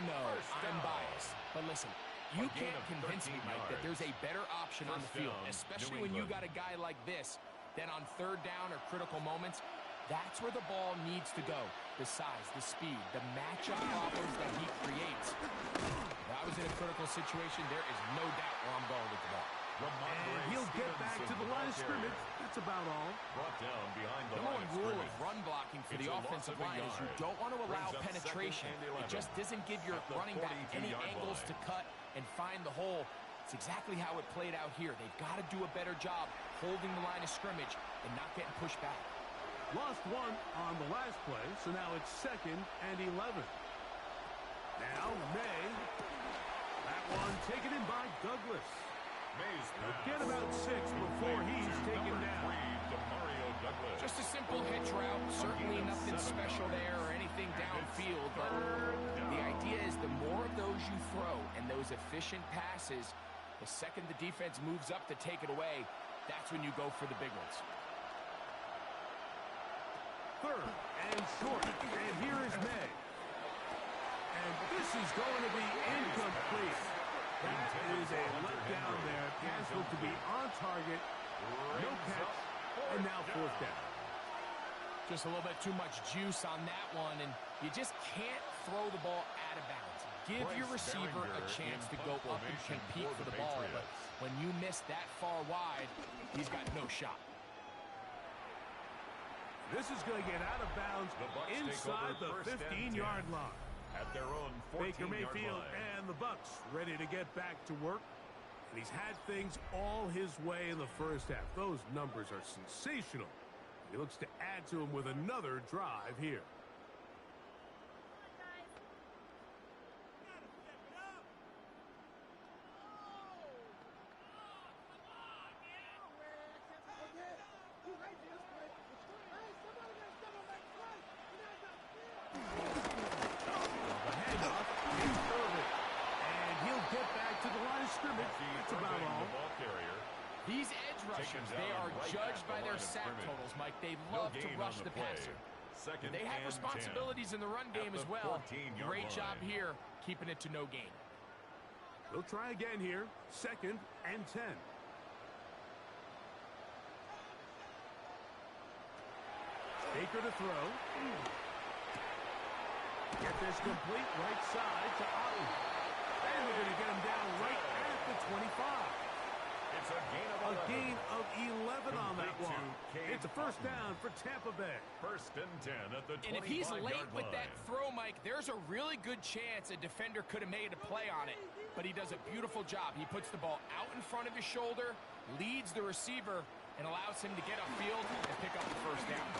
know, I'm biased. But listen, you can't convince me, Mike, that there's a better option on the field, especially when you got a guy like this, that on 3rd down or critical moments, that's where the ball needs to go. The size, the speed, the matchup problems that he creates. If I was in a critical situation, there is no doubt where I'm going with the ball. And he'll get back to the line of scrimmage. That's about all. Brought down behind the number one rule of run blocking for the offensive line is you don't want to allow penetration. It just doesn't give your running back any angles to cut and find the hole. It's exactly how it played out here. They've got to do a better job holding the line of scrimmage and not getting pushed back. Lost 1 on the last play, so now it's 2nd and 11. Now May. That one taken in by Douglas. He'll get about 6 before he's taken down. Just a simple hitch route. Certainly nothing special there or anything downfield, but the idea is the more of those you throw and those efficient passes, the second the defense moves up to take it away, that's when you go for the big ones. 3rd and short, and here is May. And this is going to be incomplete. That is a letdown there. Pass looked to be on target. No catch, and now 4th down. Just a little bit too much juice on that one, and you just can't throw the ball out of bounds. Give your receiver a chance to go up and compete for the ball, but when you miss that far wide, he's got no shot. This is going to get out of bounds inside the 15-yard line. At their own Baker Mayfield and the Bucs ready to get back to work. And he's had things all his way in the first half. Those numbers are sensational. He looks to add to them with another drive here. That's about all. Mike. They love to rush the passer. They have responsibilities in the run game as well. Great job here, keeping it to no gain. We'll try again here. 2nd and 10. Baker to throw. Get this complete right side to Ali. And we're going to get him down right at the 25. It's a gain of 11 on that one. It's a first down for Tampa Bay. 1st and 10 at the 25-yard line. And if he's late with that throw, Mike, there's a really good chance a defender could have made a play on it. But he does a beautiful job. He puts the ball out in front of his shoulder, leads the receiver, and allows him to get upfield and pick up the first down.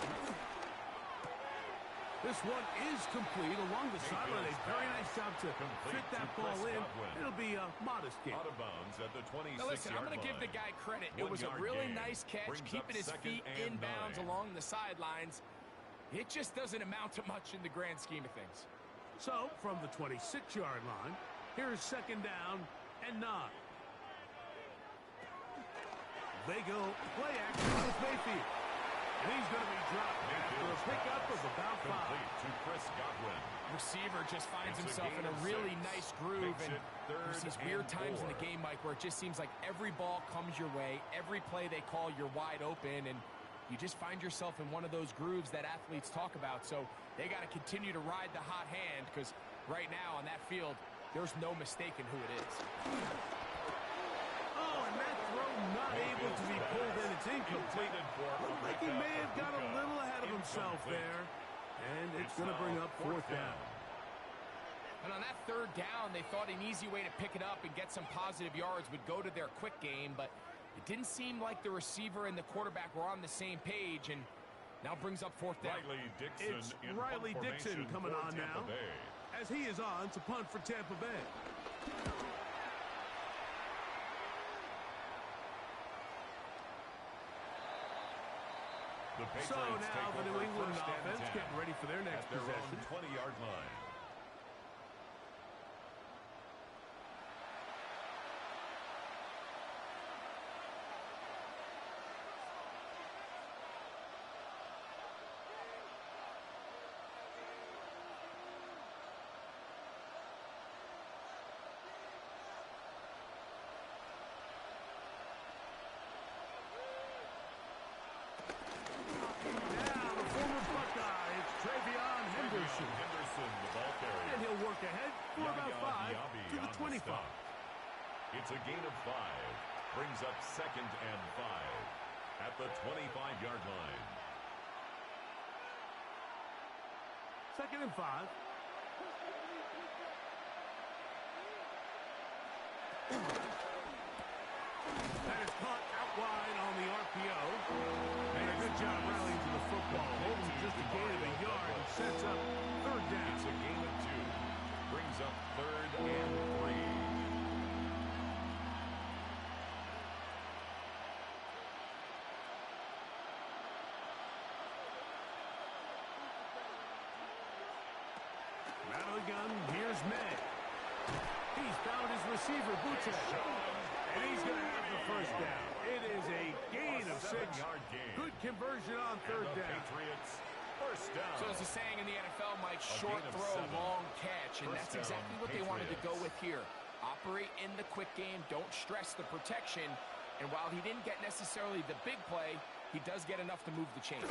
This one is complete along the sideline. A very nice job to fit that ball in. It'll be a modest gain. Out of bounds at the 26-yard line. Now listen, I'm going to give the guy credit. It was a really nice catch, keeping his feet in bounds along the sidelines. It just doesn't amount to much in the grand scheme of things. So, from the 26-yard line, here's 2nd down and 9. They go play action with Mayfield. And he's going to be dropped after a pickup of about 5. Complete to Chris Godwin. Receiver just finds himself in a really nice groove. And there's these weird times in the game, Mike, where it just seems like every ball comes your way. Every play they call, you're wide open. And you just find yourself in one of those grooves that athletes talk about. So they got to continue to ride the hot hand, because right now on that field, there's no mistaking who it is. Oh, and that throw not able to be pulled in. It's incomplete. Looked like he may have got a little ahead of himself there. And it's going to bring up 4th down. And on that 3rd down, they thought an easy way to pick it up and get some positive yards would go to their quick game, but it didn't seem like the receiver and the quarterback were on the same page, and now brings up 4th down. It's Riley Dixon coming on now, as he is on to punt for Tampa Bay. So now the New England offense getting ready for their next possession. 20-yard line. And he'll work ahead for about 5 to the 25. It's a gain of 5. Brings up 2nd and 5 at the 25-yard line. 2nd and 5. That is caught out wide on the RPO. And a good job rallying to the football. Holds just a gain of a yard and sets up 3rd down. It's a gain of 2. Brings up 3rd and 3. Gun, here's May. He's found his receiver, Butte. And he's going to have the first down. It is a gain of 6. Good conversion on 3rd down. Patriots, first down. So as a saying in the NFL, Mike, short throw, long catch. And that's exactly what they wanted to go with here. Operate in the quick game. Don't stress the protection. And while he didn't get necessarily the big play, he does get enough to move the chains.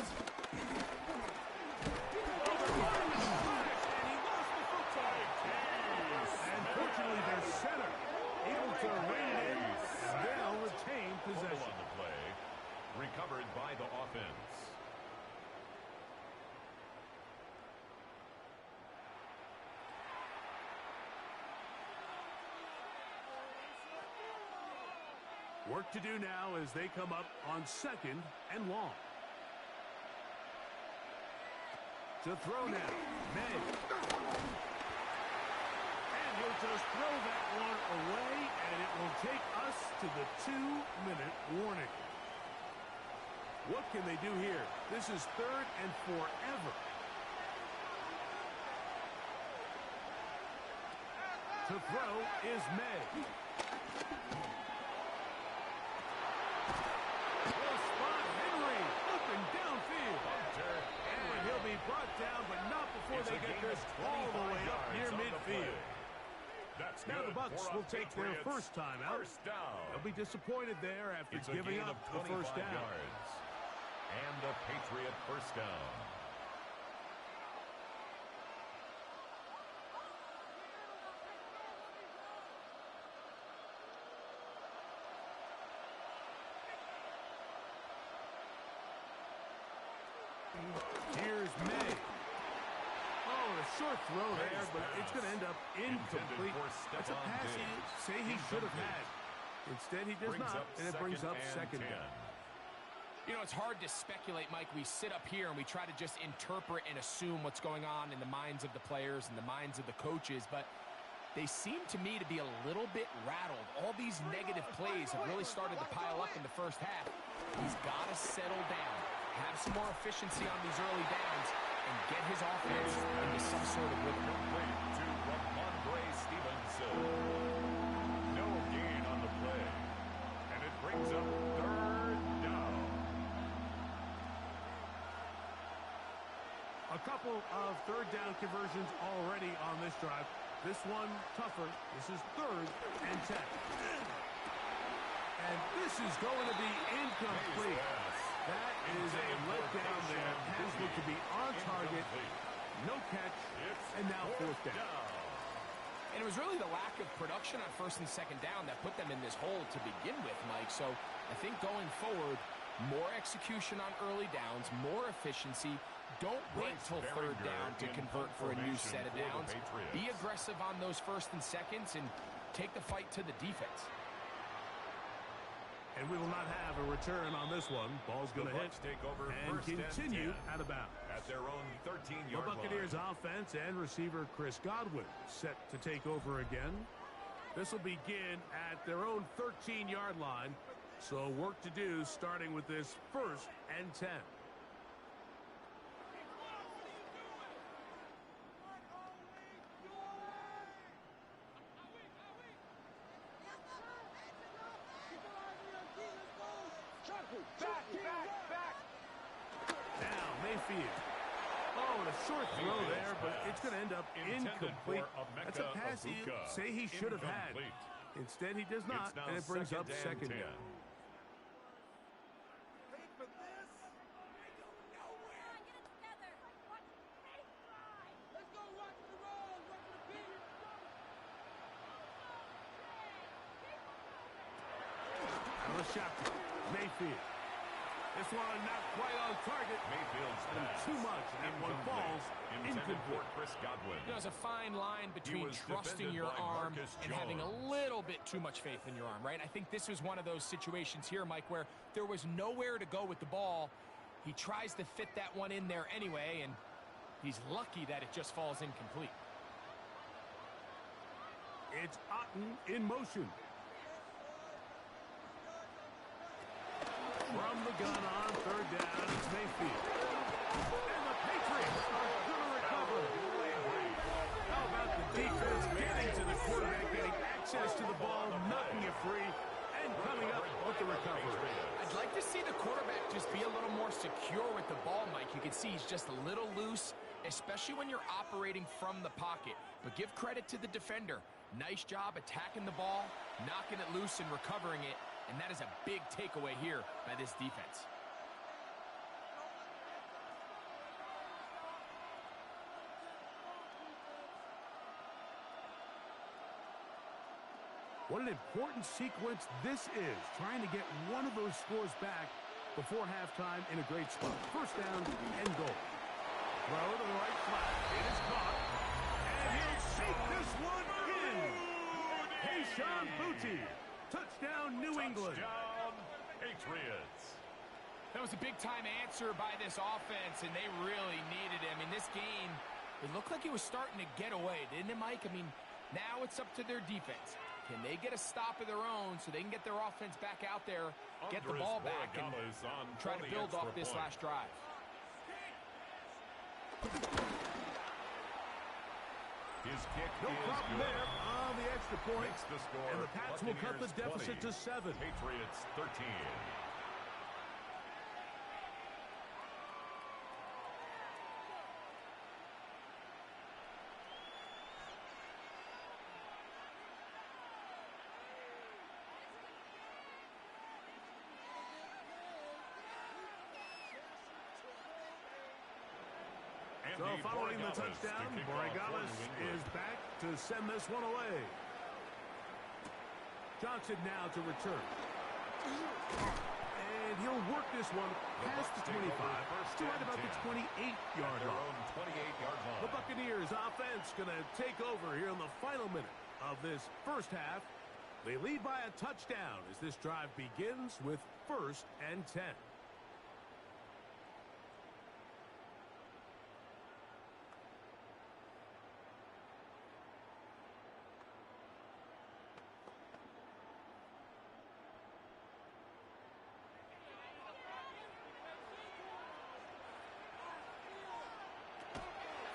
Unfortunately, their center able to rein it in, and they'll retain possession. On the play, recovered by the offense. Work to do now as they come up on 2nd and long. To throw now, May. He'll just throw that one away, and it will take us to the 2-minute warning. What can they do here? This is 3rd and forever. To throw is May. Will spot Henry. Open downfield. brought down, but not before they get this all the way up near midfield. Now the Bucs will take their first time out. They'll be disappointed there after giving up the first down. And a Patriot first down. Here's May. Oh, a short throw there, but it's going to end up incomplete. That's a pass he say he should have had. Instead, he does not, and it brings up second down. You know, it's hard to speculate, Mike. We sit up here and we try to just interpret and assume what's going on in the minds of the players and the minds of the coaches, but they seem to me to be a little bit rattled. All these negative plays have really started to pile up in the first half. He's got to settle down, have some more efficiency on these early downs, and get his offense into some sort of rhythm. To Ramondre Stevenson. No gain on the play. And it brings up third down. A couple of third down conversions already on this drive. This one tougher. This is 3rd and 10. And this is going to be incomplete. That is a letdown there. Pass looked to be on target. No catch. And now 4th down. And it was really the lack of production on 1st and 2nd down that put them in this hole to begin with, Mike. So I think going forward, more execution on early downs, more efficiency. Don't wait till 3rd down to convert for a new set of downs. Be aggressive on those 1st and 2nds and take the fight to the defense. And we will not have a return on this one. Ball's going to hit take over and continue out of bounds. At their own 13-yard The Buccaneers line. offense and receiver Chris Godwin set to take over again. This will begin at their own 13-yard line. So work to do starting with this 1st and 10. Now Mayfield. Oh, and a short throw there, but it's going to end up incomplete. That's a pass he say he should have had. Instead, he does not, and it brings up second down. Out of the shotgun, Mayfield. This one not quite on target. Mayfield's pass. Too much, and that one falls incomplete. Chris Godwin. There's a fine line between trusting your arm and having a little bit too much faith in your arm, right? I think this was one of those situations here, Mike, where there was nowhere to go with the ball. He tries to fit that one in there anyway, and he's lucky that it just falls incomplete. It's Otten in motion. From the gun on 3rd down, it's Mayfield. And the Patriots are going to recover. How about the defense getting to the quarterback, getting access to the ball, knocking it free, and coming up with the recovery. I'd like to see the quarterback just be a little more secure with the ball, Mike. You can see he's just a little loose, especially when you're operating from the pocket. But give credit to the defender. Nice job attacking the ball, knocking it loose and recovering it. And that is a big takeaway here by this defense. What an important sequence this is, trying to get one of those scores back before halftime in a great spot. 1st down and goal. Throw to the right flat. It is caught. And he'll shake this one in. Kayshon Boutte. Touchdown, New England. Touchdown, Patriots. That was a big-time answer by this offense, and they really needed it. I mean, this game, it looked like it was starting to get away, didn't it, Mike? I mean, now it's up to their defense. Can they get a stop of their own so they can get their offense back out there, get the ball back, and try to build off this last drive? His kick No is problem good. there on the extra point. Makes the score. And the Pats will cut the Buccaneers deficit 20, to 7. Patriots 13. So following the touchdown, Borregales is back to send this one away. Johnson now to return. And he'll work this one past the 25 to right about the 28-yard line. The Buccaneers offense going to take over here in the final minute of this first half. They lead by a touchdown as this drive begins with 1st and 10.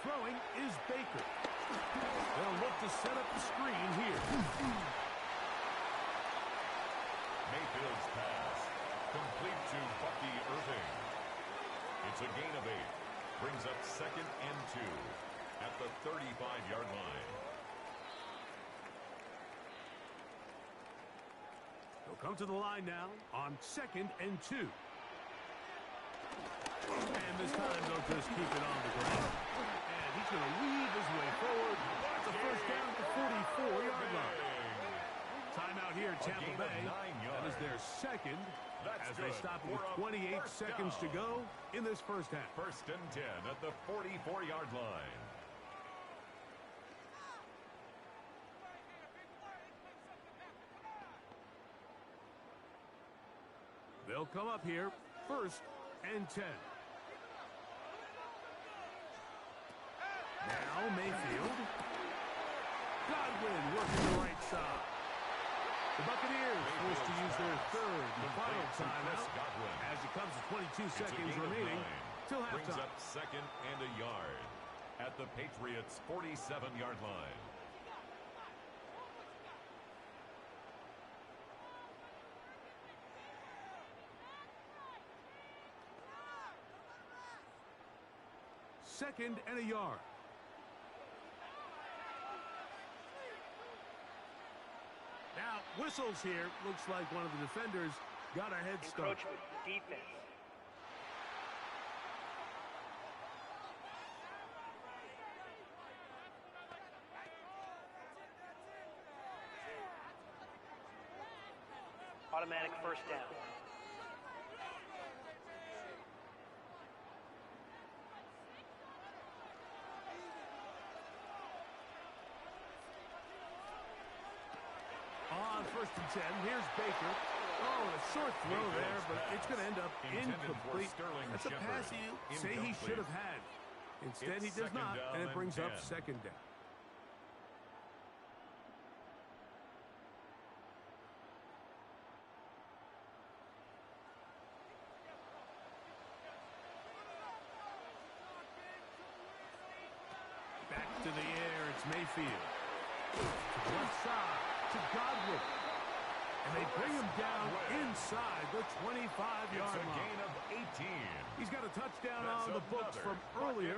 Throwing is Baker. They'll look to set up the screen here. Mayfield's pass, complete to Bucky Irving. It's a gain of 8. Brings up 2nd and 2 at the 35-yard line. They'll come to the line now on 2nd and 2. And this time they'll just keep it on the ground. And he's going to weave his way forward. That's a first down at the 44-yard line. Timeout here, Tampa Bay. That is their second as they stop with 28 seconds to go in this first half. 1st and 10 at the 44-yard line. They'll come up here, 1st and 10. Now Mayfield. Godwin working the right side. The Buccaneers forced to use their 3rd and final timeout as it comes to 22 seconds remaining till halftime. Brings up 2nd and a yard at the Patriots' 47-yard line. Second and a yard. Now, whistles here. Looks like one of the defenders got a head start. Encroachment, defense. Automatic first down. On 1st and 10, here's Baker. Oh, a short throw there, but it's going to end up incomplete. That's a pass you say he should have had. Instead, he does not, and it brings up 2nd down. Back to the air, it's Mayfield. Left side to Godwin. And they bring him down inside the 25-yard line. Gain of 18. He's got a touchdown on the books from earlier,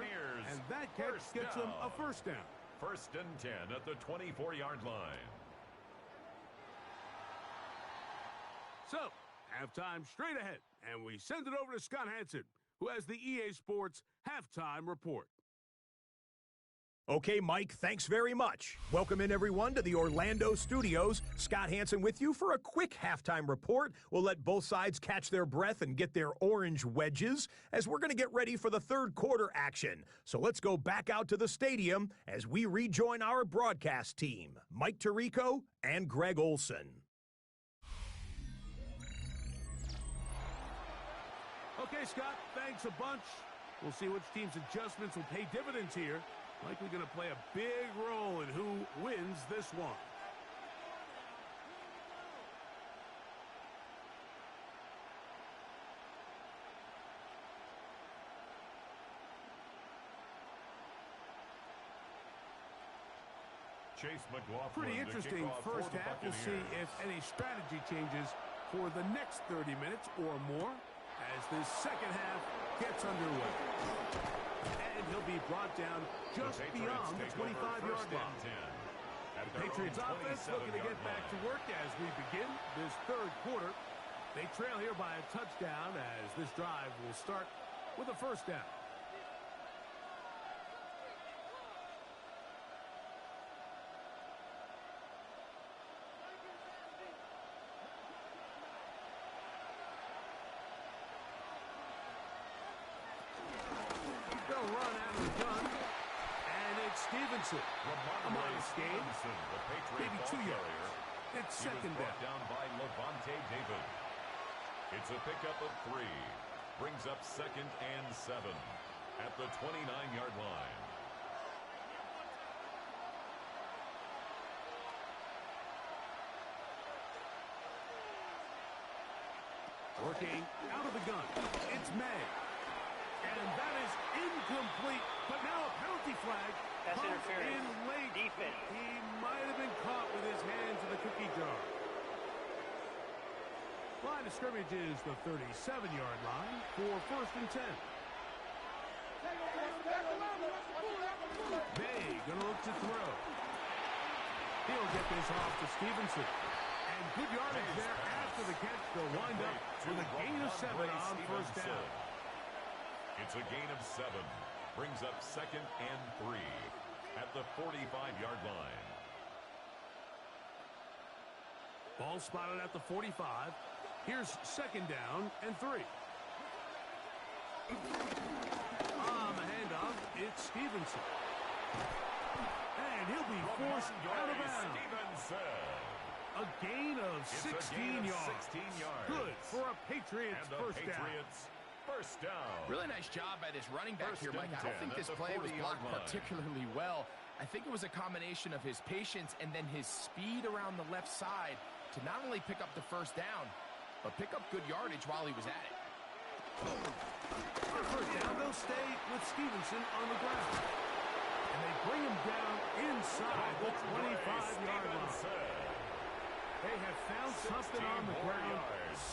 and that catch gets him a first down. 1st and 10 at the 24-yard line. So, halftime straight ahead, and we send it over to Scott Hansen, who has the EA Sports halftime report. Okay, Mike, thanks very much. Welcome in, everyone, to the Orlando studios. Scott Hansen with you for a quick halftime report. We'll let both sides catch their breath and get their orange wedges as we're going to get ready for the 3rd quarter action. So let's go back out to the stadium as we rejoin our broadcast team, Mike Tirico and Greg Olson. Okay, Scott, thanks a bunch. We'll see which team's adjustments will pay dividends here. Likely going to play a big role in who wins this one. Chase McLaughlin. Pretty interesting first half. We'll see if any strategy changes for the next 30 minutes or more as this second half gets underway. And he'll be brought down just beyond the 25-yard line. The Patriots offense looking to get back to work as we begin this 3rd quarter. They trail here by a touchdown as this drive will start with a first down. gun. And it's Stevenson. A modest gain. Maybe 2 yards. It's second down by Levante David. It's a pickup of 3. Brings up 2nd and 7 at the 29-yard line. Working out of the gun. It's May. And that is incomplete. But now a penalty flag. That's comes interference. In late. Defense. He might have been caught with his hands in the cookie jar. Line of scrimmage is the 37-yard line for 1st and 10. May gonna look to throw. He'll get this off to Stevenson. And good yardage there after the catch. They'll wind up with a gain of 7 on 1st down. It's a gain of 7. Brings up 2nd and 3 at the 45-yard line. Ball spotted at the 45. Here's 2nd down and 3. On the handoff, it's Stevenson. And he'll be forced out of bounds. A gain of 16 yards. Good for a Patriots first down. Really nice job by this running back here, Mike. I don't think this play was blocked particularly well. I think it was a combination of his patience and then his speed around the left side to not only pick up the 1st down, but pick up good yardage while he was at it. For 1st down, they'll stay with Stevenson on the ground. And they bring him down inside the 25-yard line. They have found something on the ground.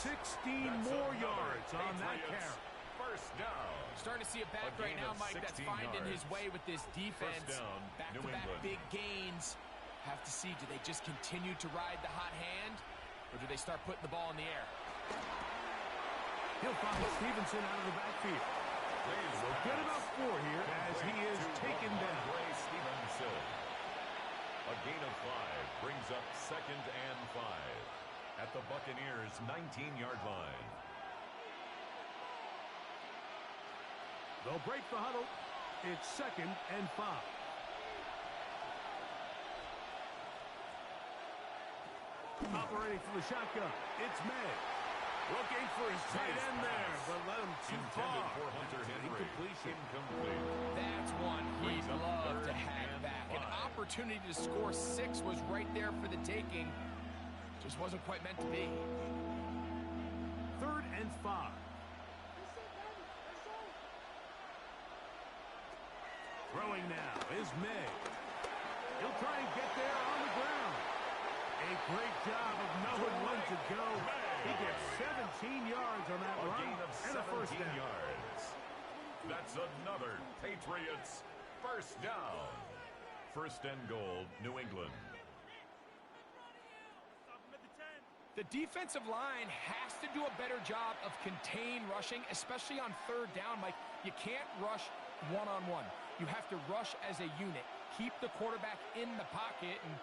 16 more yards on that carry. First down. Starting to see a back right now, Mike, that's finding his way with this defense. Back-to-back big gains. Have to see, do they just continue to ride the hot hand, or do they start putting the ball in the air? He'll follow Stevenson out of the backfield. They'll get about 4 here as he is taken down. Stevenson. A gain of 5 brings up 2nd and 5 at the Buccaneers' 19-yard line. They'll break the huddle. It's 2nd and 5. Operating for the shotgun. It's May. Looking for his tight end there, but let him too far. For Hunter Henry. Incomplete. That's one he'd love to have back. An opportunity to score 6 was right there for the taking. Just wasn't quite meant to be. 3rd and 5. Throwing now is May. He'll try and get there on the ground. A great job of knowing when to go. He gets 17 yards on that run and a 1st down. Yards. That's another Patriots first down. 1st and goal, New England. The defensive line has to do a better job of contain rushing, especially on 3rd down, Mike. You can't rush one-on-one. You have to rush as a unit. Keep the quarterback in the pocket, and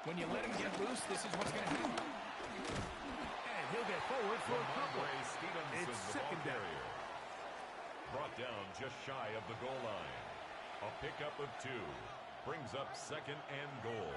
when you let him get loose, this is what's going to happen. And he'll get forward for a couple. It's 2nd down. Brought down just shy of the goal line. A pickup of 2. Brings up 2nd and goal